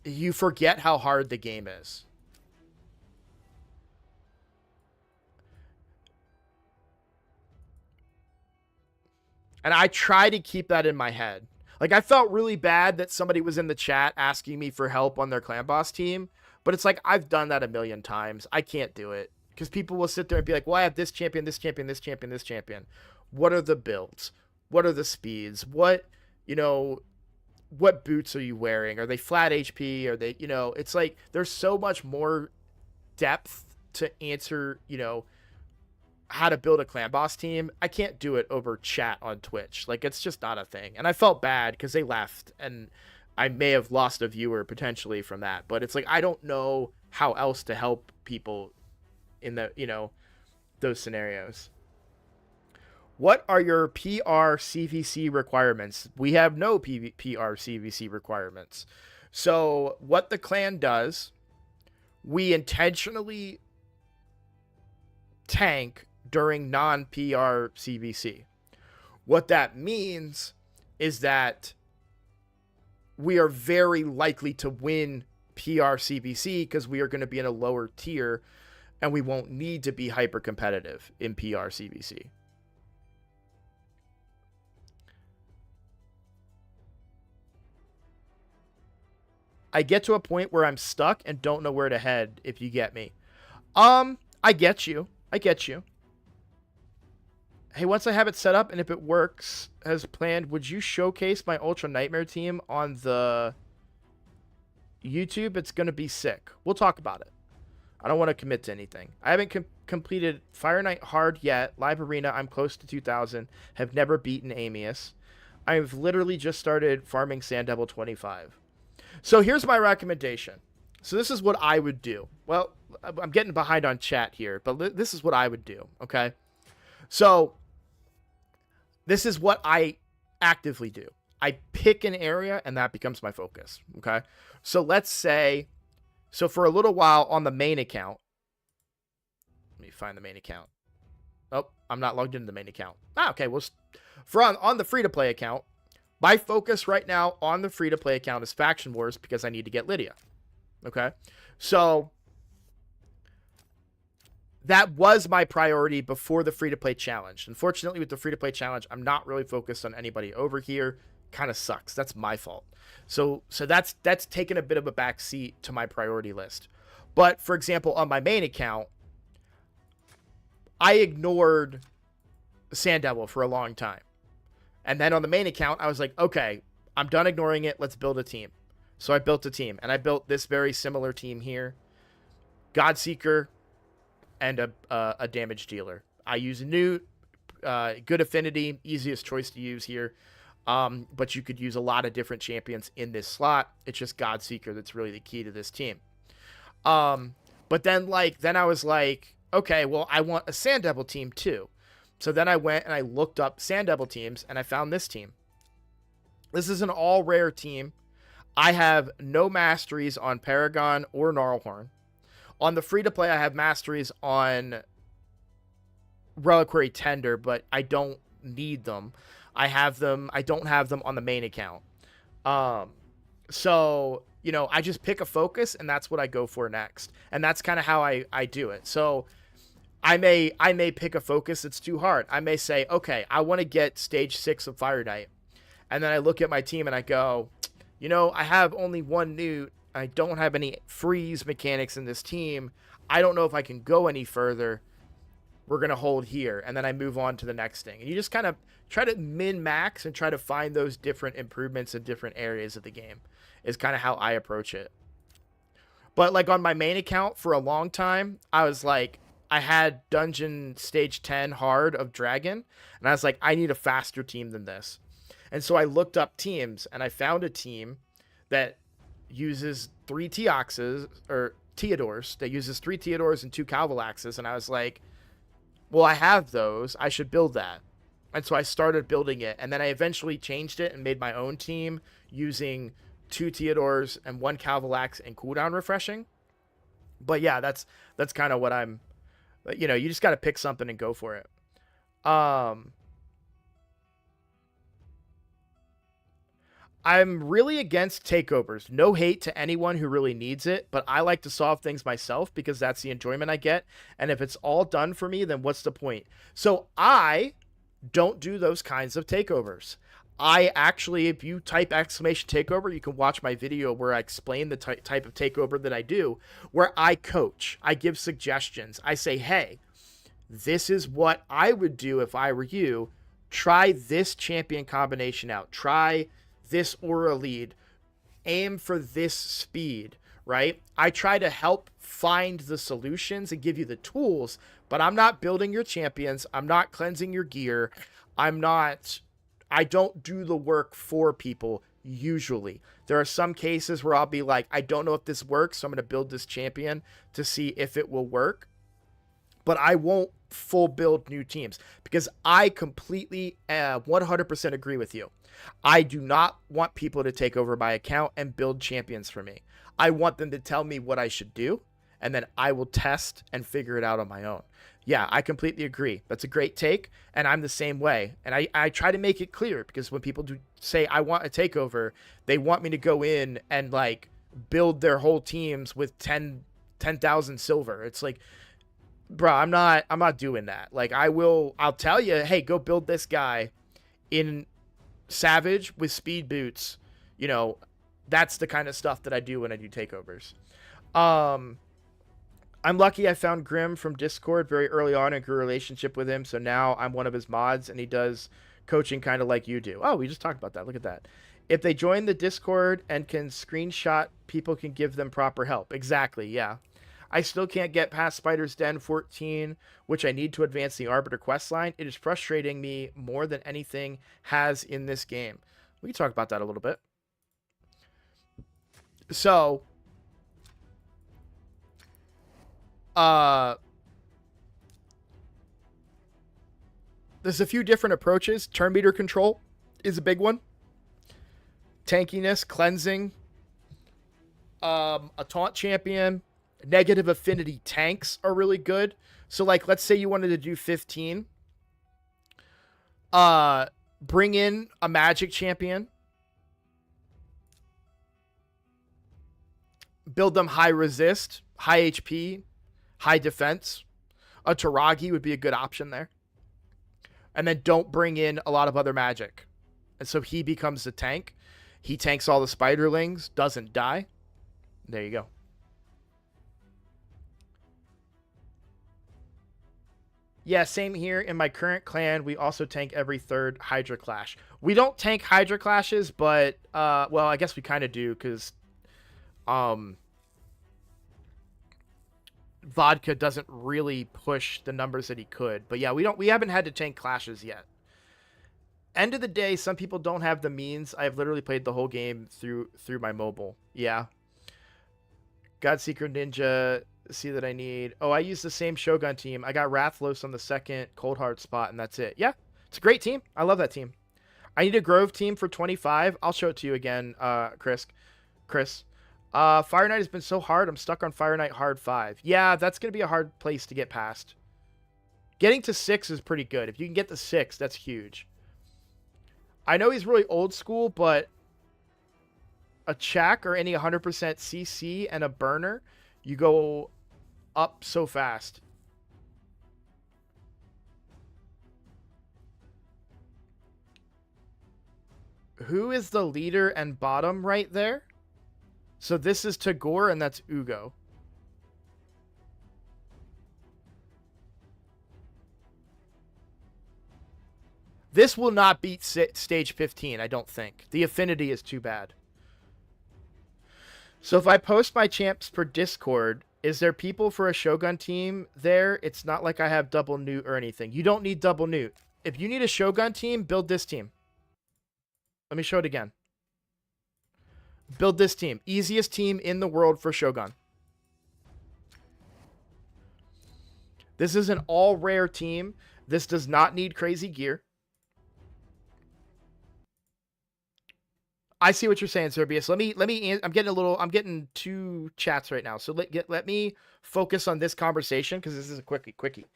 you forget how hard the game is. And I try to keep that in my head. Like, I felt really bad that somebody was in the chat asking me for help on their clan boss team, but it's like, I've done that a million times. I can't do it. Because people will sit there and be like, well, I have this champion, this champion, this champion, this champion. What are the builds? What are the speeds? What boots are you wearing? Are they flat HP? Are they, it's like, there's so much more depth to answer, how to build a clan boss team. I can't do it over chat on Twitch. Like, it's just not a thing. And I felt bad because they left and I may have lost a viewer potentially from that. But it's like, I don't know how else to help people in the, those scenarios. What are your PR CVC requirements? We have no PR CVC requirements. So what the clan does, we intentionally tank during non-PR CVC. What that means is that we are very likely to win PR CVC because we are going to be in a lower tier and we won't need to be hyper competitive in PR CVC. I get to a point where I'm stuck and don't know where to head, if you get me. I get you. Hey, once I have it set up and if it works as planned, would you showcase my Ultra Nightmare team on the YouTube? It's going to be sick. We'll talk about it. I don't want to commit to anything. I haven't completed Fire Knight Hard yet. Live Arena, I'm close to 2,000. Have never beaten Amius. I've literally just started farming Sand Devil 25. So here's my recommendation. So this is what I would do. Well, I'm getting behind on chat here, but this is what I would do, okay? So this is what I actively do. I pick an area and that becomes my focus, okay? So let's say, so for a little while on the main account, let me find the main account. Oh, I'm not logged into the main account. Okay, well, on the free-to-play account, my focus right now on the free-to-play account is Faction Wars because I need to get Lydia. Okay? So that was my priority before the free-to-play challenge. Unfortunately, with the free-to-play challenge, I'm not really focused on anybody over here. Kind of sucks. That's my fault. So that's taken a bit of a back seat to my priority list. But, for example, on my main account, I ignored Sand Devil for a long time. And then on the main account, I was like, okay, I'm done ignoring it. Let's build a team. So I built a team. And I built this very similar team here. Godseeker and a damage dealer. I use Newt. Good affinity. Easiest choice to use here. But you could use a lot of different champions in this slot. It's just Godseeker that's really the key to this team. But then I was like, okay, well, I want a Sand Devil team too. So then I went and I looked up Sand Devil teams and I found this team. This is an all rare team. I have no masteries on Paragon or Gnarlhorn. On the free to play, I have masteries on Reliquary Tender, but I don't need them. I have them. I don't have them on the main account. So, I just pick a focus and that's what I go for next. And that's kind of how I do it. So I may pick a focus that's too hard. I may say, okay, I want to get stage 6 of Fire Knight. And then I look at my team and I go, I have only one Newt. I don't have any freeze mechanics in this team. I don't know if I can go any further. We're going to hold here. And then I move on to the next thing. And you just kind of try to min-max and try to find those different improvements in different areas of the game is kind of how I approach it. But on my main account for a long time, I was like, I had dungeon stage 10 hard of dragon. And I was like, I need a faster team than this. And so I looked up teams and I found a team that uses 3 Teoxes or Theodores that uses 3 Theodores and 2 Calvalaxes, and I was like, well, I have those. I should build that. And so I started building it, and then I eventually changed it and made my own team using 2 Theodores and 1 Calvalax and cooldown refreshing. But yeah, that's kind of what I'm, you know, you just got to pick something and go for it. I'm really against takeovers. No hate to anyone who really needs it, but I like to solve things myself because that's the enjoyment I get. And if it's all done for me, then what's the point? So I don't do those kinds of takeovers. I actually, if you type exclamation takeover, you can watch my video where I explain the type of takeover that I do, where I coach, I give suggestions. I say, hey, this is what I would do if I were you. Try this champion combination out. Try this aura lead, aim for this speed, right? I try to help find the solutions and give you the tools, but I'm not building your champions. I'm not cleansing your gear. I don't do the work for people usually. There are some cases where I'll be like, I don't know if this works, so I'm going to build this champion to see if it will work. But I won't full build new teams because I completely 100% agree with you. I do not want people to take over my account and build champions for me. I want them to tell me what I should do, and then I will test and figure it out on my own. Yeah, I completely agree. That's a great take, and I'm the same way. And I try to make it clear because when people do say I want a takeover, they want me to go in and like build their whole teams with 10,000 silver. It's like, bro, I'm not doing that. Like I'll tell you, hey, go build this guy in Savage with speed boots. You know, that's the kind of stuff that I do when I do takeovers. I'm lucky I found Grim from Discord very early on and grew a relationship with him. So now I'm one of his mods and he does coaching kind of like you do. Oh, we just talked about that. Look at that. If they join the Discord and can screenshot, people can give them proper help. Exactly. Yeah. I still can't get past Spider's Den 14, which I need to advance the Arbiter questline. It is frustrating me more than anything has in this game. We can talk about that a little bit. So, there's a few different approaches. Turn meter control is a big one. Tankiness, cleansing, a taunt champion. Negative affinity tanks are really good. So like, let's say you wanted to do 15. Bring in a magic champion. Build them high resist, high HP, high defense. A Taragi would be a good option there. And then don't bring in a lot of other magic. And so he becomes the tank. He tanks all the spiderlings, doesn't die. There you go. Yeah, same here. In my current clan, we also tank every third Hydra clash. We don't tank Hydra clashes, but, well, I guess we kind of do, because, Vodka doesn't really push the numbers that he could. But yeah, we haven't had to tank clashes yet. End of the day, some people don't have the means. I've literally played the whole game through my mobile. Yeah. Godseeker Ninja... See that I need. Oh, I use the same Shogun team. I got Rathlos on the second Cold Heart spot, and that's it. Yeah, it's a great team. I love that team. I need a Grove team for 25. I'll show it to you again, Chris. Fire Knight has been so hard. I'm stuck on Fire Knight hard 5. Yeah, that's going to be a hard place to get past. Getting to 6 is pretty good. If you can get to 6, that's huge. I know he's really old school, but a check or any 100% CC and a burner, you go up so fast. Who is the leader and bottom right there? So this is Tagore and that's Ugo. This will not beat stage 15, I don't think. The affinity is too bad. So if I post my champs per Discord, is there people for a Shogun team there? It's not like I have double newt or anything. You don't need double newt. If you need a Shogun team, build this team. Let me show it again. Build this team. Easiest team in the world for Shogun. This is an all rare team. This does not need crazy gear. I see what you're saying, Serbius. I'm getting two chats right now. So let me focus on this conversation because this is a quickie.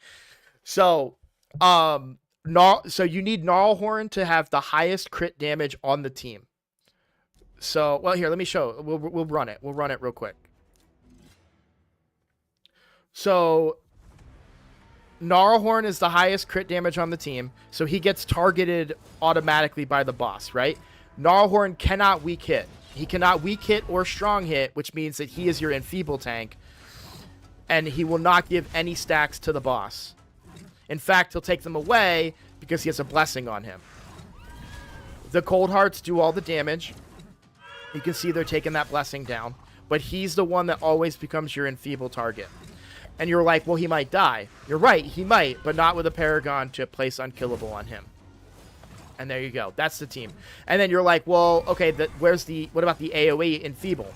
So, so you need Gnarlhorn to have the highest crit damage on the team. So, well, here, let me show. We'll run it. We'll run it real quick. So, Gnarlhorn is the highest crit damage on the team, so he gets targeted automatically by the boss, right? Gnarlhorn cannot weak hit. He cannot weak hit or strong hit, which means that he is your enfeeble tank, and he will not give any stacks to the boss. In fact, he'll take them away because he has a blessing on him. The Cold Hearts do all the damage. You can see they're taking that blessing down, but he's the one that always becomes your enfeeble target. And you're like, well, he might die. You're right, he might, but not with a Paragon to place unkillable on him. And there you go. That's the team. And then you're like, well, okay, what about the AoE enfeeble?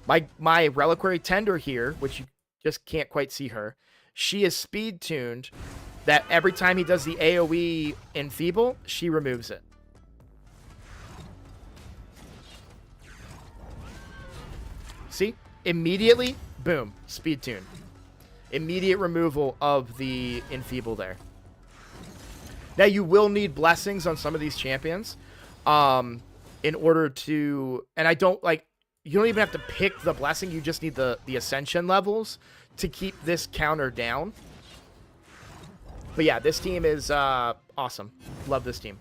My Reliquary Tender here, which you just can't quite see her, she is speed tuned that every time he does the AoE enfeeble, she removes it. See? Immediately, boom, speed tune. Immediate removal of the enfeeble there. Now, you will need blessings on some of these champions in order to... And I don't, like... You don't even have to pick the blessing. You just need the ascension levels to keep this counter down. But yeah, this team is awesome. Love this team.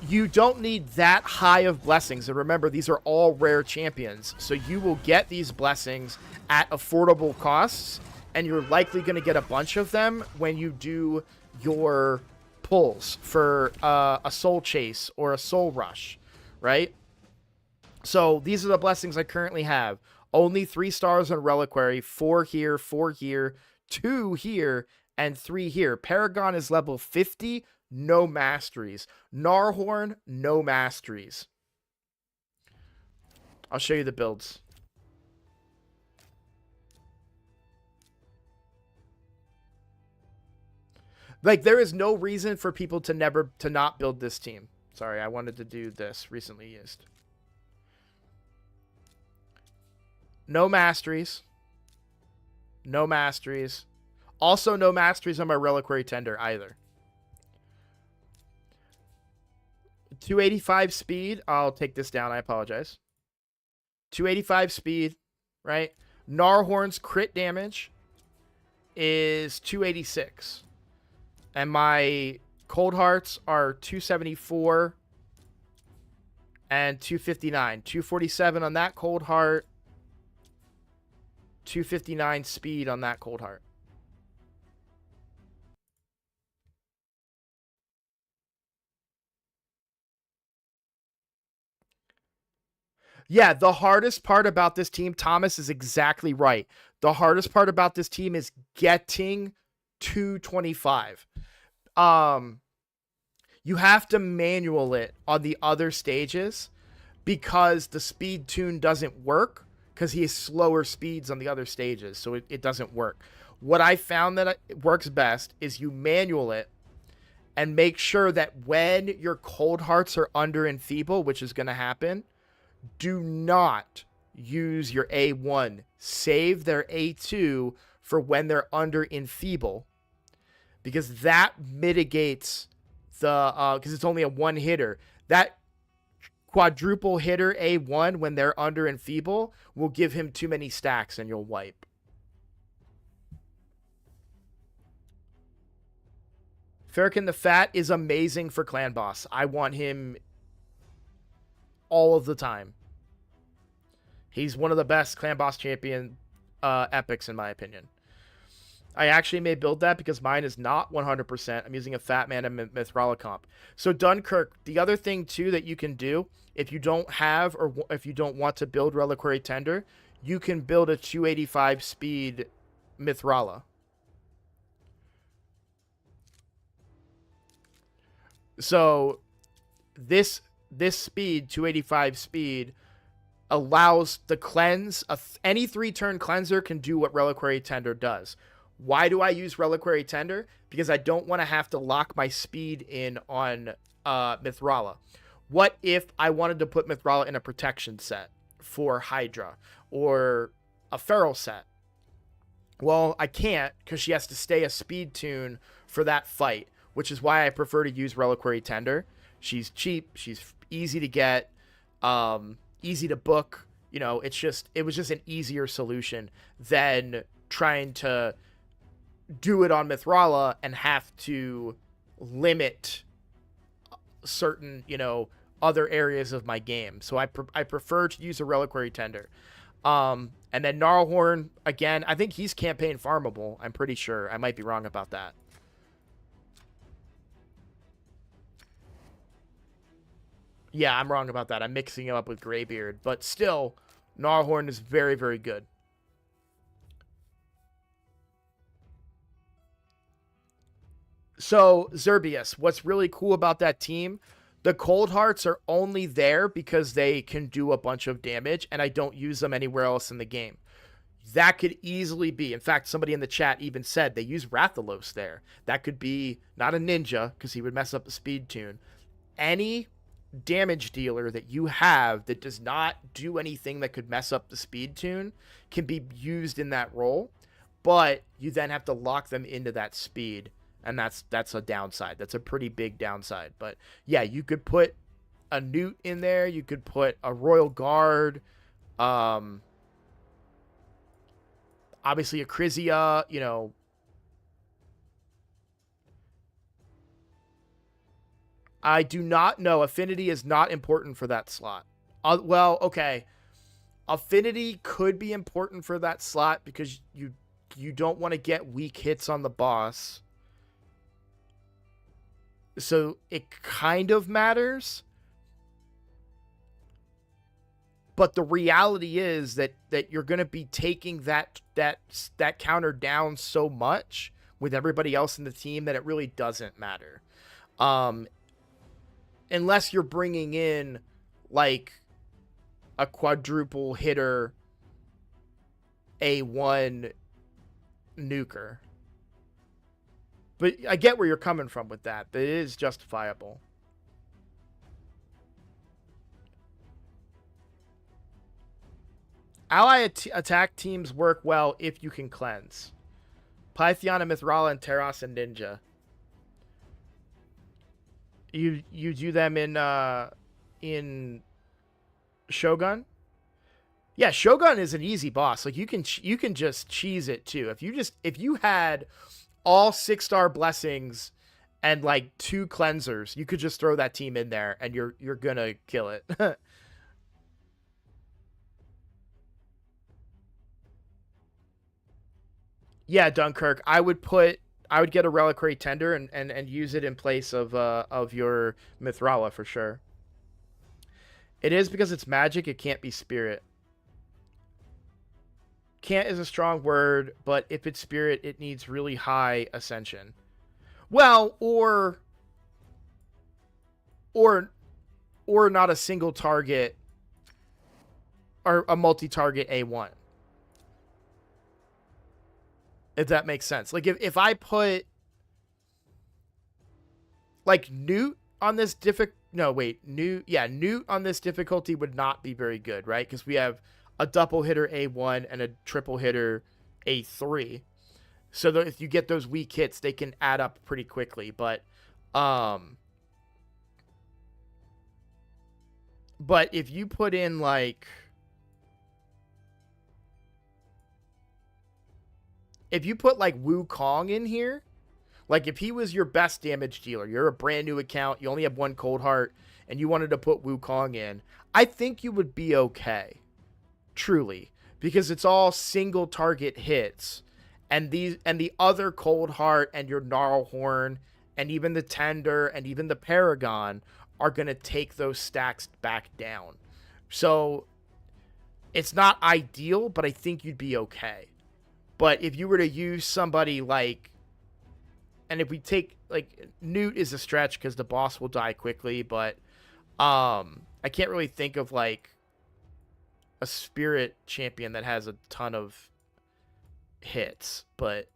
You don't need that high of blessings. And remember, these are all rare champions. So you will get these blessings at affordable costs. And you're likely going to get a bunch of them when you do your pulls for a soul chase or a soul rush, right? So these are the blessings I currently have. Only 3 stars on Reliquary, 4 here, 4 here, 2 here, and 3 here. Paragon is level 50, no masteries. Gnarlhorn, no masteries. I'll show you the builds. Like, there is no reason for people to not build this team. Sorry, I wanted to do this. Recently used. No masteries. No masteries. Also, no masteries on my Reliquary Tender either. 285 speed. I'll take this down. I apologize. 285 speed, right? Gnarlhorn's crit damage is 286. And my Cold Hearts are 274 and 259. 247 on that Cold Heart. 259 speed on that Cold Heart. Yeah, the hardest part about this team, Thomas is exactly right. The hardest part about this team is getting 225. You have to manual it on the other stages because the speed tune doesn't work because he has slower speeds on the other stages, so it doesn't work. What I found that works best is you manual it and make sure that when your Cold Hearts are under enfeeble, which is going to happen, do not use your A1. Save their A2 for when they're under enfeeble, because that mitigates the because it's only a one hitter. That quadruple hitter A1 when they're under enfeeble will give him too many stacks and you'll wipe. Farrakhan the Fat is amazing for clan boss. I want him all of the time. He's one of the best clan boss champion epics in my opinion. I actually may build that because mine is not 100%. I'm using a Fat Man and Mithrala comp. So Dunkirk, the other thing too that you can do if you don't have or if you don't want to build Reliquary Tender, you can build a 285 speed Mithrala. So this speed, 285 speed, allows the cleanse. Any 3-turn cleanser can do what Reliquary Tender does. Why do I use Reliquary Tender? Because I don't want to have to lock my speed in on Mithrala. What if I wanted to put Mithrala in a protection set for Hydra or a feral set? Well, I can't because she has to stay a speed tune for that fight, which is why I prefer to use Reliquary Tender. She's cheap. She's easy to get, easy to book. You know, it was just an easier solution than trying to do it on Mithrala and have to limit certain, you know, other areas of my game. So I prefer to use a Reliquary Tender. And then Gnarlhorn, again, I think he's campaign farmable. I'm pretty sure. I might be wrong about that. Yeah, I'm wrong about that. I'm mixing him up with Greybeard. But still, Gnarlhorn is very, very good. So, Zerbius, what's really cool about that team, the Cold Hearts are only there because they can do a bunch of damage, and I don't use them anywhere else in the game. That could easily be, in fact, somebody in the chat even said they use Rathalos there. That could be not a ninja, because he would mess up the speed tune. Any damage dealer that you have that does not do anything that could mess up the speed tune can be used in that role, but you then have to lock them into that speed. And that's a downside. That's a pretty big downside. But yeah, you could put a Newt in there. You could put a Royal Guard. Obviously a Crizia, you know. I do not know. Affinity is not important for that slot. Well, okay. Affinity could be important for that slot because you don't want to get weak hits on the boss. So it kind of matters. But the reality is that you're going to be taking that counter down so much with everybody else in the team that it really doesn't matter. Unless you're bringing in like a quadruple hitter A1 nuker. But I get where you're coming from with that. It is justifiable. Ally attack teams work well if you can cleanse. Pythion and Mithrala and Terras and Ninja. You do them in Shogun? Yeah, Shogun is an easy boss. Like you can just cheese it too. If you had all 6-star blessings and like 2 cleansers, you could just throw that team in there and you're gonna kill it. Yeah, Dunkirk. I would get a Reliquary Tender and use it in place of your Mithrala for sure. It is because it's magic, it can't be spirit. Can't is a strong word, but if it's spirit, it needs really high ascension. Well, or not a single target or a multi-target A1. If that makes sense. Like if I put like Newt on this Newt on this difficulty would not be very good, right? Because we have a double hitter A1 and a triple hitter A3. So that if you get those weak hits, they can add up pretty quickly. But if you put in like, if you put like Wukong in here, like if he was your best damage dealer, you're a brand new account, you only have 1 cold heart, and you wanted to put Wukong in, I think you would be okay. Truly. Because it's all single target hits. And the other cold heart and your Gnarlhorn and even the Tender and even the Paragon are going to take those stacks back down. So it's not ideal, but I think you'd be okay. But if you were to use somebody like, and if we take like Newt is a stretch because the boss will die quickly, but I can't really think of like a spirit champion that has a ton of hits, but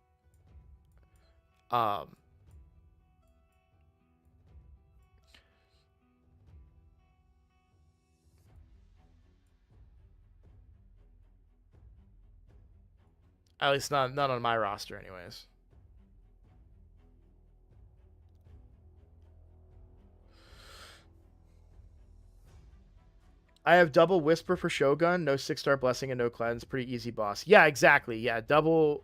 um at least not on my roster anyways. I have double Whisper for Shogun, no 6-star Blessing and no Cleanse. Pretty easy boss. Yeah, exactly. Yeah, double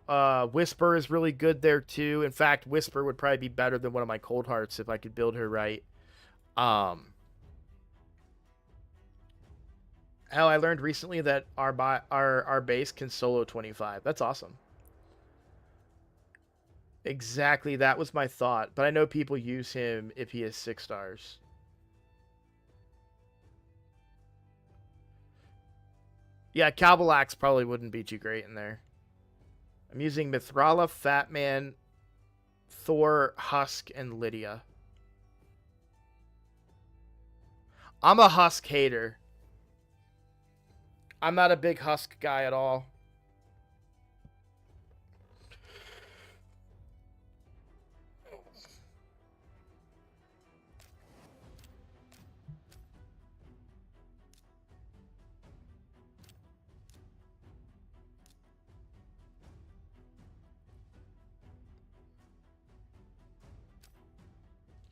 Whisper is really good there too. In fact, Whisper would probably be better than one of my Cold Hearts if I could build her right. Hell, I learned recently that our base can solo 25. That's awesome. Exactly, that was my thought. But I know people use him if he is 6 stars. Yeah, Calvalax probably wouldn't be too great in there. I'm using Mithrala, Fatman, Thor, Husk, and Lydia. I'm a Husk hater. I'm not a big Husk guy at all.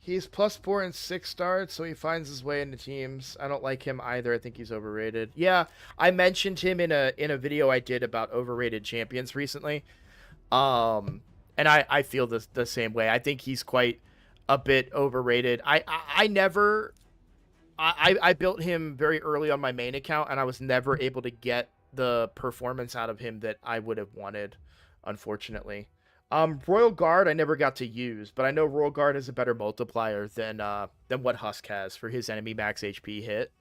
He's +4 and 6 starts, so he finds his way into teams. I don't like him either. I think he's overrated. Yeah, I mentioned him in a video I did about overrated champions recently. And I feel the same way. I think he's quite a bit overrated. I never I built him very early on my main account, and I was never able to get the performance out of him that I would have wanted, unfortunately. Royal Guard I never got to use, but I know Royal Guard is a better multiplier than what Husk has for his enemy max HP hit.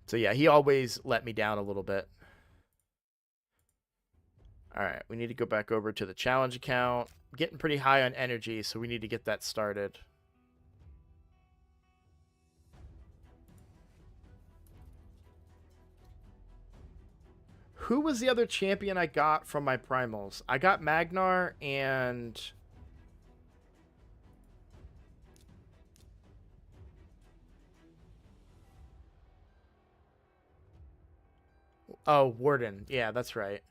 So yeah, he always let me down a little bit. All right, we need to go back over to the challenge account. I'm getting pretty high on energy, so we need to get that started. Who was the other champion I got from my primals? I got Magnar and... Oh, Warden. Yeah, that's right.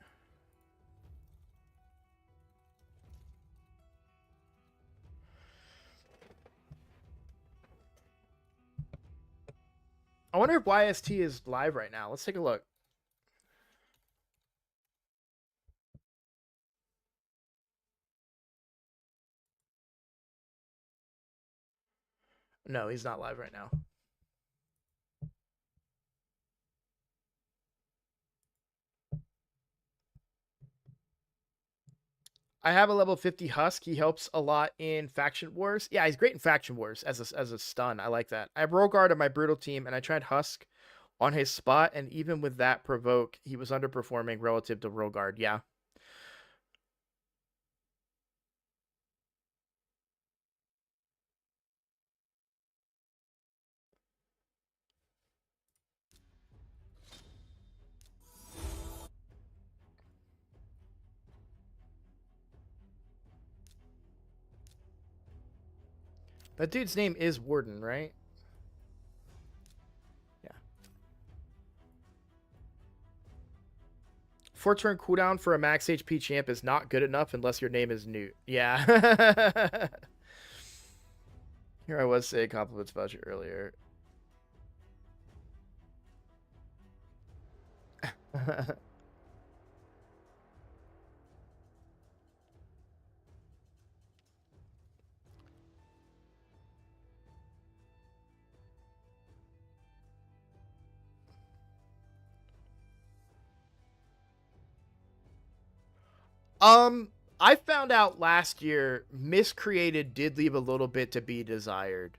I wonder if YST is live right now. Let's take a look. No, he's not live right now. I have a level 50 Husk. He helps a lot in Faction Wars. Yeah, he's great in Faction Wars as a stun. I like that. I have Roll Guard on my Brutal team, and I tried Husk on his spot, and even with that provoke, he was underperforming relative to Roll Guard. Yeah. That dude's name is Warden, right? Yeah. 4-turn cooldown for a max HP champ is not good enough unless your name is Newt. Yeah. Here I was saying compliments about you earlier. I found out last year Miscreated did leave a little bit to be desired.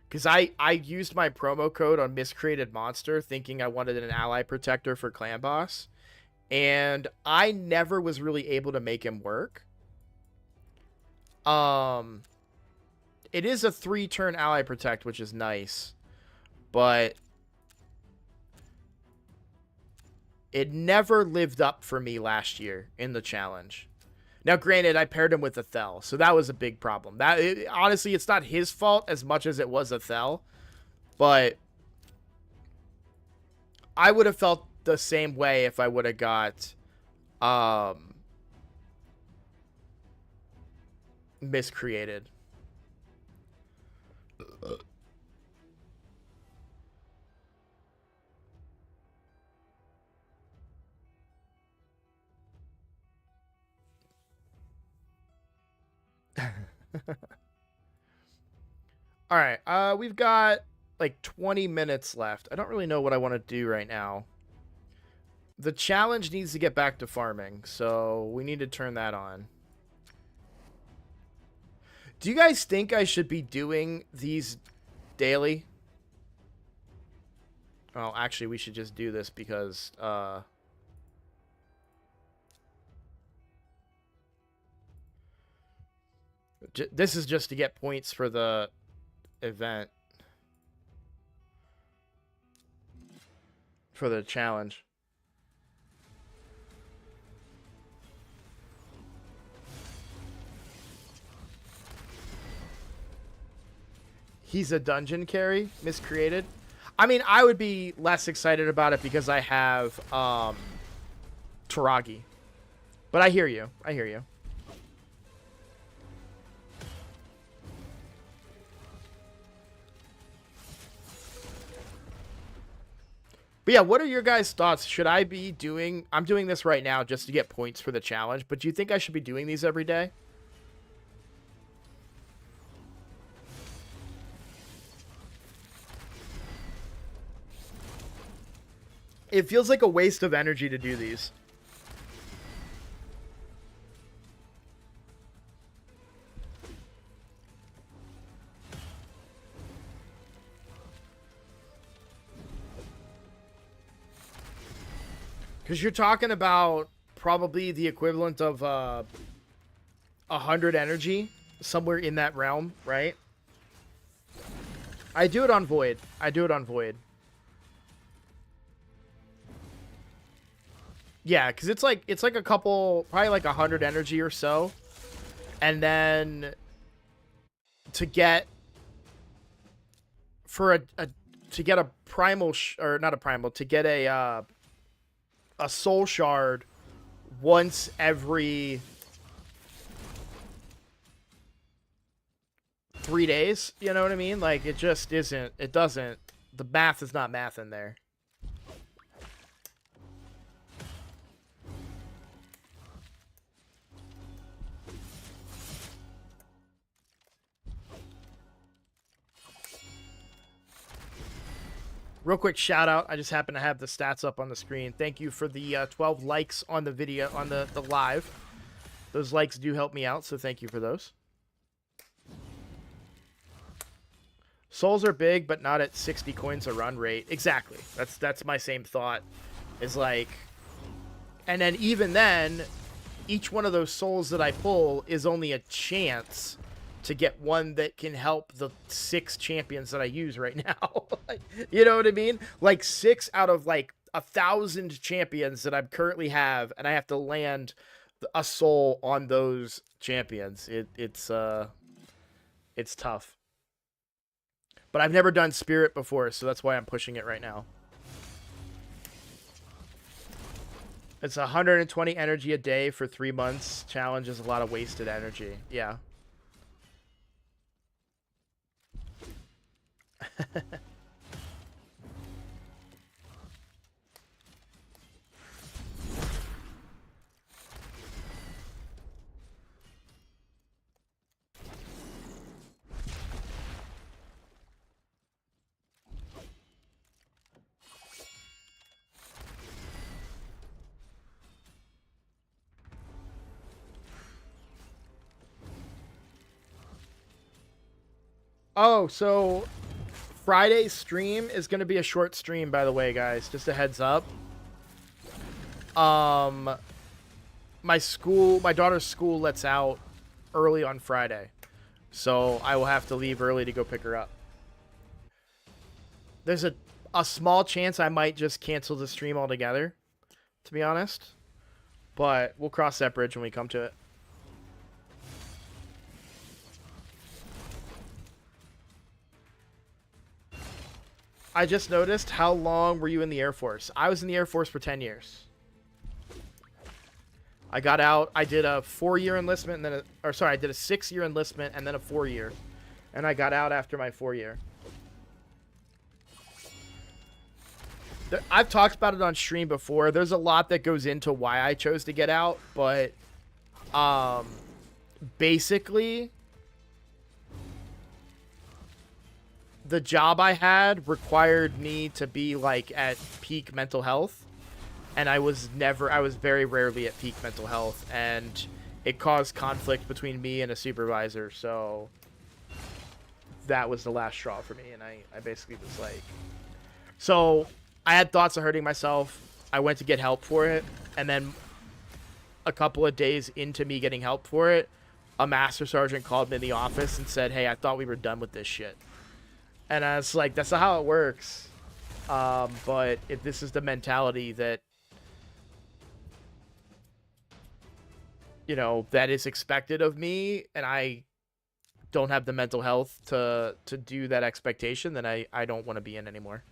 Because I used my promo code on Miscreated Monster thinking I wanted an ally protector for Clan Boss. And I never was really able to make him work. It is a 3-turn ally protect, which is nice. But It never lived up for me last year in the challenge. Now, granted, I paired him with Athel, so that was a big problem. Honestly, it's not his fault as much as it was Athel, but I would have felt the same way if I would have got miscreated. All right, we've got like 20 minutes left. I don't really know what I want to do right now. The challenge needs to get back to farming, so we need to turn that on. Do you guys think I should be doing these daily? Oh, actually, we should just do this because, this is just to get points for the event. For the challenge. He's a dungeon carry, miscreated. I mean, I would be less excited about it because I have Taragi. But I hear you. I hear you. But yeah, what are your guys' thoughts? Should I be doing... I'm doing this right now just to get points for the challenge, but do you think I should be doing these every day? It feels like a waste of energy to do these. Because you're talking about probably the equivalent of 100 energy, somewhere in that realm, right? I do it on Void. I do it on Void. Yeah, because it's like a couple, probably like 100 energy or so, and then to get to get a primal or not a primal, to get a soul shard once every 3 days. You know what I mean? Like, it just isn't. It doesn't. The math is not math in there. Real quick shout out. I just happen to have the stats up on the screen. Thank you for the 12 likes on the video, on the live. Those likes do help me out, so thank you for those. Souls are big, but not at 60 coins a run rate. Exactly. That's my same thought. Is like, and then even then, each one of those souls that I pull is only a chance to get one that can help the 6 champions that I use right now. You know what I mean? Like 6 out of like 1,000 champions that I currently have, and I have to land a soul on those champions. It's tough. But I've never done Spirit before, so that's why I'm pushing it right now. It's 120 energy a day for 3 months. Challenge is a lot of wasted energy. Yeah. Oh, so Friday's stream is going to be a short stream, by the way, guys. Just a heads up. My daughter's school lets out early on Friday. So I will have to leave early to go pick her up. There's a small chance I might just cancel the stream altogether. to be honest. But we'll cross that bridge when we come to it. I just noticed, how long were you in the Air Force? I was in the Air Force for 10 years. I got out. I did a 4-year enlistment, and then I did a 6-year enlistment and then a 4-year, and I got out after my 4-year. I've talked about it on stream before. There's a lot that goes into why I chose to get out, but basically, the job I had required me to be like at peak mental health, and I was very rarely at peak mental health, and it caused conflict between me and a supervisor, so that was the last straw for me, and I basically was like, so I had thoughts of hurting myself. I went to get help for it, and then a couple of days into me getting help for it, a master sergeant called me in the office and said, hey, I thought we were done with this shit. And I was like, that's not how it works. But if this is the mentality that, you know, that is expected of me, and I don't have the mental health to do that expectation, then I don't want to be in anymore.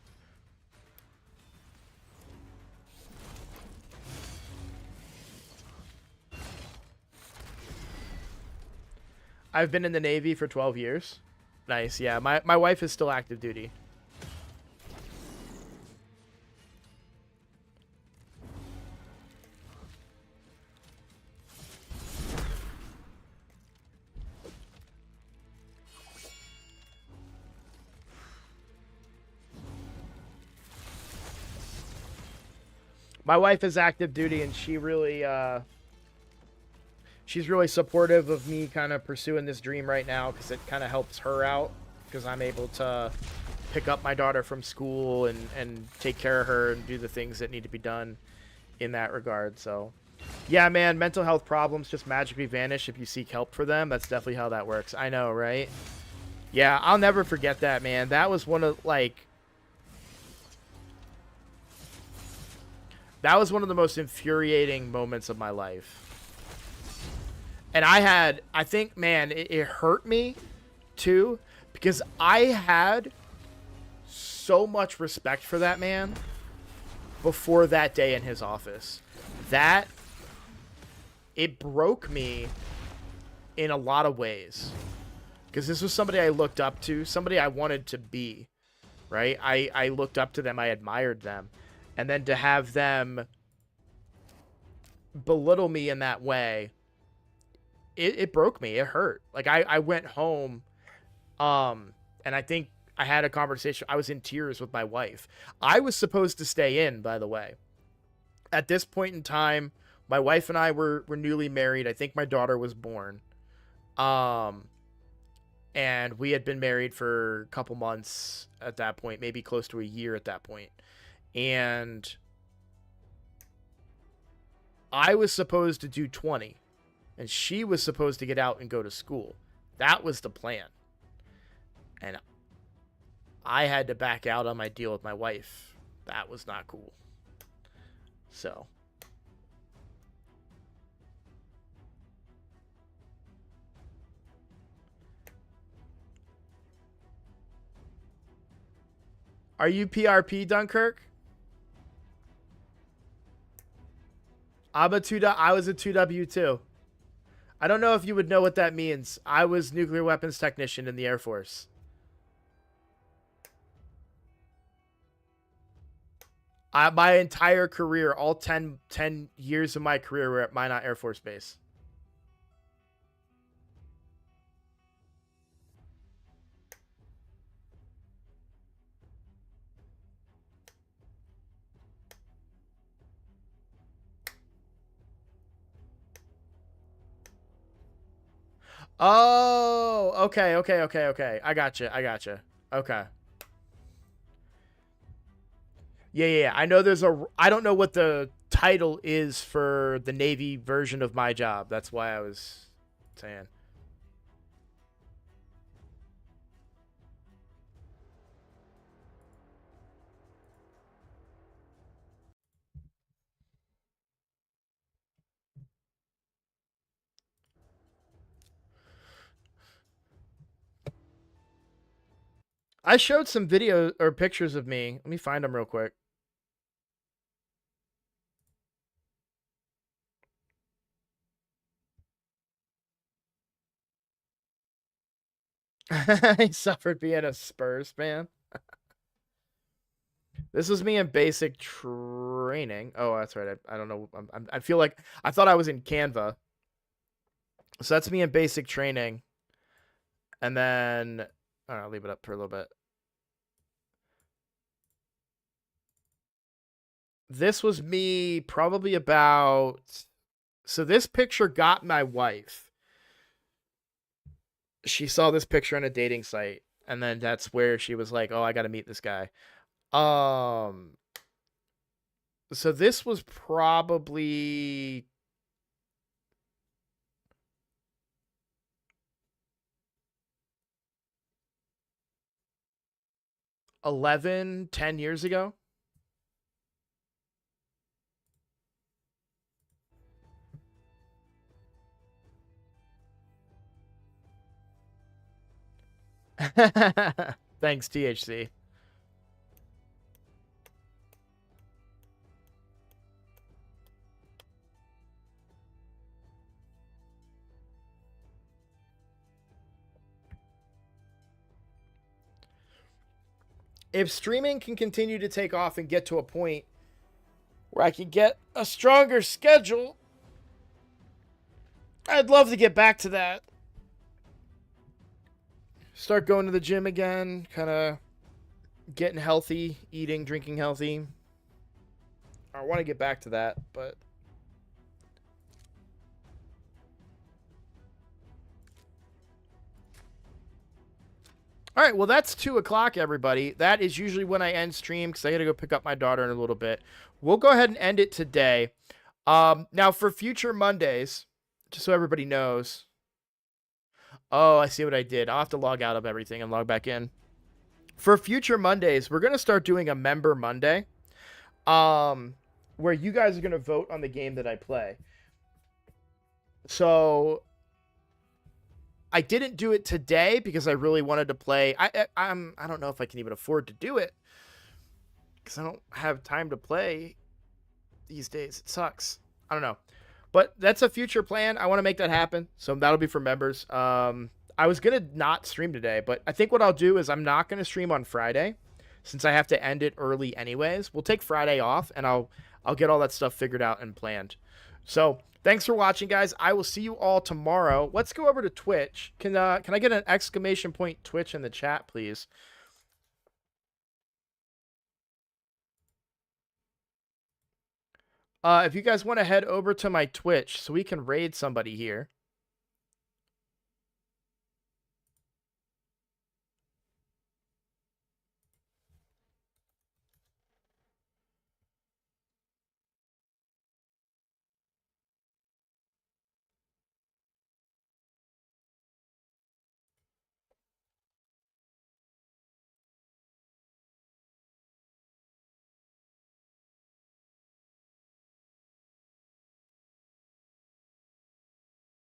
I've been in the Navy for 12 years. Nice, yeah. My wife is still active duty. My wife is active duty, and she really, she's really supportive of me kind of pursuing this dream right now, because it kind of helps her out, because I'm able to pick up my daughter from school and take care of her and do the things that need to be done in that regard. So yeah, man, mental health problems just magically vanish if you seek help for them. That's definitely how that works. I know, right? Yeah, I'll never forget that, man. That was one of, like, that was one of the most infuriating moments of my life. And I think, man, it hurt me, too, because I had so much respect for that man before that day in his office. It broke me in a lot of ways. Because this was somebody I looked up to, somebody I wanted to be, right? I looked up to them, I admired them. And then to have them belittle me in that way, it broke me. It hurt. Like, I went home, and I think I had a conversation. I was in tears with my wife. I was supposed to stay in, by the way. At this point in time, my wife and I were newly married. I think my daughter was born. And we had been married for a couple months at that point, maybe close to a year at that point. And I was supposed to do 20, and she was supposed to get out and go to school. That was the plan. And I had to back out on my deal with my wife. That was not cool. So. Are you PRP, Dunkirk? I was a 2W too. I don't know if you would know what that means. I was nuclear weapons technician in the Air Force. My entire career, all 10 years of my career, were at Minot Air Force Base. Oh, okay. I gotcha. Okay. Yeah. I know I don't know what the title is for the Navy version of my job. That's why I was saying. I showed some videos or pictures of me. Let me find them real quick. He suffered being a Spurs fan. This was me in basic training. Oh, that's right. I don't know. I feel like I thought I was in Canva. So that's me in basic training. And then I'll leave it up for a little bit. This was me probably about. So this picture got my wife. She saw this picture on a dating site, and then that's where she was like, "Oh, I got to meet this guy." So this was probably 10 years ago. Thanks, THC. If streaming can continue to take off and get to a point where I can get a stronger schedule, I'd love to get back to that. Start going to the gym again, kind of getting healthy, eating, drinking healthy. I want to get back to that, but all right, well, that's 2 o'clock, everybody. That is usually when I end stream because I got to go pick up my daughter in a little bit. We'll go ahead and end it today. Now, for future Mondays, just so everybody knows. Oh, I see what I did. I'll have to log out of everything and log back in. For future Mondays, we're going to start doing a Member Monday, where you guys are going to vote on the game that I play. So I didn't do it today because I really wanted to play. I don't know if I can even afford to do it because I don't have time to play these days. It sucks. I don't know, but that's a future plan. I want to make that happen. So that'll be for members. I was gonna not stream today, but I think what I'll do is I'm not gonna stream on Friday since I have to end it early anyways. We'll take Friday off and I'll get all that stuff figured out and planned. So thanks for watching, guys. I will see you all tomorrow. Let's go over to Twitch. Can I get an exclamation point Twitch in the chat, please? If you guys want to head over to my Twitch so we can raid somebody here.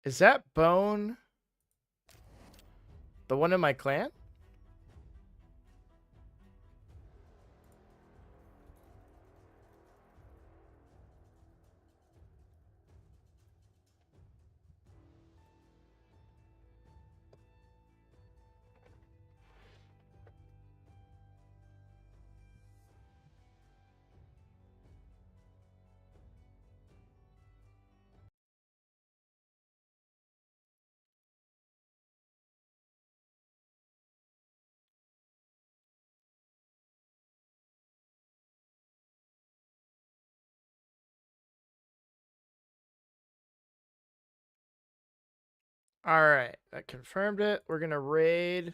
Is that Bone the one in my clan? All right, that confirmed it. We're gonna raid.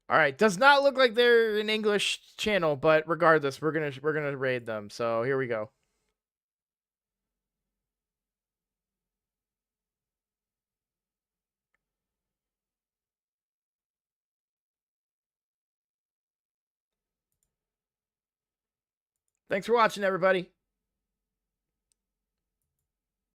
All right, does not look like they're an English channel, but regardless, we're gonna raid them. So here we go. Thanks for watching, everybody.